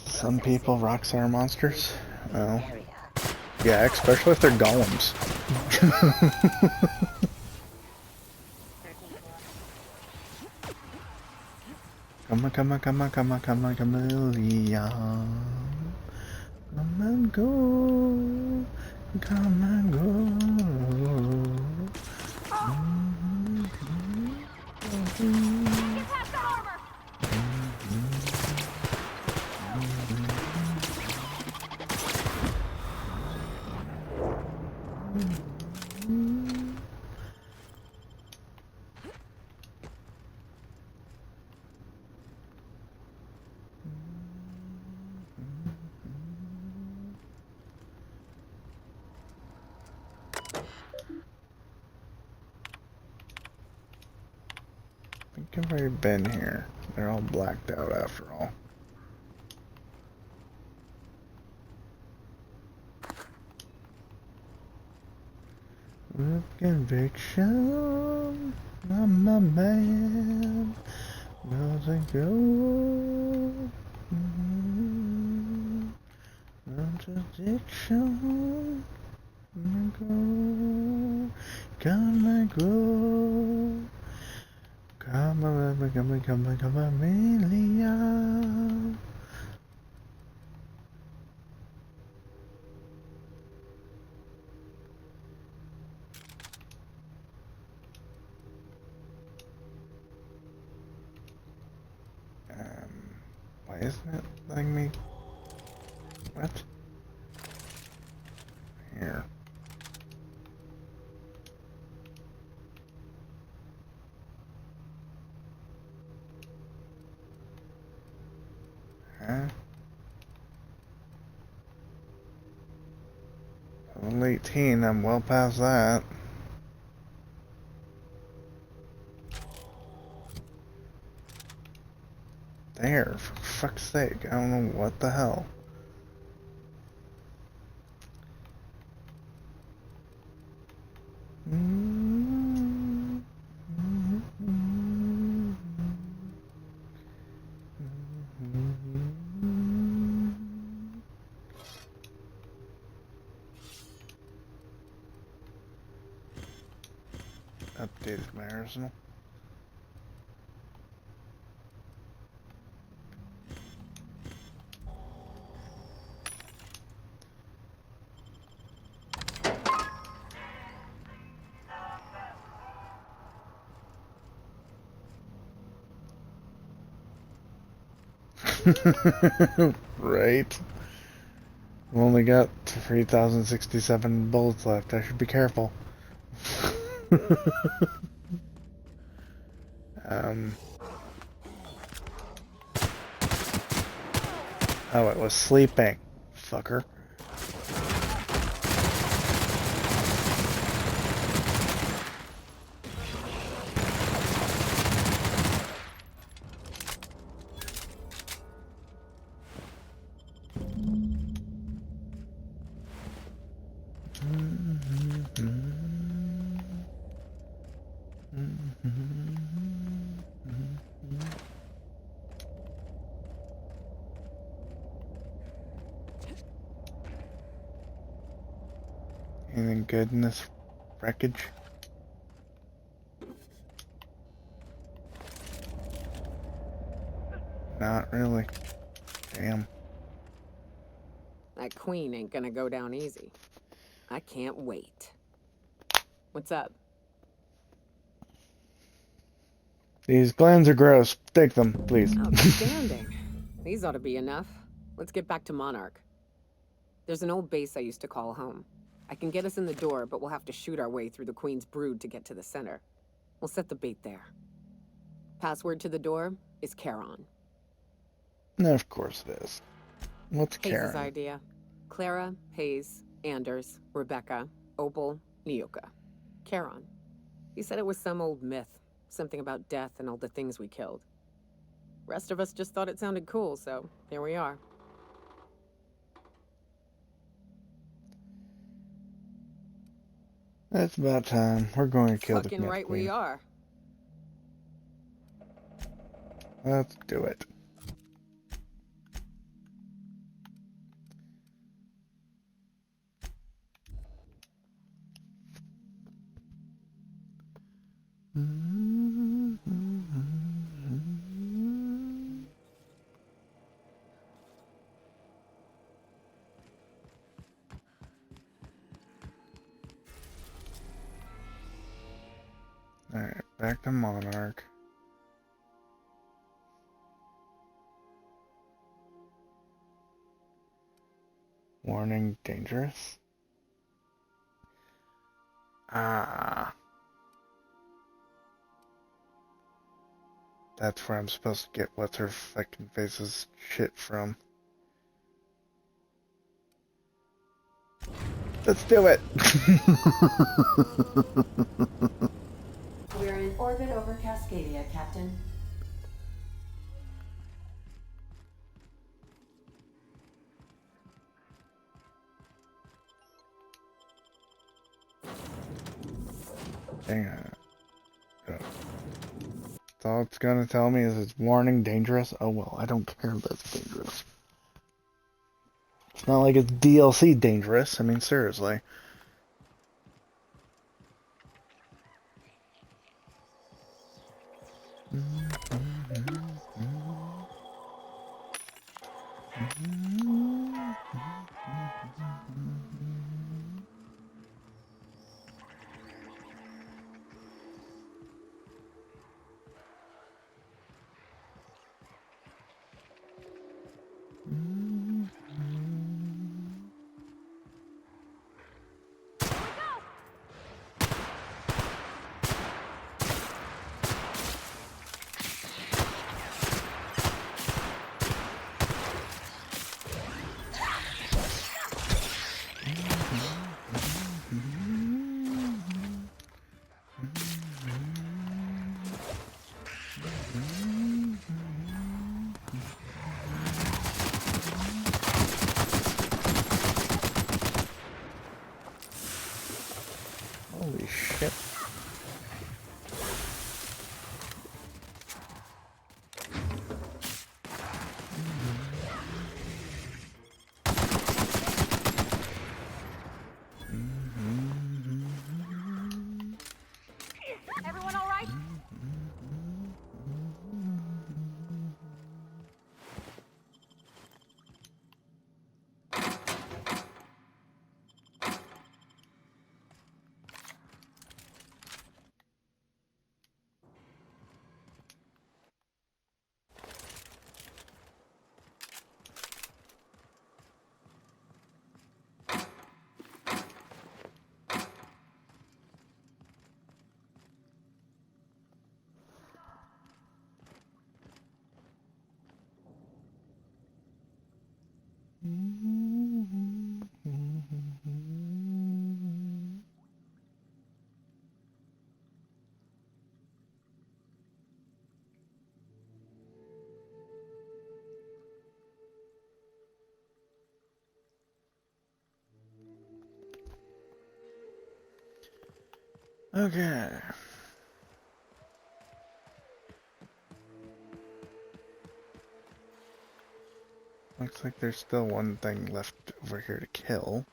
Some people rocks are monsters. Oh. Yeah, especially if they're golems. Come on, chameleon. Come and go. Come and go. I think I've already been here. They're all blacked out after all. With conviction, I'm a man. Doesn't go. Contradiction. Go. Come and go. Come on, chameleon. Why isn't it letting me? What? Here. Huh? Level 18, I'm well past that. There, for fuck's sake, I don't know what the hell. Updated my arsenal. Right. I've only got 3,067 bullets left. I should be careful. Oh, it was sleeping. Fucker. Anything good in this wreckage? Not really. Damn. That queen ain't gonna go down easy. I can't wait. What's up? These glands are gross. Take them, please. Outstanding. These ought to be enough. Let's get back to Monarch. There's an old base I used to call home. I can get us in the door, but we'll have to shoot our way through the Queen's Brood to get to the center. We'll set the bait there. Password to the door is Charon. No, of course it is. What's Hayes' Karen? idea. Clara, Hayes, Anders, Rebecca, Opal, Nyoka. Charon. He said it was some old myth. Something about death and all the things we killed. Rest of us just thought it sounded cool, so here we are. That's about time. We're going to kill the Fucking Myth right Queen. we are. Let's do it. Alright, back to Monarch. Warning, dangerous? Ah. That's where I'm supposed to get what's her fucking face's shit from. Let's do it! We're in orbit over Cascadia, Captain. Hang on. All it's gonna tell me is it's warning, dangerous. Oh well, I don't care that it's dangerous. It's not like it's DLC dangerous. I mean, seriously. Holy shit. Everyone all right? Okay. Looks like there's still one thing left over here to kill.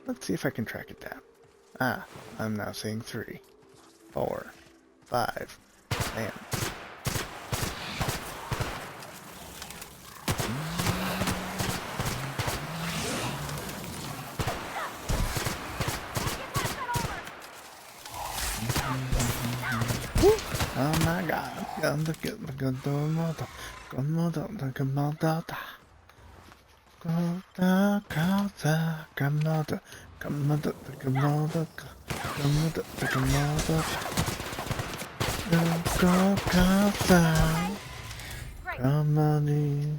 Let's see if I can track it down. Ah, I'm now seeing 3, 4, 5, and... Oh my god, Kota, kota, kamada, kamada, kamada, kamada, kamada. Kota, kamani,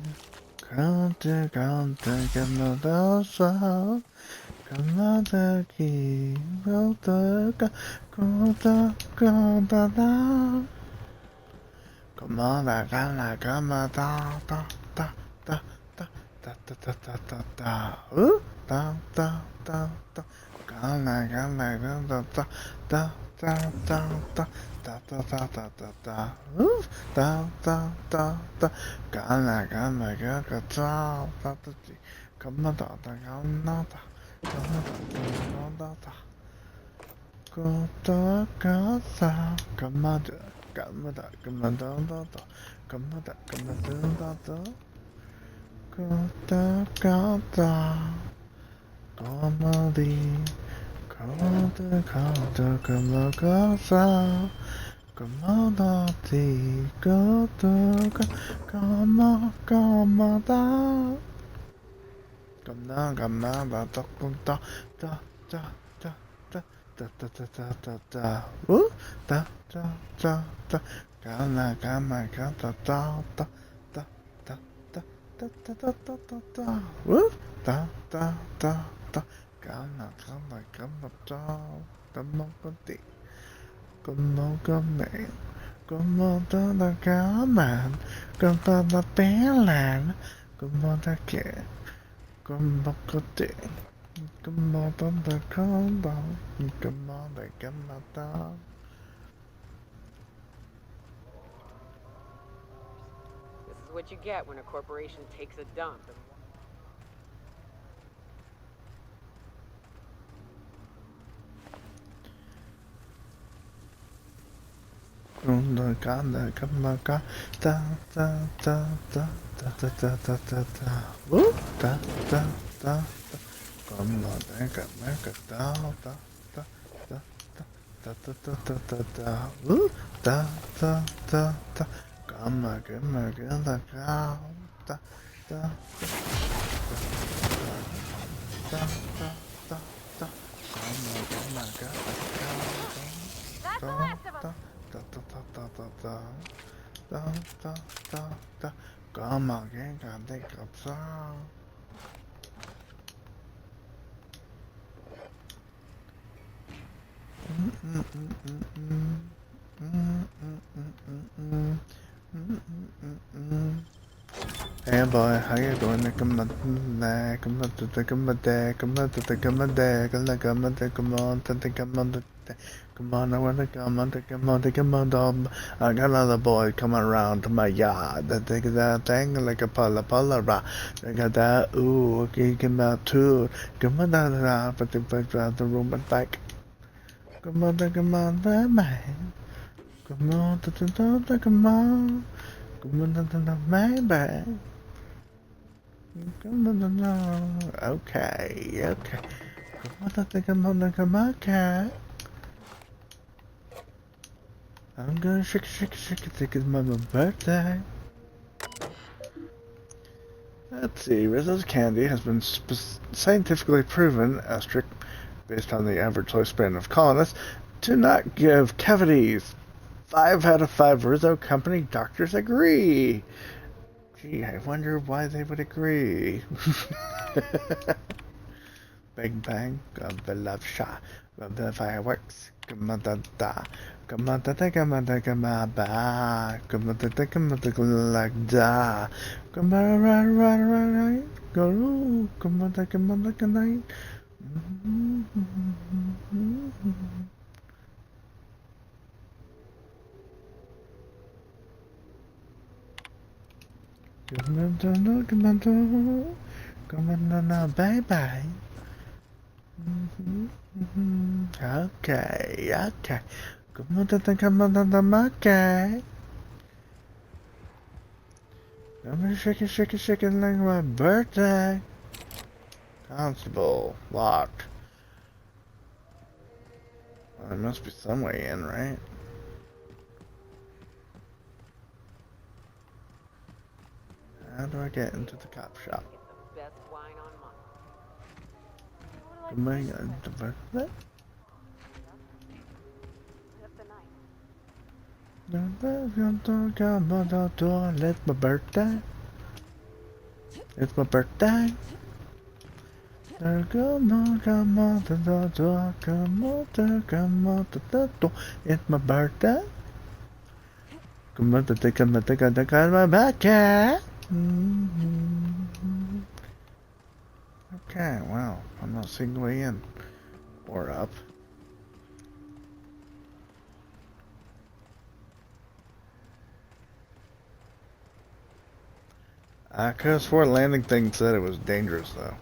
kota, kota, kamada, sa, kamada, ki, kota, kota, kamada. Kamada, kamada, kamada, da, da, da. Da da da da da da. Da da da da. Gala gala da da da da da da. Da da da da da da. Da da da da. Gala gala gala da da da da. Come on da da gala da. Come on da da da. Go da ga da. Come on da. Come on da. Come on da da da. Come on da. Come on da da da. Kota, kota, comedy, kota, kota, kota, commodity, kota, kama, kamada, kamada, da, da, da, da, da, da, da, da, da, da, da, da, da, da, da, kama, kama, kata, da, da. Da da da da da da. Woo! Da da da da. Gana gana gana da. Democracy. Democracy. Gana da da gaman. Gana da belan. Gana da ke. Democracy. Gana da da gana. Gana da gana da. What you get when a corporation takes a dump. Ganda ganda ganda ga da da da da da da da da da da. Woo! Da da da da. Ganda da ganda ga da da da da da da da da da da. Woo! Da da da da. Gamma, gamma, gamma, da, da, da, da, da, da, da, gamma, gamma, gamma, da, da, da, da, gamma, gamma, da. Hey boy, how you doing? Come on, come on, come on, come on, come on, I wanna come on, I got another boy coming around to my yard. They take that thing like a pala, they got that, ooh, okay, come out too. Come on, but the room and back. Come on, man. Come on, come on. Come on, man. Come on, okay. Come on, cat. I'm gonna shake it, think it's my birthday. Let's see, Rizzo's candy has been scientifically proven, asterisk, based on the average lifespan of colonists, to not give cavities. 5 out of 5 Rizzo Company doctors agree. Gee, I wonder why they would agree. Big bang, the love shot, the fireworks, come on, da, come on, da, come on, come on, ba, come on, like da, come on, right, go, come on, like a night. Come on, bye. Okay. Come on, okay. Come on, shake it like my birthday. Constable, locked. Well, there must be some way in, right? How do I get into the cop shop? Best best wine on mine. My God, the birthday? It's my birthday. It's my birthday. It's my birthday. Come on, take my birthday. Okay, well, I'm not seeing the way in or up. I could have swore landing thing said it was dangerous though.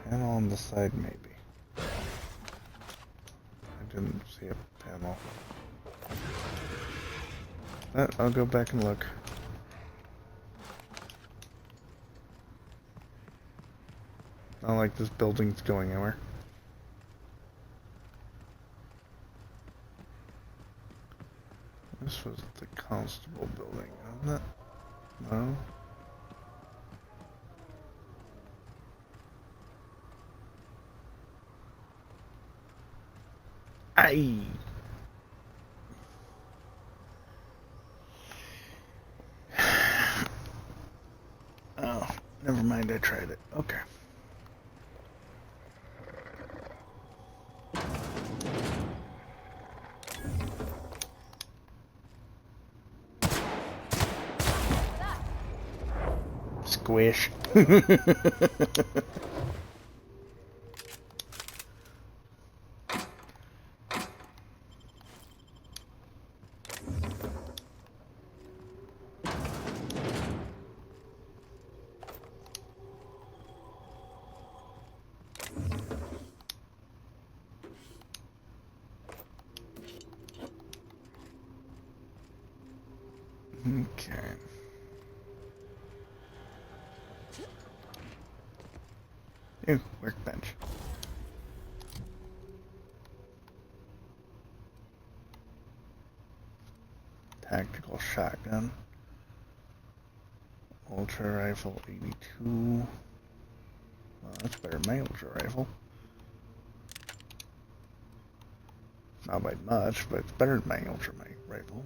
Panel on the side, maybe. I didn't see a panel. I'll go back and look. Not like this building's going anywhere. This was the constable building, wasn't it? No? Aye. Oh, never mind, I tried it. Okay. Squish. Okay. Ew, workbench. Tactical shotgun. Ultra rifle 82. Well, that's better than my ultra rifle. Not by much, but it's better than my ultra rifle.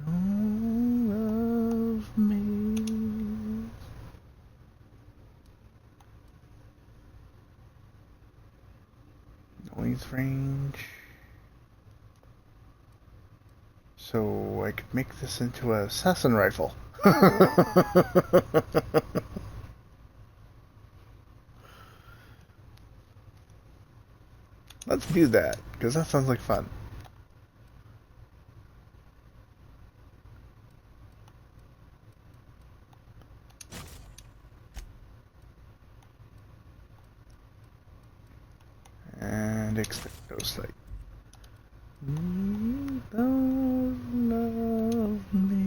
Don't love me. Noise range. So I could make this into an assassin rifle. Let's do that, because that sounds like fun. And expecto sight. You don't love me.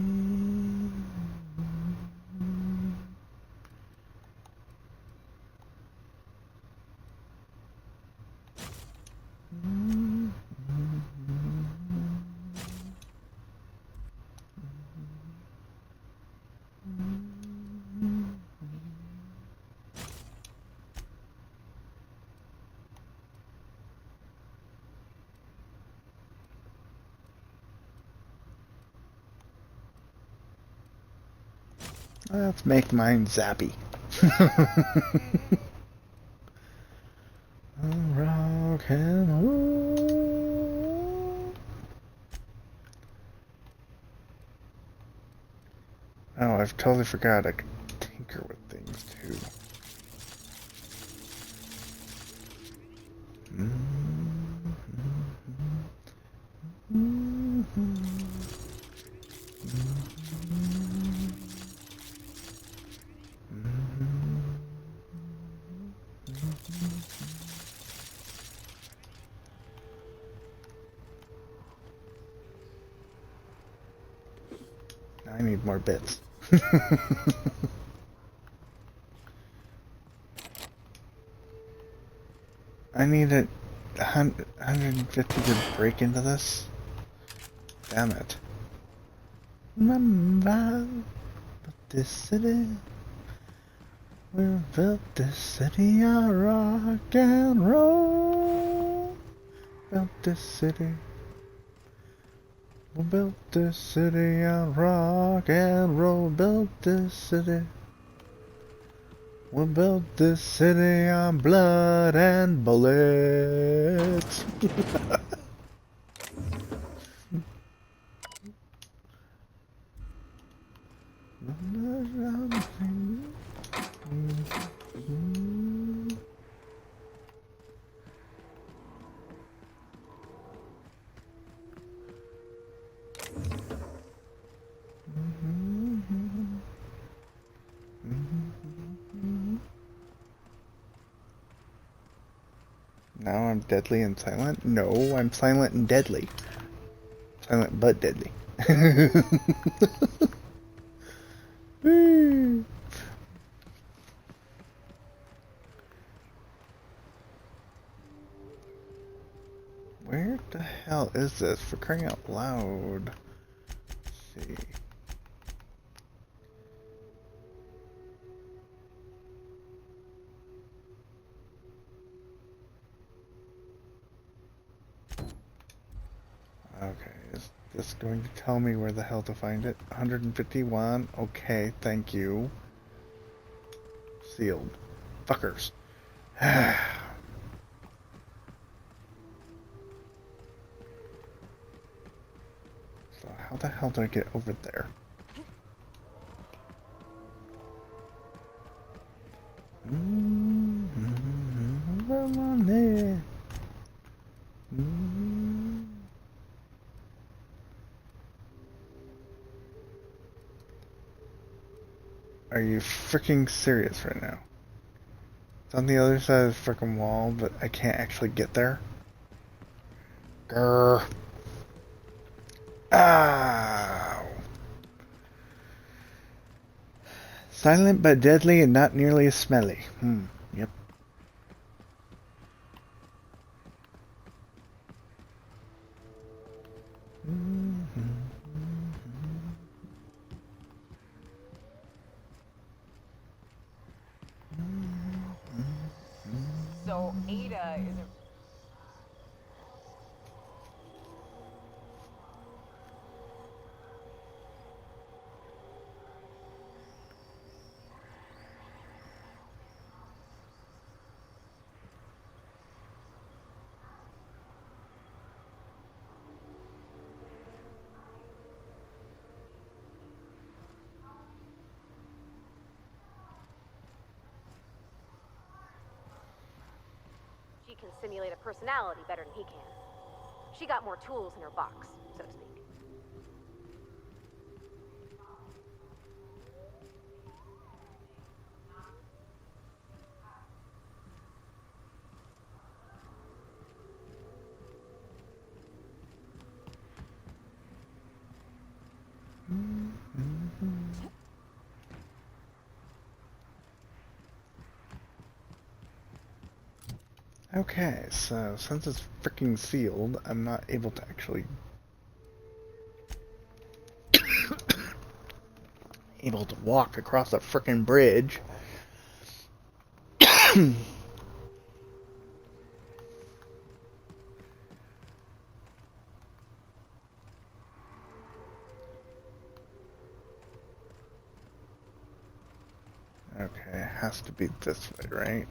Let's make mine zappy. Rock and roll. Oh, I've totally forgot I could tinker with things too. I need more bits. I need 150 to break into this. Damn it. Remember this city. We built this city on rock and roll. Built this city. We built this city on rock and roll. Built this city. We built this city on blood and bullets. Now I'm deadly and silent? No, I'm silent and deadly. Silent but deadly. Woo. Where the hell is this? For crying out loud. Let's see. Okay, is this going to tell me where the hell to find it? 151? Okay, thank you. Sealed. Fuckers. So how the hell do I get over there? Are you freaking serious right now? It's on the other side of the freaking wall, but I can't actually get there. Grr. Ow. Silent but deadly and not nearly as smelly. Yep. So Ada is a... She can simulate a personality better than he can. She got more tools in her box, so to speak. Okay, so since it's freaking sealed, I'm not able to actually able to walk across a freaking bridge. Okay, it has to be this way, right?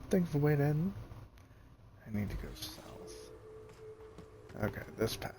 Thanks for waiting. I need to go south. Okay, this path.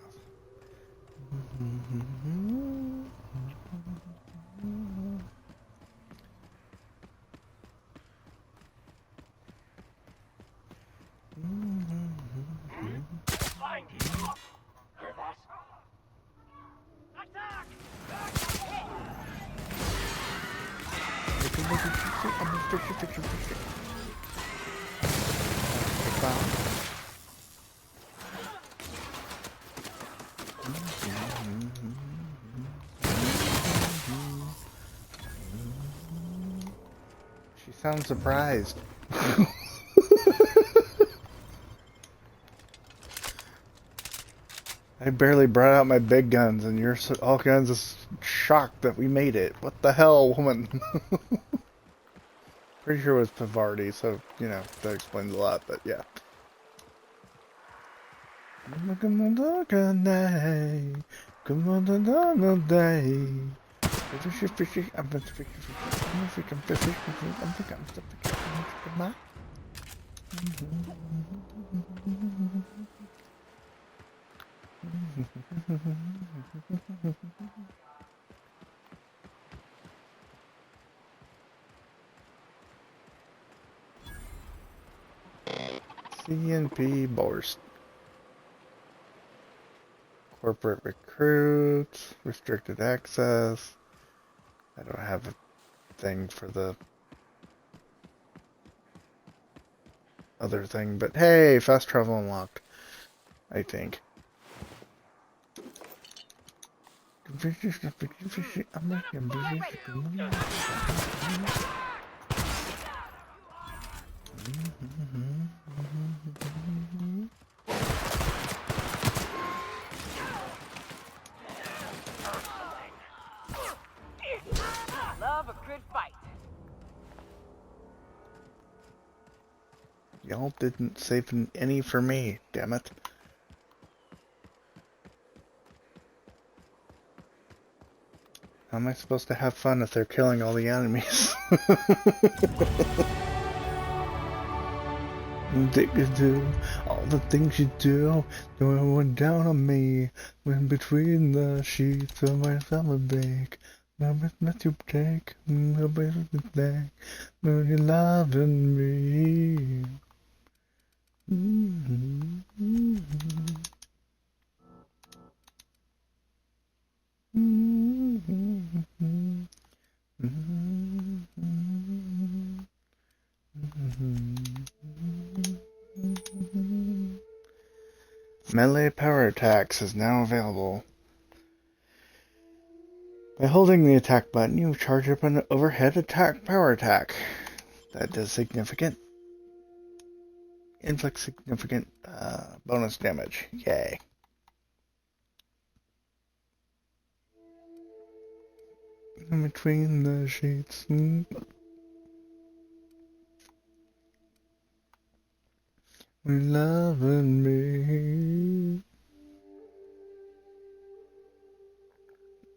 sound surprised. I barely brought out my big guns, and you're all kinds of shocked that we made it. What the hell, woman? Pretty sure it was Pavardi, so, you know, that explains a lot, but yeah. Come on, fishy. I'm CNP Borst. Corporate recruits, restricted access. I don't have a thing for the other thing, but hey, fast travel unlocked, I think. Love a good fight. Y'all didn't save any for me, damn it. How am I supposed to have fun if they're killing all the enemies? All the things you do, going down on me. When between the sheets of my summer bake, let you take, nobody's thing, when you're loving me. Melee power attacks is now available. By holding the attack button, you charge up an overhead attack power attack. That does significant. Inflicts significant bonus damage. Yay. In between the sheets. Loving me.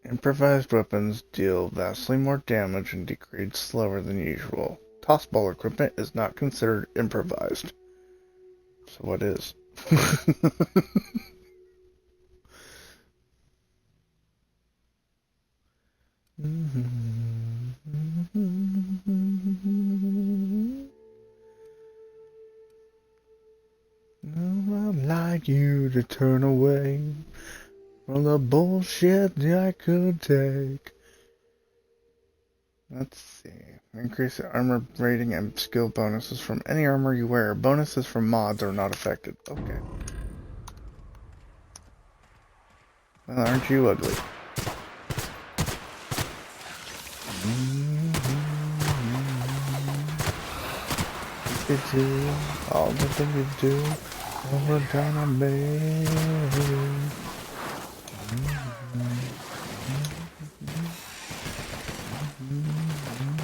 Improvised weapons deal vastly more damage and degrade slower than usual. Tossball equipment is not considered improvised. So what is? I'd like you to turn away from the bullshit I could take. Let's see. Increase the armor rating and skill bonuses from any armor you wear. Bonuses from mods are not affected. Okay. Well, aren't you ugly? You do all the things you do. Over down on me.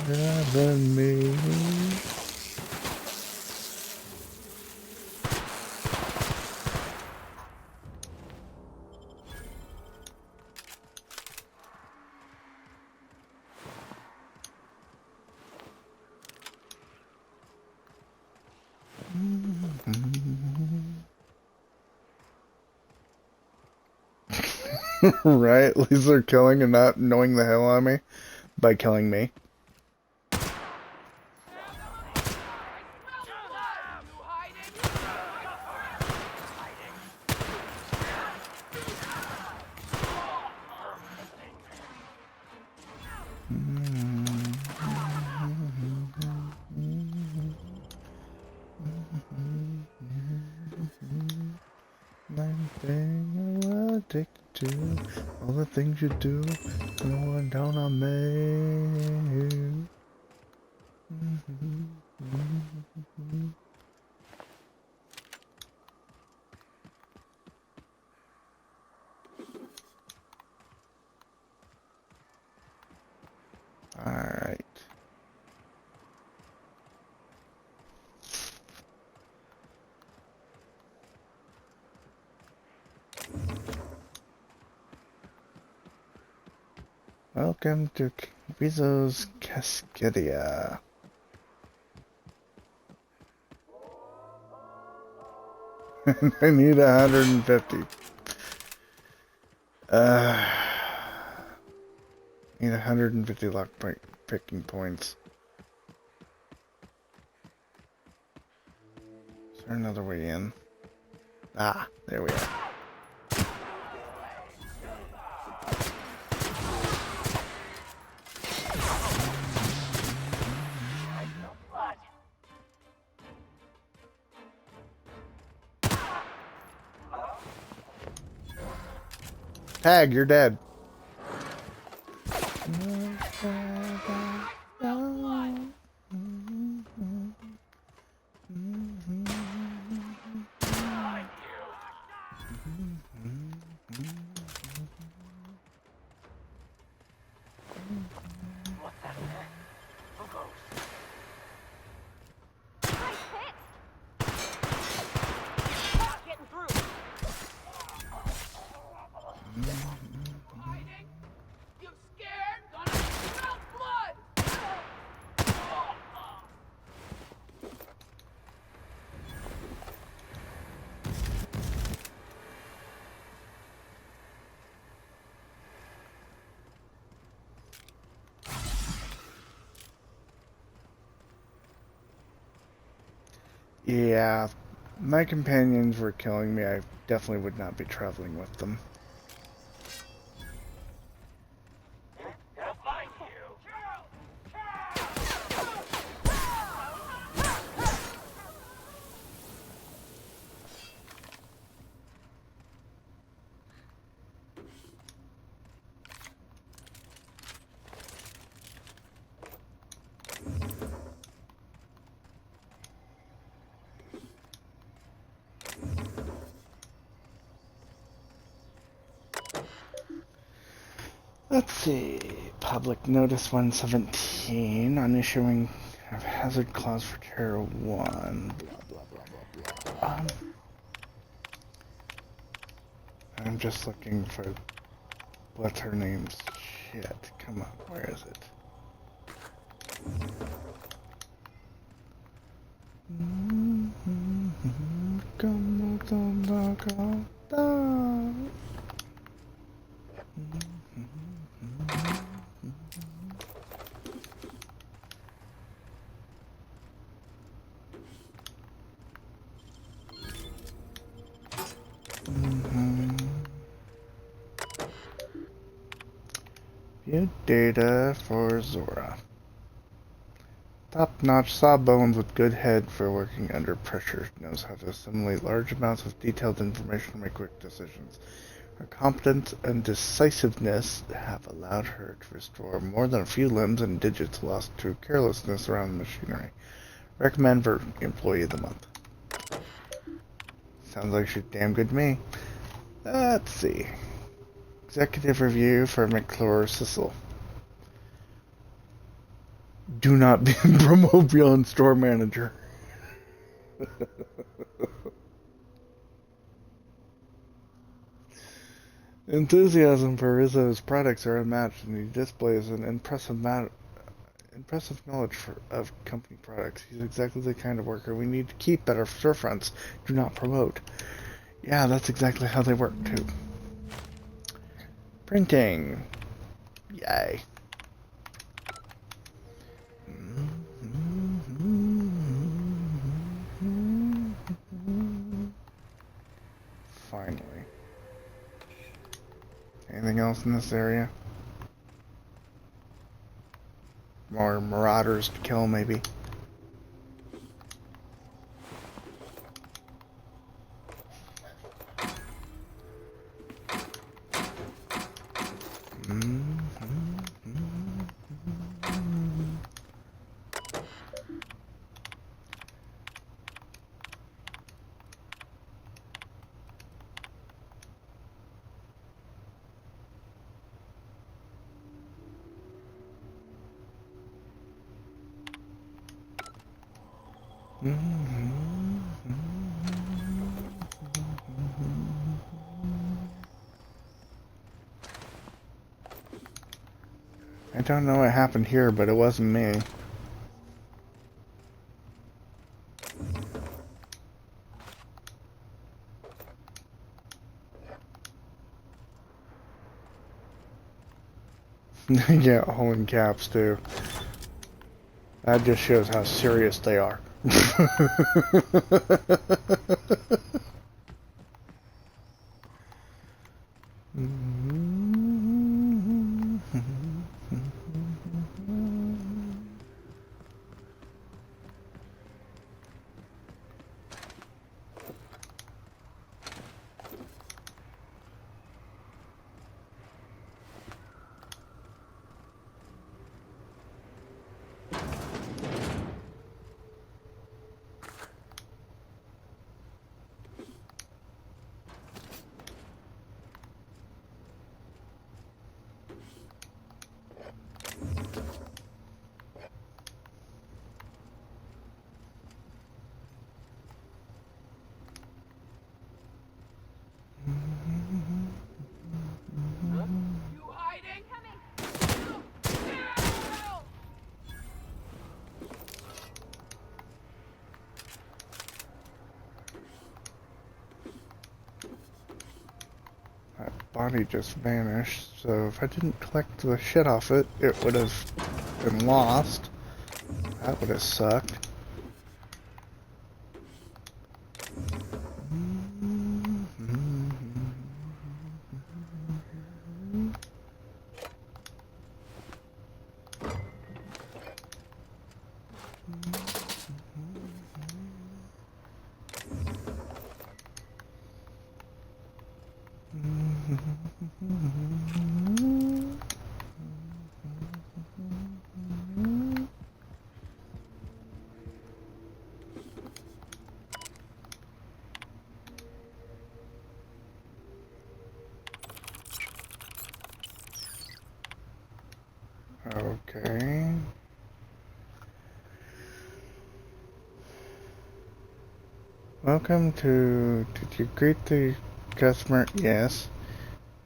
Loving me. Right? At least they're killing and not knowing the hell out of me by killing me. All the things you do, no one down on me. Welcome to Rizzo's Cascadia. I need 150. Need 150 lock picking points. Is there another way in? Ah, there we are. Tag, you're dead. Yeah, my companions were killing me. I definitely would not be traveling with them. Let's see. Public Notice 117 on issuing of hazard clause for Terra 1. Blah, blah, blah, blah, blah. I'm just looking for what's her name's shit. Come on, where is it? View data for Zora. Top-notch sawbones with good head for working under pressure. Knows how to assimilate large amounts of detailed information and make quick decisions. Her competence and decisiveness have allowed her to restore more than a few limbs and digits lost through carelessness around the machinery. Recommend for Employee of the Month. Sounds like she's damn good to me. Let's see. Executive review for McClure Sissel. Do not promote beyond store manager. Enthusiasm for Rizzo's products are unmatched, and he displays an impressive knowledge of company products. He's exactly the kind of worker we need to keep at our storefronts. Do not promote. Yeah, that's exactly how they work, too. Printing. Yay. Finally. Anything else in this area? More marauders to kill, maybe. don't know what happened here, but it wasn't me. Yeah, all in caps too. That just shows how serious they are. Body just vanished, so if I didn't collect the shit off it, it would have been lost. That would have sucked. Okay. Welcome to... Did you greet the customer? Yes.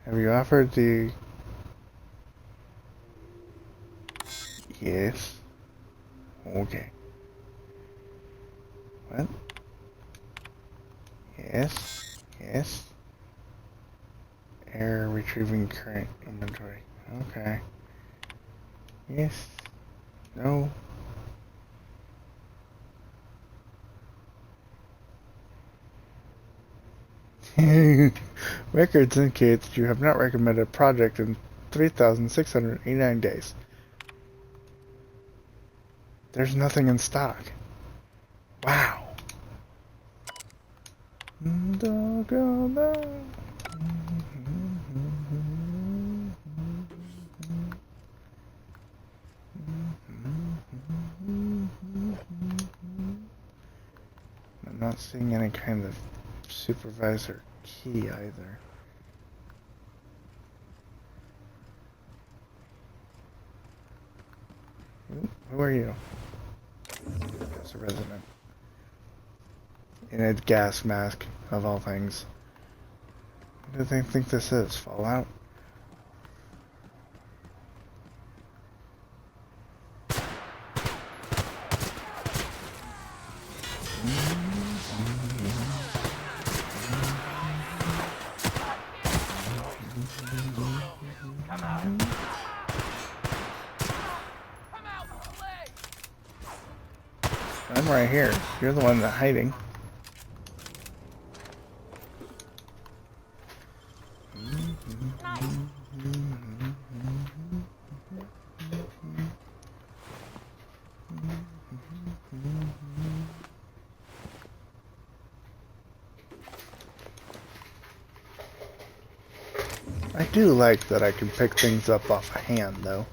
Have you offered the... Yes. Okay. What? Yes. Yes. Air retrieving current inventory. Okay. Yes. No. Records indicate that you have not recommended a project in 3,689 days. There's nothing in stock. Wow. I'm not seeing any kind of supervisor key either. Who are you? That's a resident. In a gas mask, of all things. What do they think this is? Fallout? I'm right here. You're the one that's hiding. I do like that I can pick things up off a hand, though,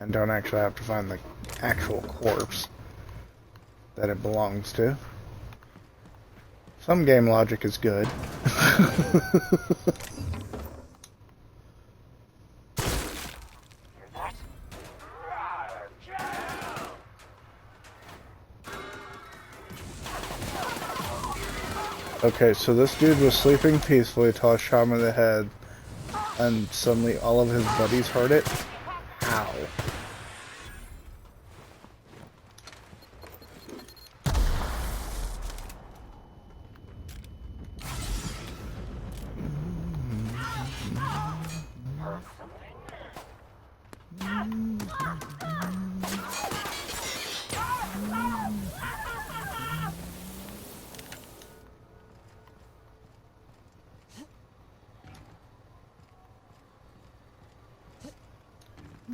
and don't actually have to find the actual corpse that it belongs to. Some game logic is good. Okay, so this dude was sleeping peacefully till I shot him in the head, and suddenly all of his buddies heard it. How?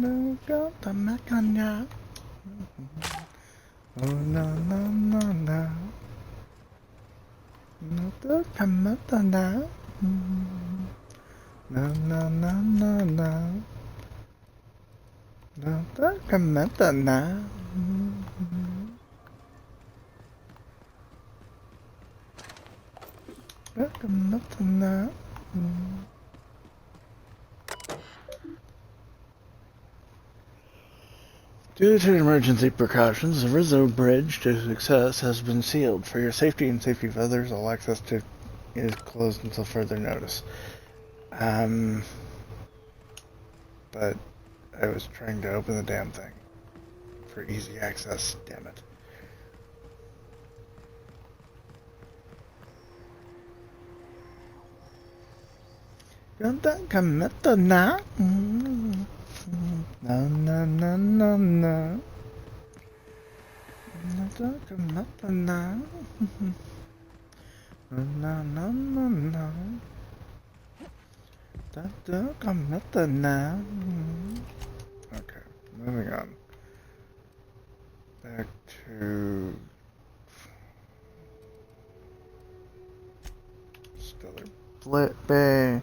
No, go to Macanya. Oh, no, no, no, no. No, to Kamatana. No, no, no, no, no. No, to Kamatana. Kamatana. Due to emergency precautions, the Rizzo Bridge to Success has been sealed. For your safety and safety of others, all access to it is closed until further notice. But I was trying to open the damn thing for easy access, damn it. No, no, no, no, no. No, no, no, no, no. Okay, moving on. Back to Stellar Bay.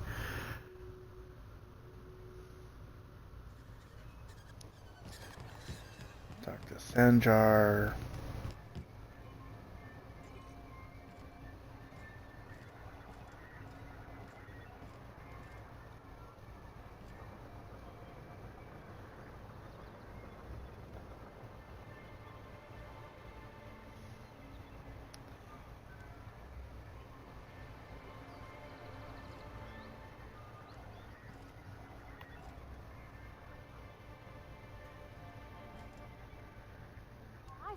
Talk to Sanjar.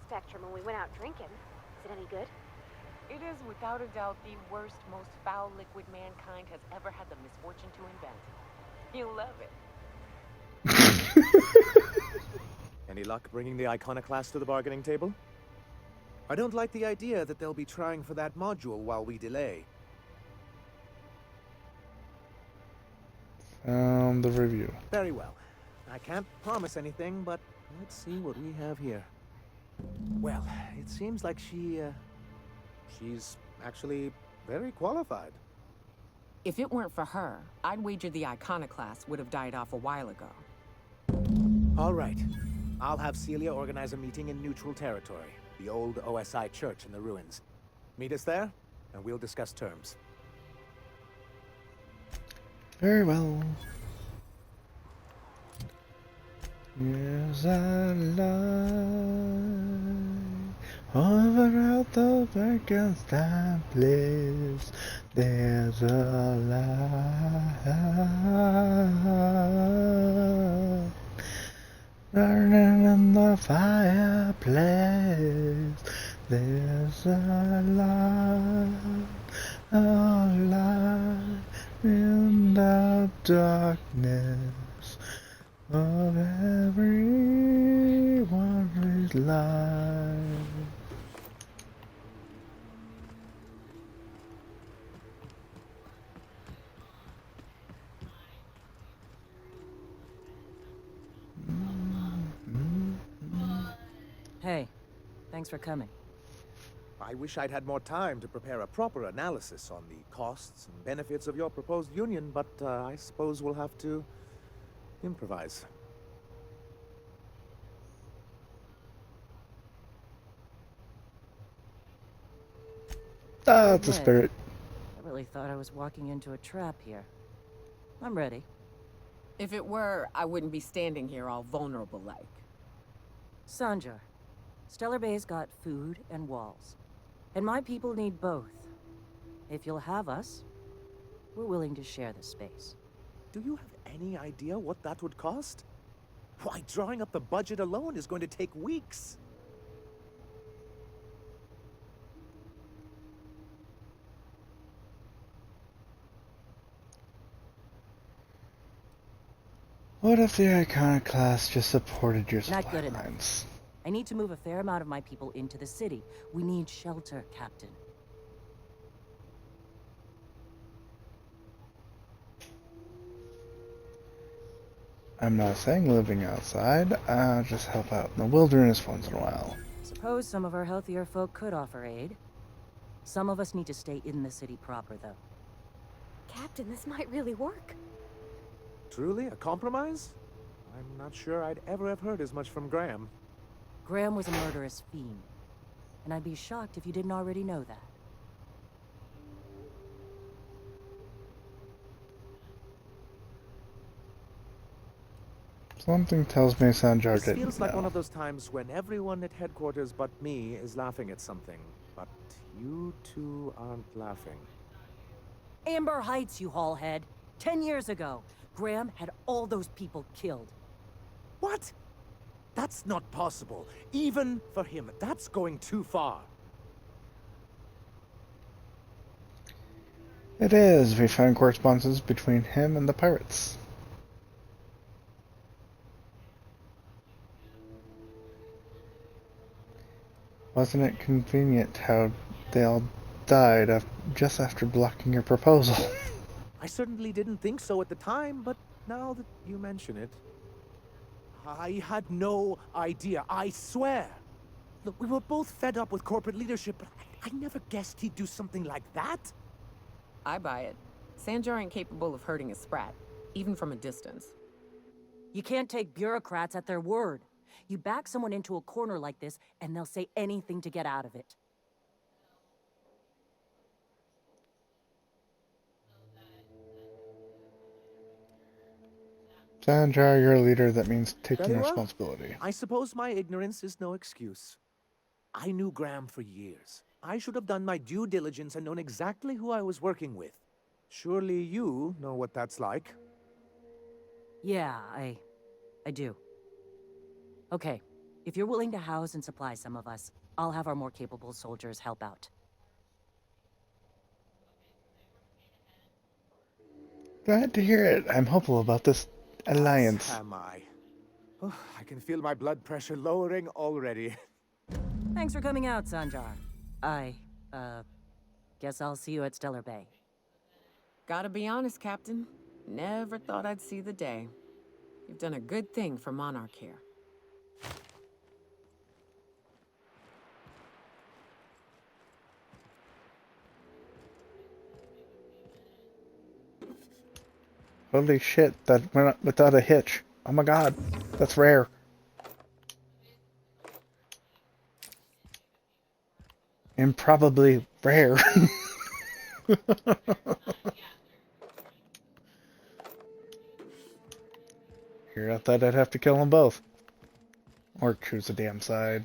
Spectrum when we went out drinking. Is it any good? It is without a doubt the worst, most foul liquid mankind has ever had the misfortune to invent. You'll love it. Any luck bringing the Iconoclast to the bargaining table? I don't like the idea that they'll be trying for that module while we delay. Found the review. Very well. I can't promise anything, but let's see what we have here. Well, it seems like she's actually very qualified. If it weren't for her, I'd wager the Iconoclast would have died off a while ago. All right. I'll have Celia organize a meeting in neutral territory, the old OSI church in the ruins. Meet us there, and we'll discuss terms. Very well. Yes, I lie over out the Frankenstein place. There's a light burning in the fireplace. There's a light in the darkness of everyone's life. Hey, thanks for coming. I wish I'd had more time to prepare a proper analysis on the costs and benefits of your proposed union, but I suppose we'll have to improvise. That's the spirit. I really thought I was walking into a trap here. I'm ready. If it were, I wouldn't be standing here all vulnerable like. Sanjar, Stellar Bay's got food and walls. And my people need both. If you'll have us, we're willing to share the space. Do you have any idea what that would cost? Why, drawing up the budget alone is going to take weeks. What if the Iconoclast just supported your Not supply good enough. lines? I need to move a fair amount of my people into the city. We need shelter, Captain. I'm not saying living outside, just help out in the wilderness once in a while. Suppose some of our healthier folk could offer aid. Some of us need to stay in the city proper, though. Captain, this might really work. Truly, a compromise? I'm not sure I'd ever have heard as much from Graham. Graham was a murderous fiend, and I'd be shocked if you didn't already know that. Something tells me Sanjar This didn't feels like know. one of those times when everyone at headquarters but me is laughing at something, but you two aren't laughing. Amber Heights, you haulhead. 10 years ago, Graham had all those people killed. What? That's not possible. Even for him, that's going too far. It is. We found correspondences between him and the pirates. Wasn't it convenient how they all died just after blocking your proposal? I certainly didn't think so at the time, but now that you mention it, I had no idea, I swear. Look, we were both fed up with corporate leadership, but I never guessed he'd do something like that. I buy it. Sanjar ain't capable of hurting a sprat, even from a distance. You can't take bureaucrats at their word. You back someone into a corner like this, and they'll say anything to get out of it. Sanjar, you're a leader. That means taking Very well. responsibility. I suppose my ignorance is no excuse. I knew Graham for years. I should have done my due diligence and known exactly who I was working with. Surely you know what that's like. Yeah, I do. Okay, if you're willing to house and supply some of us, I'll have our more capable soldiers help out. Glad to hear it. I'm hopeful about this alliance. As am I. Oh, I can feel my blood pressure lowering already. Thanks for coming out, Sanjar. Guess I'll see you at Stellar Bay. Gotta be honest, Captain. Never thought I'd see the day. You've done a good thing for Monarch here. Holy shit, that went up without a hitch. Oh my god, that's rare. Improbably rare. Here, I thought I'd have to kill them both. Or choose a damn side.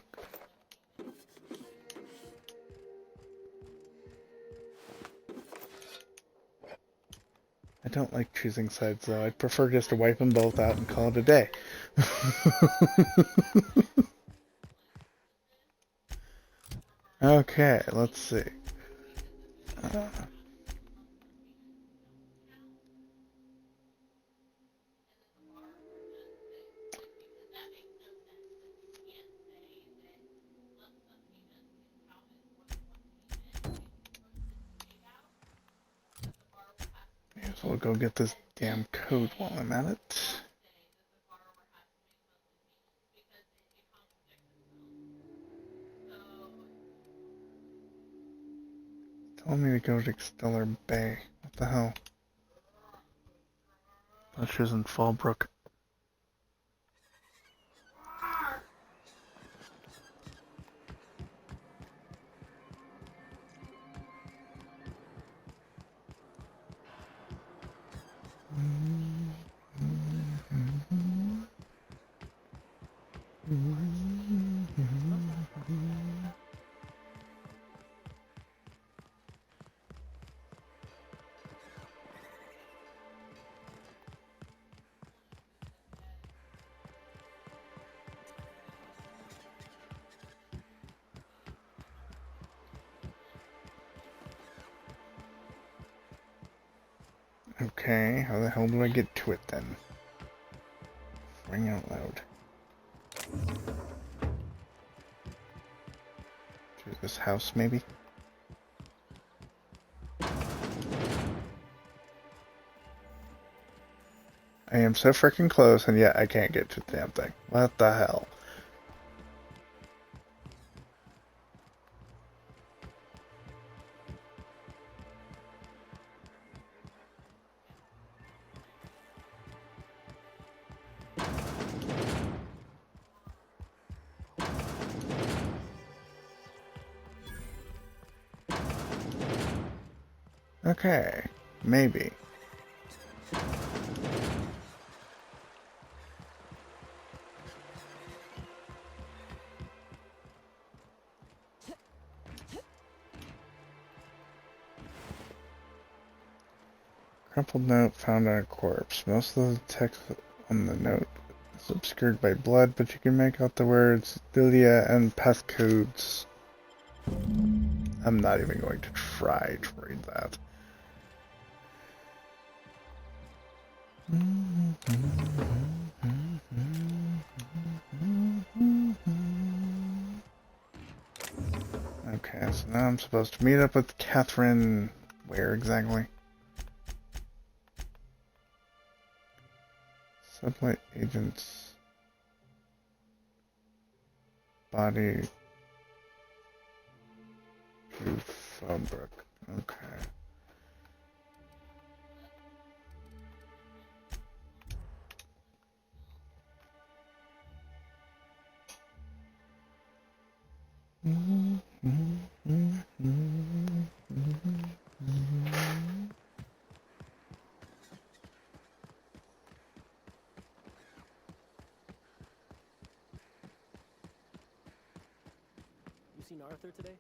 I don't like choosing sides though. I'd prefer just to wipe them both out and call it a day. Okay, let's see. So we'll go get this damn code while I'm at it. Telling me to go to Stellar Bay. What the hell? That isn't Fallbrook. Okay, how the hell do I get to it then? Ring out loud. To this house, maybe? I am so freaking close, and yet I can't get to the damn thing. What the hell? Okay, maybe. Crumpled note found on a corpse. Most of the text on the note is obscured by blood, but you can make out the words Lilia and passcodes. I'm not even going to try to read that. Okay, so now I'm supposed to meet up with Catherine. Where exactly? Sublight agents. Body. To Fallbrook. Okay. You seen Arthur today?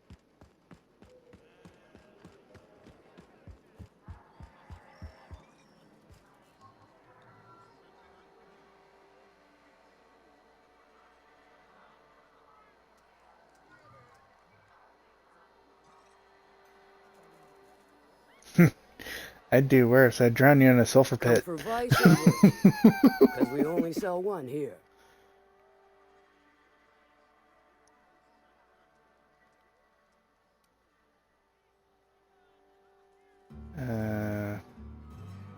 I'd do worse. I'd drown you in a sulfur Come pit. for Vice or Vice? Because we only sell one here.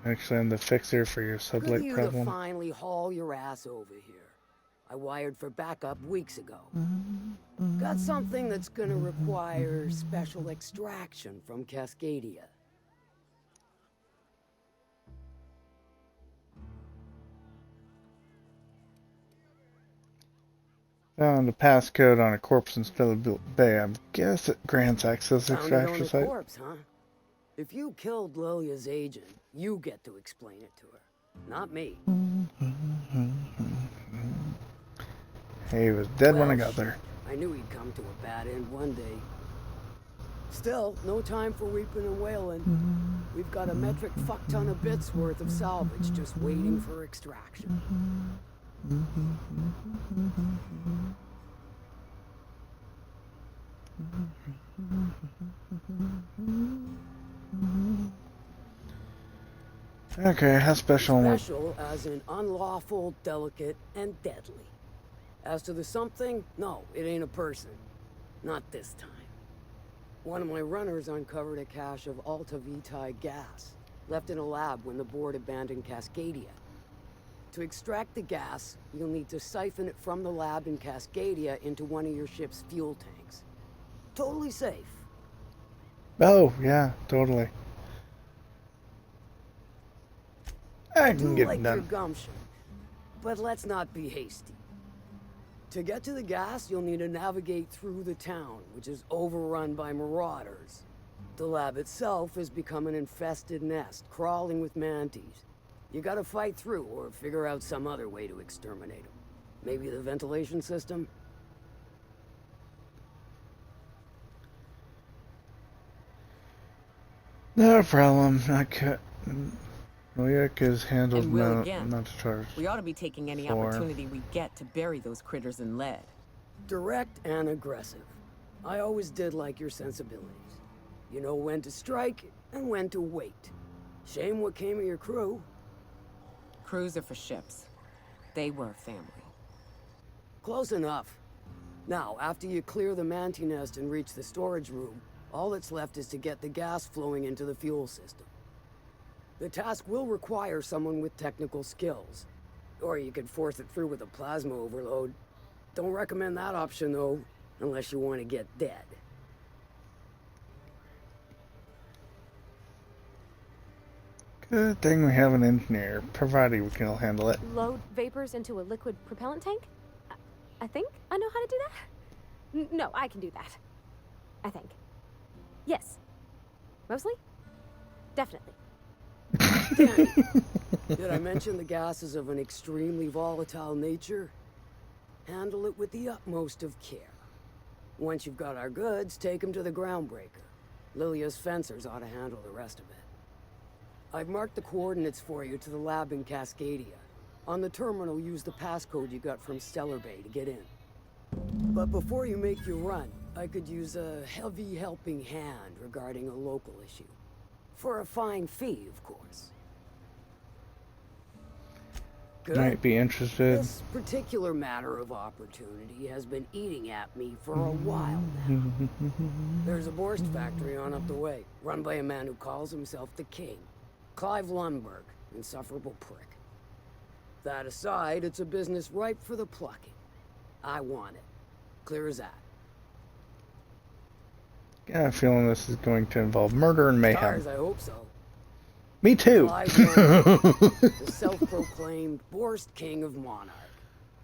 Actually, I'm the fixer for your Good sublight of you to problem. finally haul your ass over here. I wired for backup weeks ago. Got something that's gonna require special extraction from Cascadia. Found a passcode on a corpse in Stellar Bay. I guess it grants access to Found it on extraction a site. corpse, huh? If you killed Lilia's agent, you get to explain it to her, not me. He was dead when I Well, got there. I knew he'd come to a bad end one day. Still, no time for weeping and wailing. We've got a metric fuck ton of bits worth of salvage just waiting for extraction. Okay, how special? Special as in unlawful, delicate, and deadly. As to the something, no, it ain't a person. Not this time. One of my runners uncovered a cache of Alta Vitae gas, left in a lab when the board abandoned Cascadia. To extract the gas, you'll need to siphon it from the lab in Cascadia into one of your ship's fuel tanks. Totally safe. Oh, yeah, totally. I do can get like it your done. gumption, but let's not be hasty. To get to the gas, you'll need to navigate through the town, which is overrun by marauders. The lab itself has become an infested nest, crawling with mantis. You gotta fight through or figure out some other way to exterminate them. Maybe the ventilation system? No problem. I can't. Noyak is handled And will no, again. not to charge. We ought to be taking any for- opportunity we get to bury those critters in lead. Direct and aggressive. I always did like your sensibilities. You know when to strike and when to wait. Shame what came of your crew. Crews are for ships. They were family. Close enough. Now, after you clear the manti nest and reach the storage room, all that's left is to get the gas flowing into the fuel system. The task will require someone with technical skills. Or you could force it through with a plasma overload. Don't recommend that option, though, unless you want to get dead. Good thing we have an engineer, provided we can all handle it. Load vapors into a liquid propellant tank? I think I know how to do that. No, I can do that. I think. Yes. Mostly? Definitely. Danny, did I mention the gas is of an extremely volatile nature? Handle it with the utmost of care. Once you've got our goods, take them to the groundbreaker. Lilia's fencers ought to handle the rest of it. I've marked the coordinates for you to the lab in Cascadia. On the terminal, use the passcode you got from Stellar Bay to get in. But before you make your run, I could use a heavy helping hand regarding a local issue. For a fine fee, of course. Good. Might be interested. This particular matter of opportunity has been eating at me for a while now. There's a Borst factory on up the way, run by a man who calls himself the King. Clive Lundberg, insufferable prick. That aside, it's a business ripe for the plucking. I want it. Clear as that. Got a feeling this is going to involve murder and mayhem. Stars, I hope so. Me too. Clive Lundberg, the self-proclaimed Borst King of Monarch,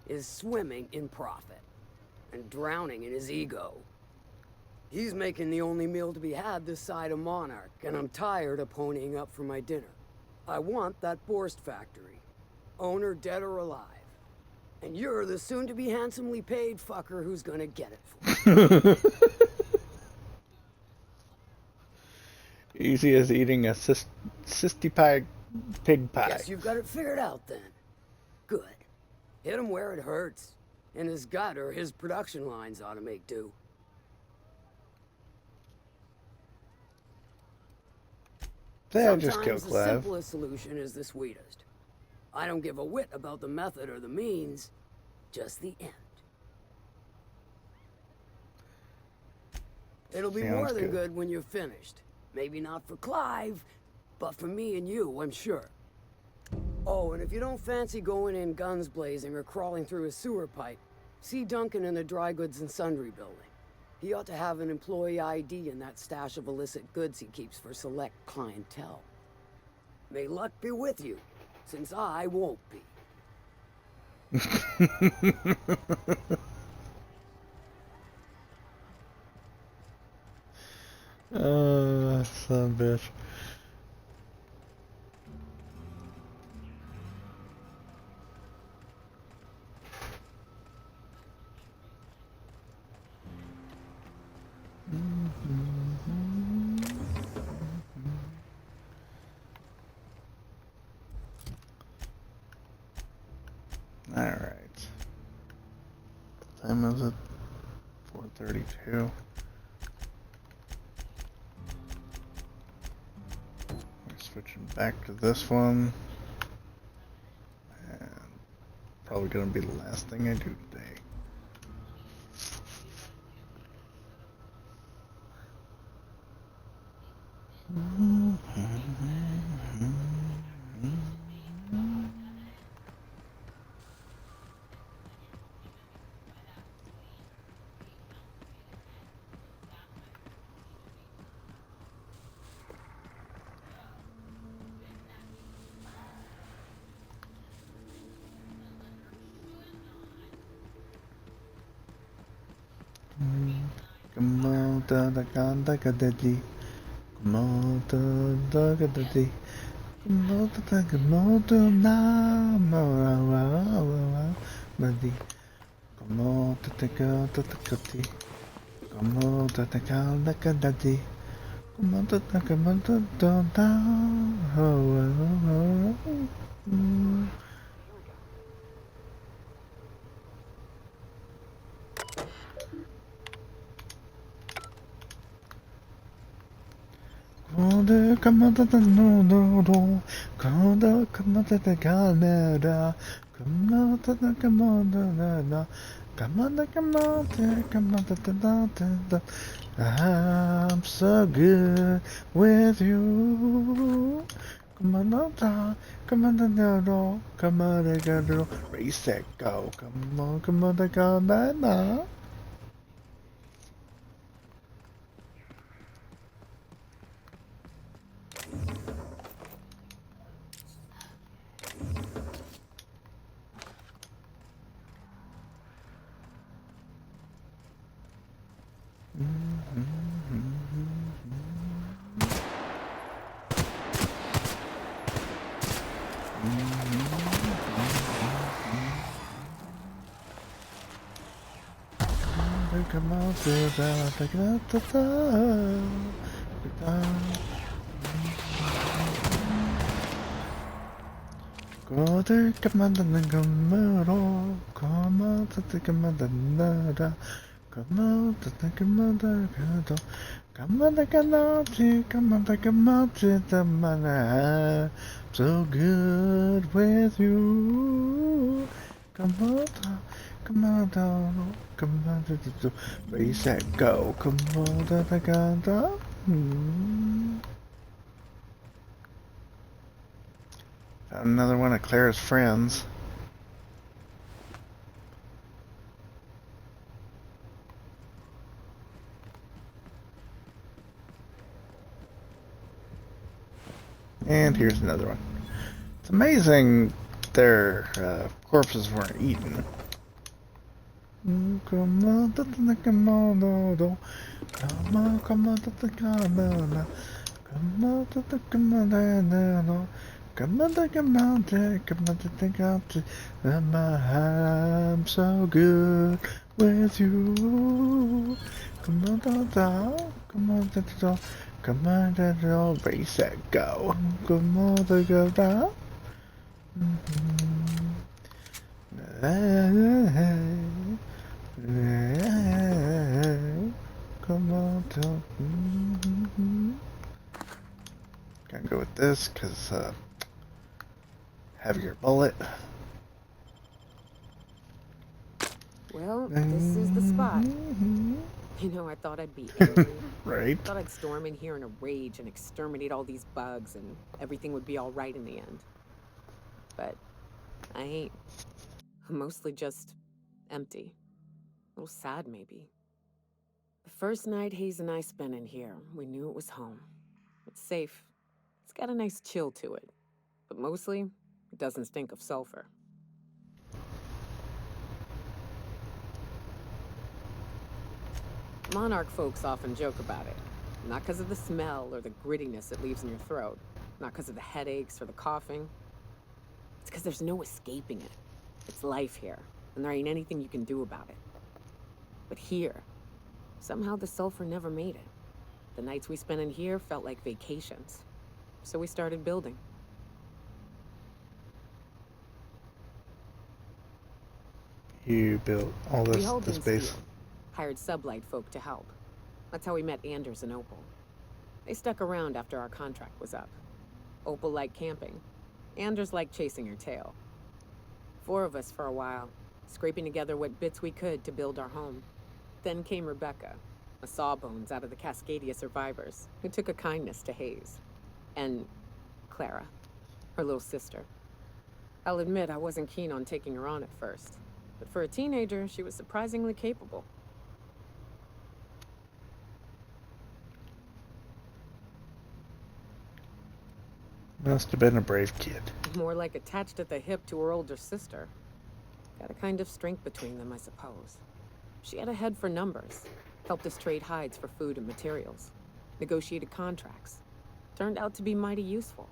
is swimming in profit and drowning in his ego. He's making the only meal to be had this side of Monarch, and I'm tired of ponying up for my dinner. I want that Borst factory, owner dead or alive. And you're the soon-to-be handsomely paid fucker who's gonna get it for me. Easy as eating a cysty pie, pig pie. Guess you've got it figured out then. Good. Hit him where it hurts. In his gut or his production lines ought to make do. They'll just kill Sometimes the Clive. simplest solution is the sweetest. I don't give a whit about the method or the means, just the end. It'll be more Sounds than good. good when you're finished. Maybe not for Clive, but for me and you, I'm sure. Oh, and if you don't fancy going in guns blazing or crawling through a sewer pipe, see Duncan in the dry goods and sundry building. He ought to have an employee ID in that stash of illicit goods he keeps for select clientele. May luck be with you, since I won't be. Son of a bitch. Alright. Time is it? 4:32. We're switching back to this one. And probably gonna be the last thing I do today. Come on, da da da da da da dee. Come on, da da da da dee. Come on, da da come on, da na ma ra ra ra ra dee. Come on, da da ga da da ga dee. Come on, da da ga da ga da dee. Come on, da da come on, da da da ra ra ra ra. Come on, da da no no no. Come on, da da ga na da. Come on, da da come on, da da da. Come on, da come on, da come on, da da da da da. I'm so good with you. Come on, no, come on, no, come on, go, race set, go, come on, go, no. Come on, Goder kamandan gamero, kama tata kamadan nada, kama tata kamadan kado, kamada kanati, kamada kamati, tamana, so good with you. Kamada, kamada, kamada, race that go, kamada, takada. Found another one of Claire's friends. And here's another one. It's amazing their corpses weren't eaten. Come on, come on, I'm so good with you. Come on, come on, come on, race that go. Come on, go down. Come on, Gonna go with this because heavier bullet. Well, this is the spot. You know, I thought I'd be angry. Right. I thought I'd storm in here in a rage and exterminate all these bugs and everything would be all right in the end. But I ain't. I'm mostly just empty. A little sad, maybe. The first night Hayes and I spent in here, we knew it was home. It's safe. It's got a nice chill to it. But mostly, it doesn't stink of sulfur. Monarch folks often joke about it. Not because of the smell or the grittiness it leaves in your throat. Not because of the headaches or the coughing. It's because there's no escaping it. It's life here, and there ain't anything you can do about it. But here, somehow the sulfur never made it. The nights we spent in here felt like vacations. So we started building. You built all this base. Steel. Hired sublight folk to help. That's how we met Anders and Opal. They stuck around after our contract was up. Opal liked camping. Anders liked chasing her tail. 4 of us for a while, scraping together what bits we could to build our home. Then came Rebecca, a sawbones out of the Cascadia survivors, who took a kindness to Hayes. And Clara, her little sister. I'll admit I wasn't keen on taking her on at first, but for a teenager, she was surprisingly capable. Must have been a brave kid. More like attached at the hip to her older sister. Got a kind of strength between them, I suppose. She had a head for numbers, helped us trade hides for food and materials, negotiated contracts. Turned out to be mighty useful.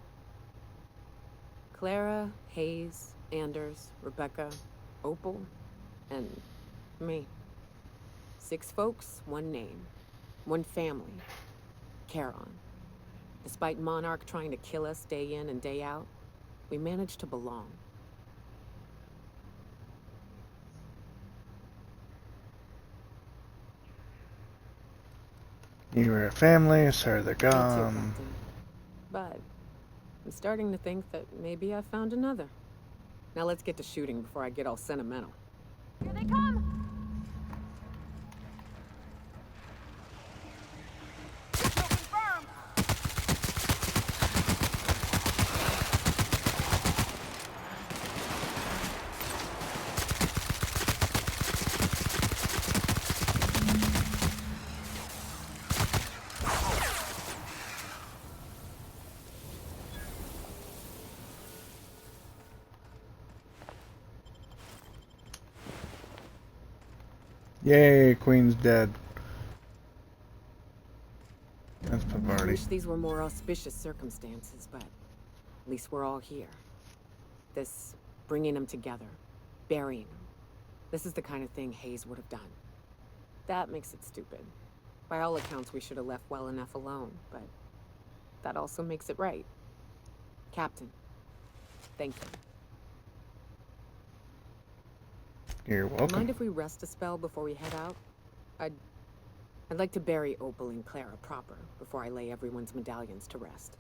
Clara, Hayes, Anders, Rebecca, Opal, and me. 6 folks, 1 name, 1 family. Charon. Despite Monarch trying to kill us day in and day out, we managed to belong. You were a family, so they're gone. Me too, but I'm starting to think that maybe I found another. Now let's get to shooting before I get all sentimental. Here they come! Yay, Queen's dead. That's I Pavarti. wish these were more auspicious circumstances, but at least we're all here. This bringing them together, burying them. This is the kind of thing Hayes would have done. That makes it stupid. By all accounts, we should have left well enough alone, but that also makes it right. Captain, thank you. You're welcome. Mind if we rest a spell before we head out? I'd like to bury Opal and Clara proper before I lay everyone's medallions to rest.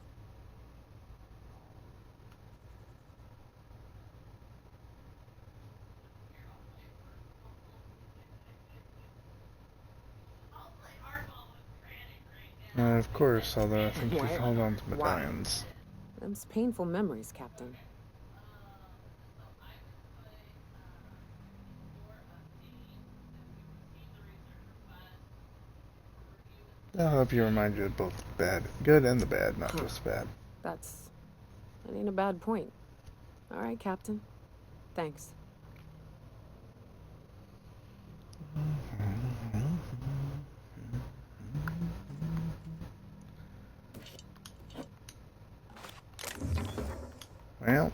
Of course, although I think you've held on to medallions. Them's painful memories, Captain. I'll help you remind you of both the bad, good and the bad, not just bad. That ain't a bad point. All right, Captain. Thanks. Well,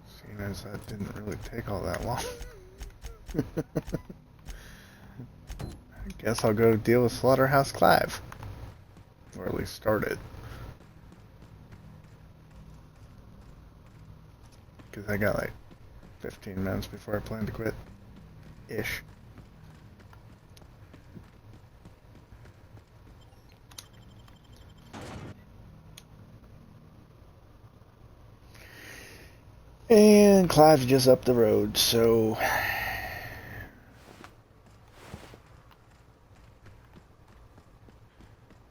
seeing as that didn't really take all that long, I guess I'll go deal with Slaughterhouse Clive, or at least start it, because I got like 15 minutes before I plan to quit, ish. And Clive's just up the road, so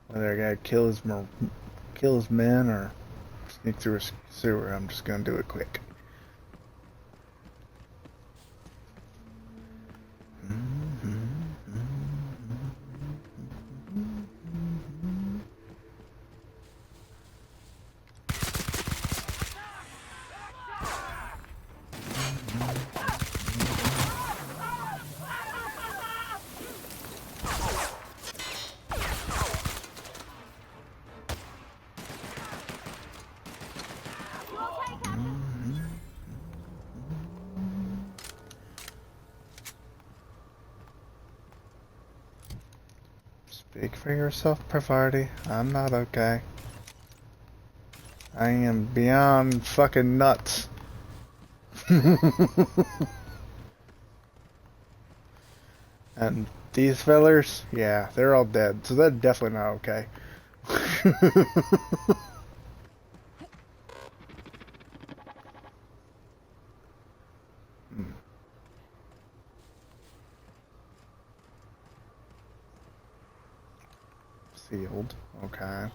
whether I gotta kill his men or sneak through a sewer, I'm just gonna do it quick. Speak for yourself, Pavarti. I'm not okay. I am beyond fucking nuts. And these fellers, yeah, they're all dead, so they're definitely not okay. Sealed, okay. I'm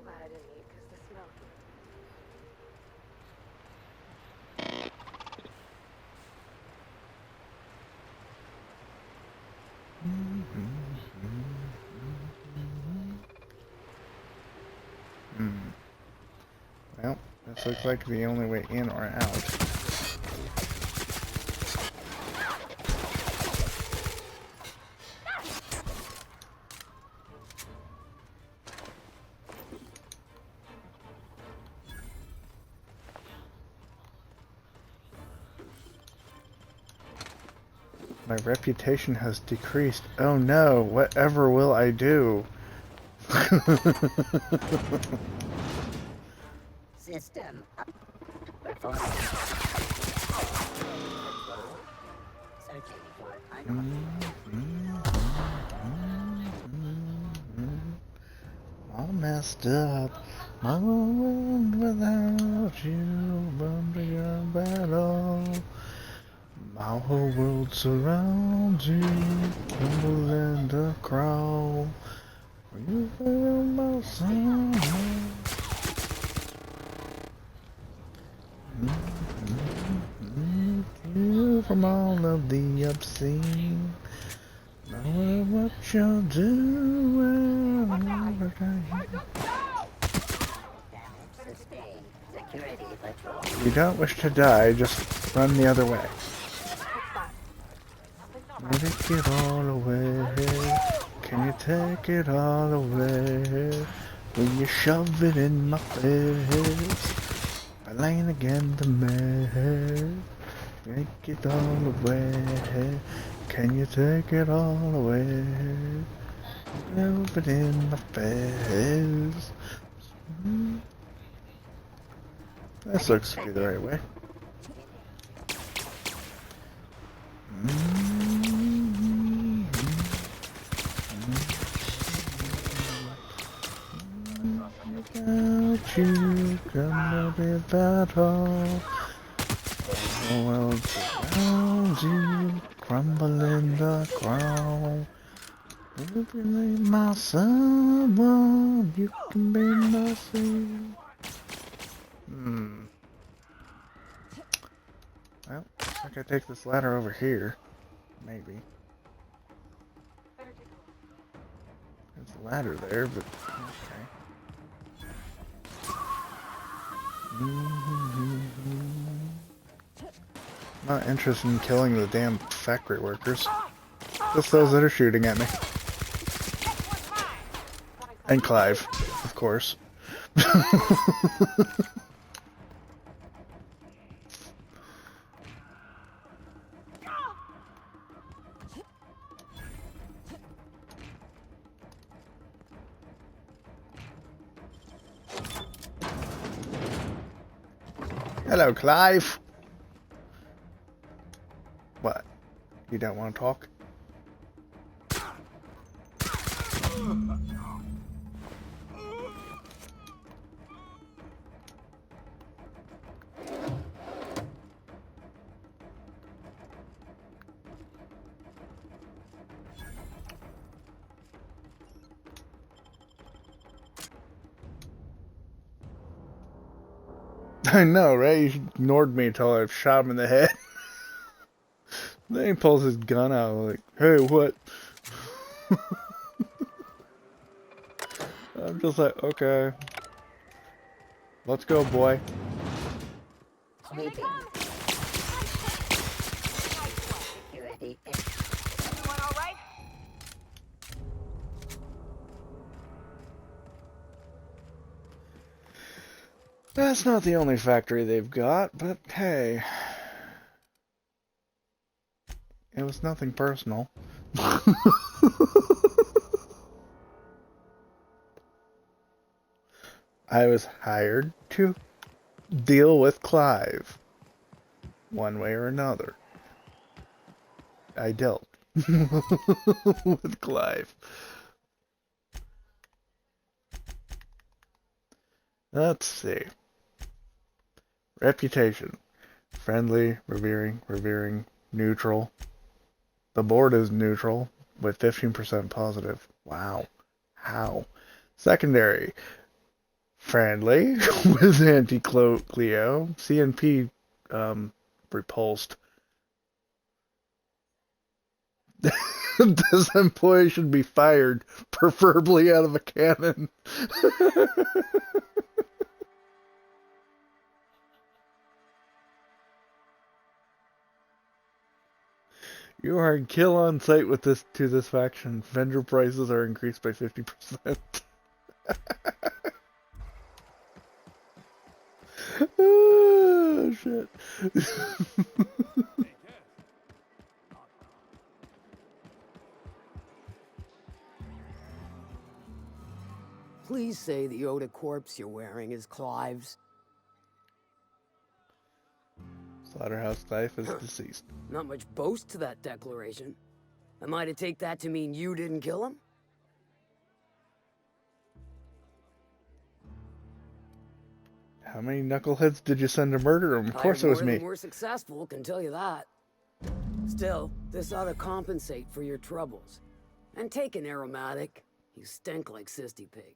glad I didn't eat because the smell. Well, this looks like the only way in or out. My reputation has decreased. Oh no, whatever will I do? System up. Searching for All messed up. My world without you, bumping a battle. My whole world surrounds you, tremble and crawl. You feel my soul. You from all of the obscene. What you'll do you don't wish to die, just run the other way. Take it all away. Can you take it all away? Will you shove it in my face? By laying against the man. Take it all away. Can you take it all away? Shove it in my face. This looks to be the right way. Without you, gonna be battle. The world's around you, crumble in the ground. You can be my someone, you can be my sea. Well, looks like I take this ladder over here. Maybe. There's a ladder there, but okay. Not interested in killing the damn factory workers. Just those that are shooting at me. And Clive, of course. Hello, Clive. What? You don't want to talk? I know, right? He ignored me until I shot him in the head. Then he pulls his gun out like, hey, what? I'm just like, okay. Let's go, boy. That's not the only factory they've got, but hey. It was nothing personal. I was hired to deal with Clive. One way or another. I dealt with Clive. Let's see. Reputation. Friendly, revering, neutral. The board is neutral with 15% positive. Wow. How? Secondary. Friendly with anti-Cleo. CNP repulsed. This employee should be fired, preferably out of a cannon. You are in kill on sight with this faction. Vendor prices are increased by 50%. Oh, shit. Please say the Oda corpse you're wearing is Clive's. Slaughterhouse Knife is deceased. Not much boast to that declaration. Am I to take that to mean you didn't kill him? How many knuckleheads did you send to murder him? Of course it was me. More successful, can tell you that. Still, this ought to compensate for your troubles. And take an aromatic. You stink like Sisty Pig.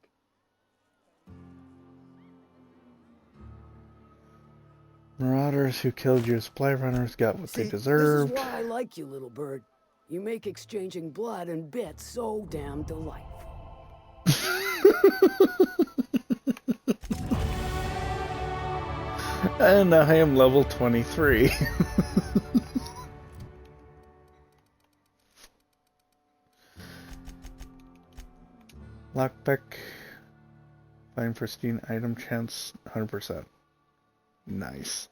Marauders who killed your supply runners got what they deserved. This is why I like you, little bird. You make exchanging blood and bits so damn delightful. And I am level 23. Lockpick. Find pristine item chance 100%. Nice.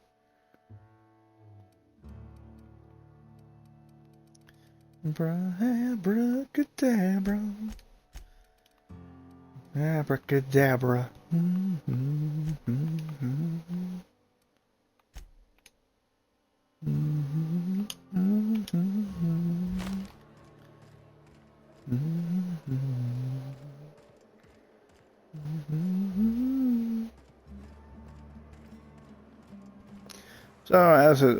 Abracadabra. Abracadabra. So as it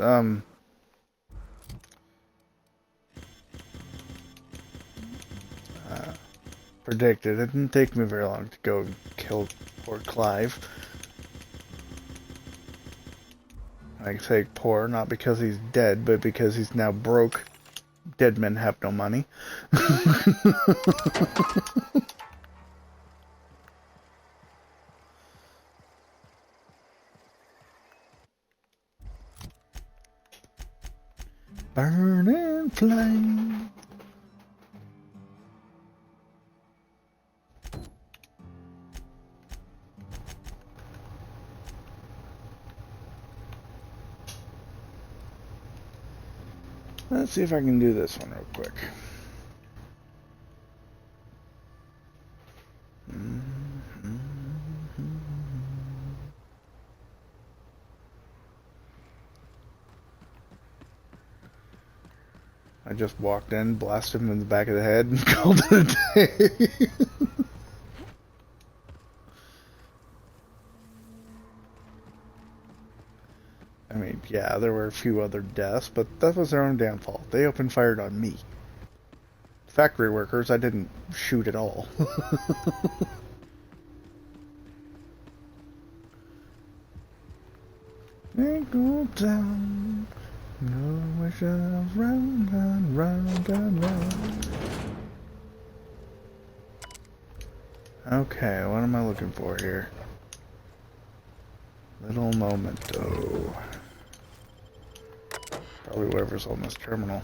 predicted, it didn't take me very long to go and kill poor Clive. I say poor, not because he's dead, but because he's now broke. Dead men have no money. Burning flame. Let's see if I can do this one real quick. I just walked in, blasted him in the back of the head, and called it a day. I mean, yeah, there were a few other deaths, but that was their own damn fault. They opened fire on me. Factory workers, I didn't shoot at all. They go down. No wish of round and round and round. Okay, what am I looking for here? Little memento. Probably whatever's on this terminal.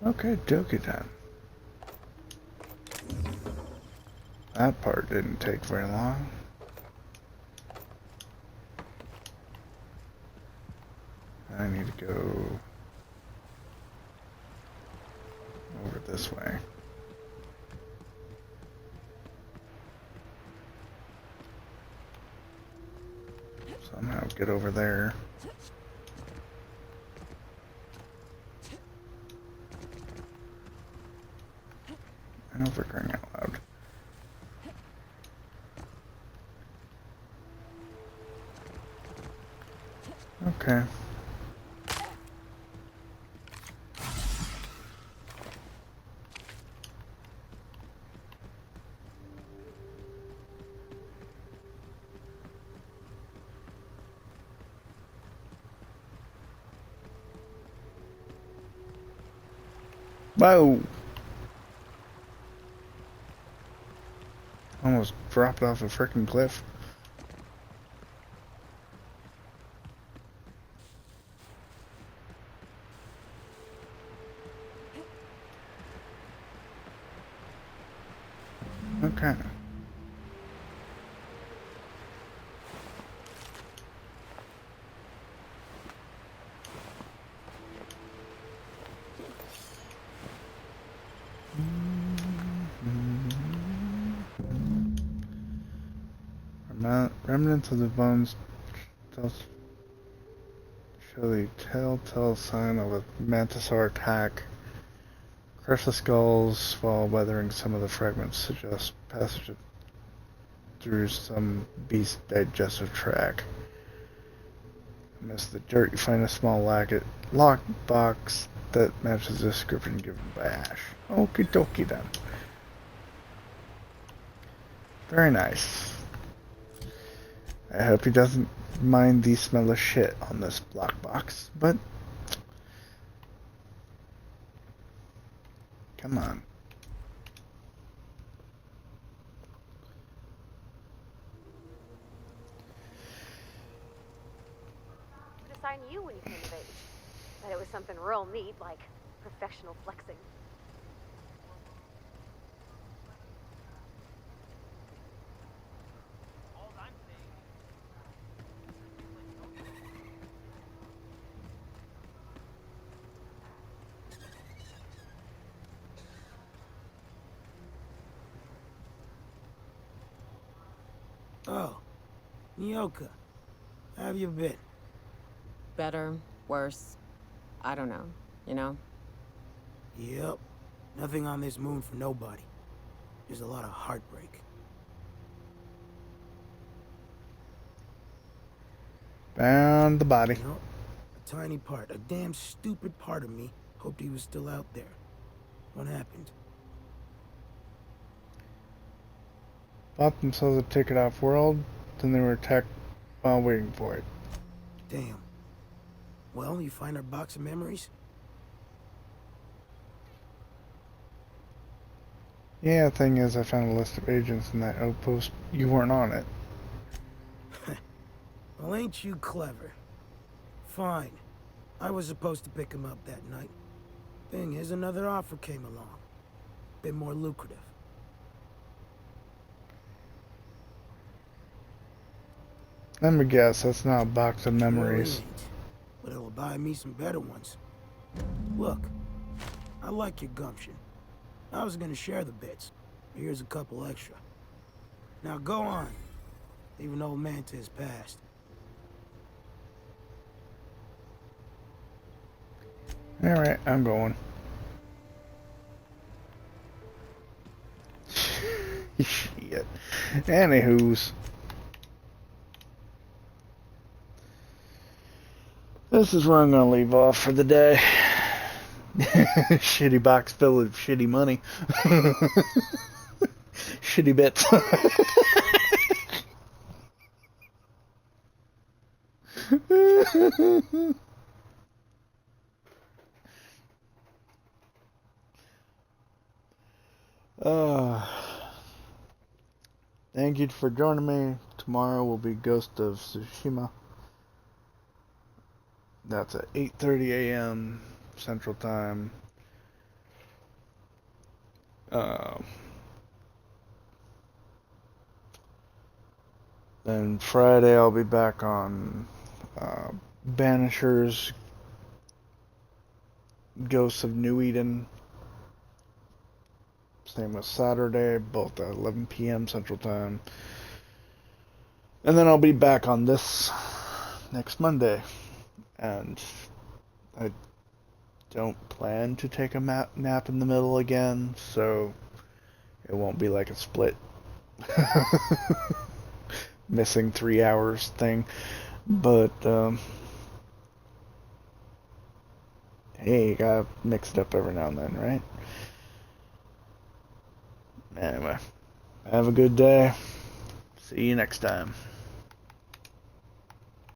Okay, dokie then. That part didn't take very long. I need to go over this way. Somehow get over there. I know, for crying out loud. Okay. Whoa! Almost dropped off a frickin' cliff. Okay. Remnants of the bones show the telltale sign of a mantisaur attack. Crush the skulls while weathering some of the fragments suggest passage through some beast digestive tract. Amidst the dirt, you find a small lock box that matches the description given by Ash. Okie dokie then. Very nice. I hope he doesn't mind the smell of shit on this lockbox, but come on. Would assign you when you came of age. Bet it was something real neat, like professional flexing. Oh, Nyoka, how have you been? Better, worse, I don't know, you know? Yep, nothing on this moon for nobody. There's a lot of heartbreak. Found the body. You know, a tiny part, a damn stupid part of me hoped he was still out there. What happened? Bought themselves a ticket off-world, then they were attacked while waiting for it. Damn. Well, you find our box of memories? Yeah, thing is, I found a list of agents in that outpost. You weren't on it. Well, ain't you clever? Fine. I was supposed to pick him up that night. Thing is, another offer came along. Bit more lucrative. Let me guess, that's not a box of memories. Really ain't, but it'll buy me some better ones. Look, I like your gumption. I was gonna share the bits. Here's a couple extra. Now go on. Leave an old man to his past. Alright, I'm going. Shit. Anywho's. This is where I'm gonna leave off for the day. Shitty box filled with shitty money. Shitty bits. Thank you for joining me. Tomorrow will be Ghost of Tsushima. That's at 8:30 a.m. Central Time. Then Friday I'll be back on Banishers, Ghosts of New Eden. Same with Saturday, both at 11 p.m. Central Time. And then I'll be back on this next Monday. And I don't plan to take a nap in the middle again, so it won't be like a split missing 3 hours thing. But hey, you gotta mix it up every now and then, right? Anyway, have a good day. See you next time.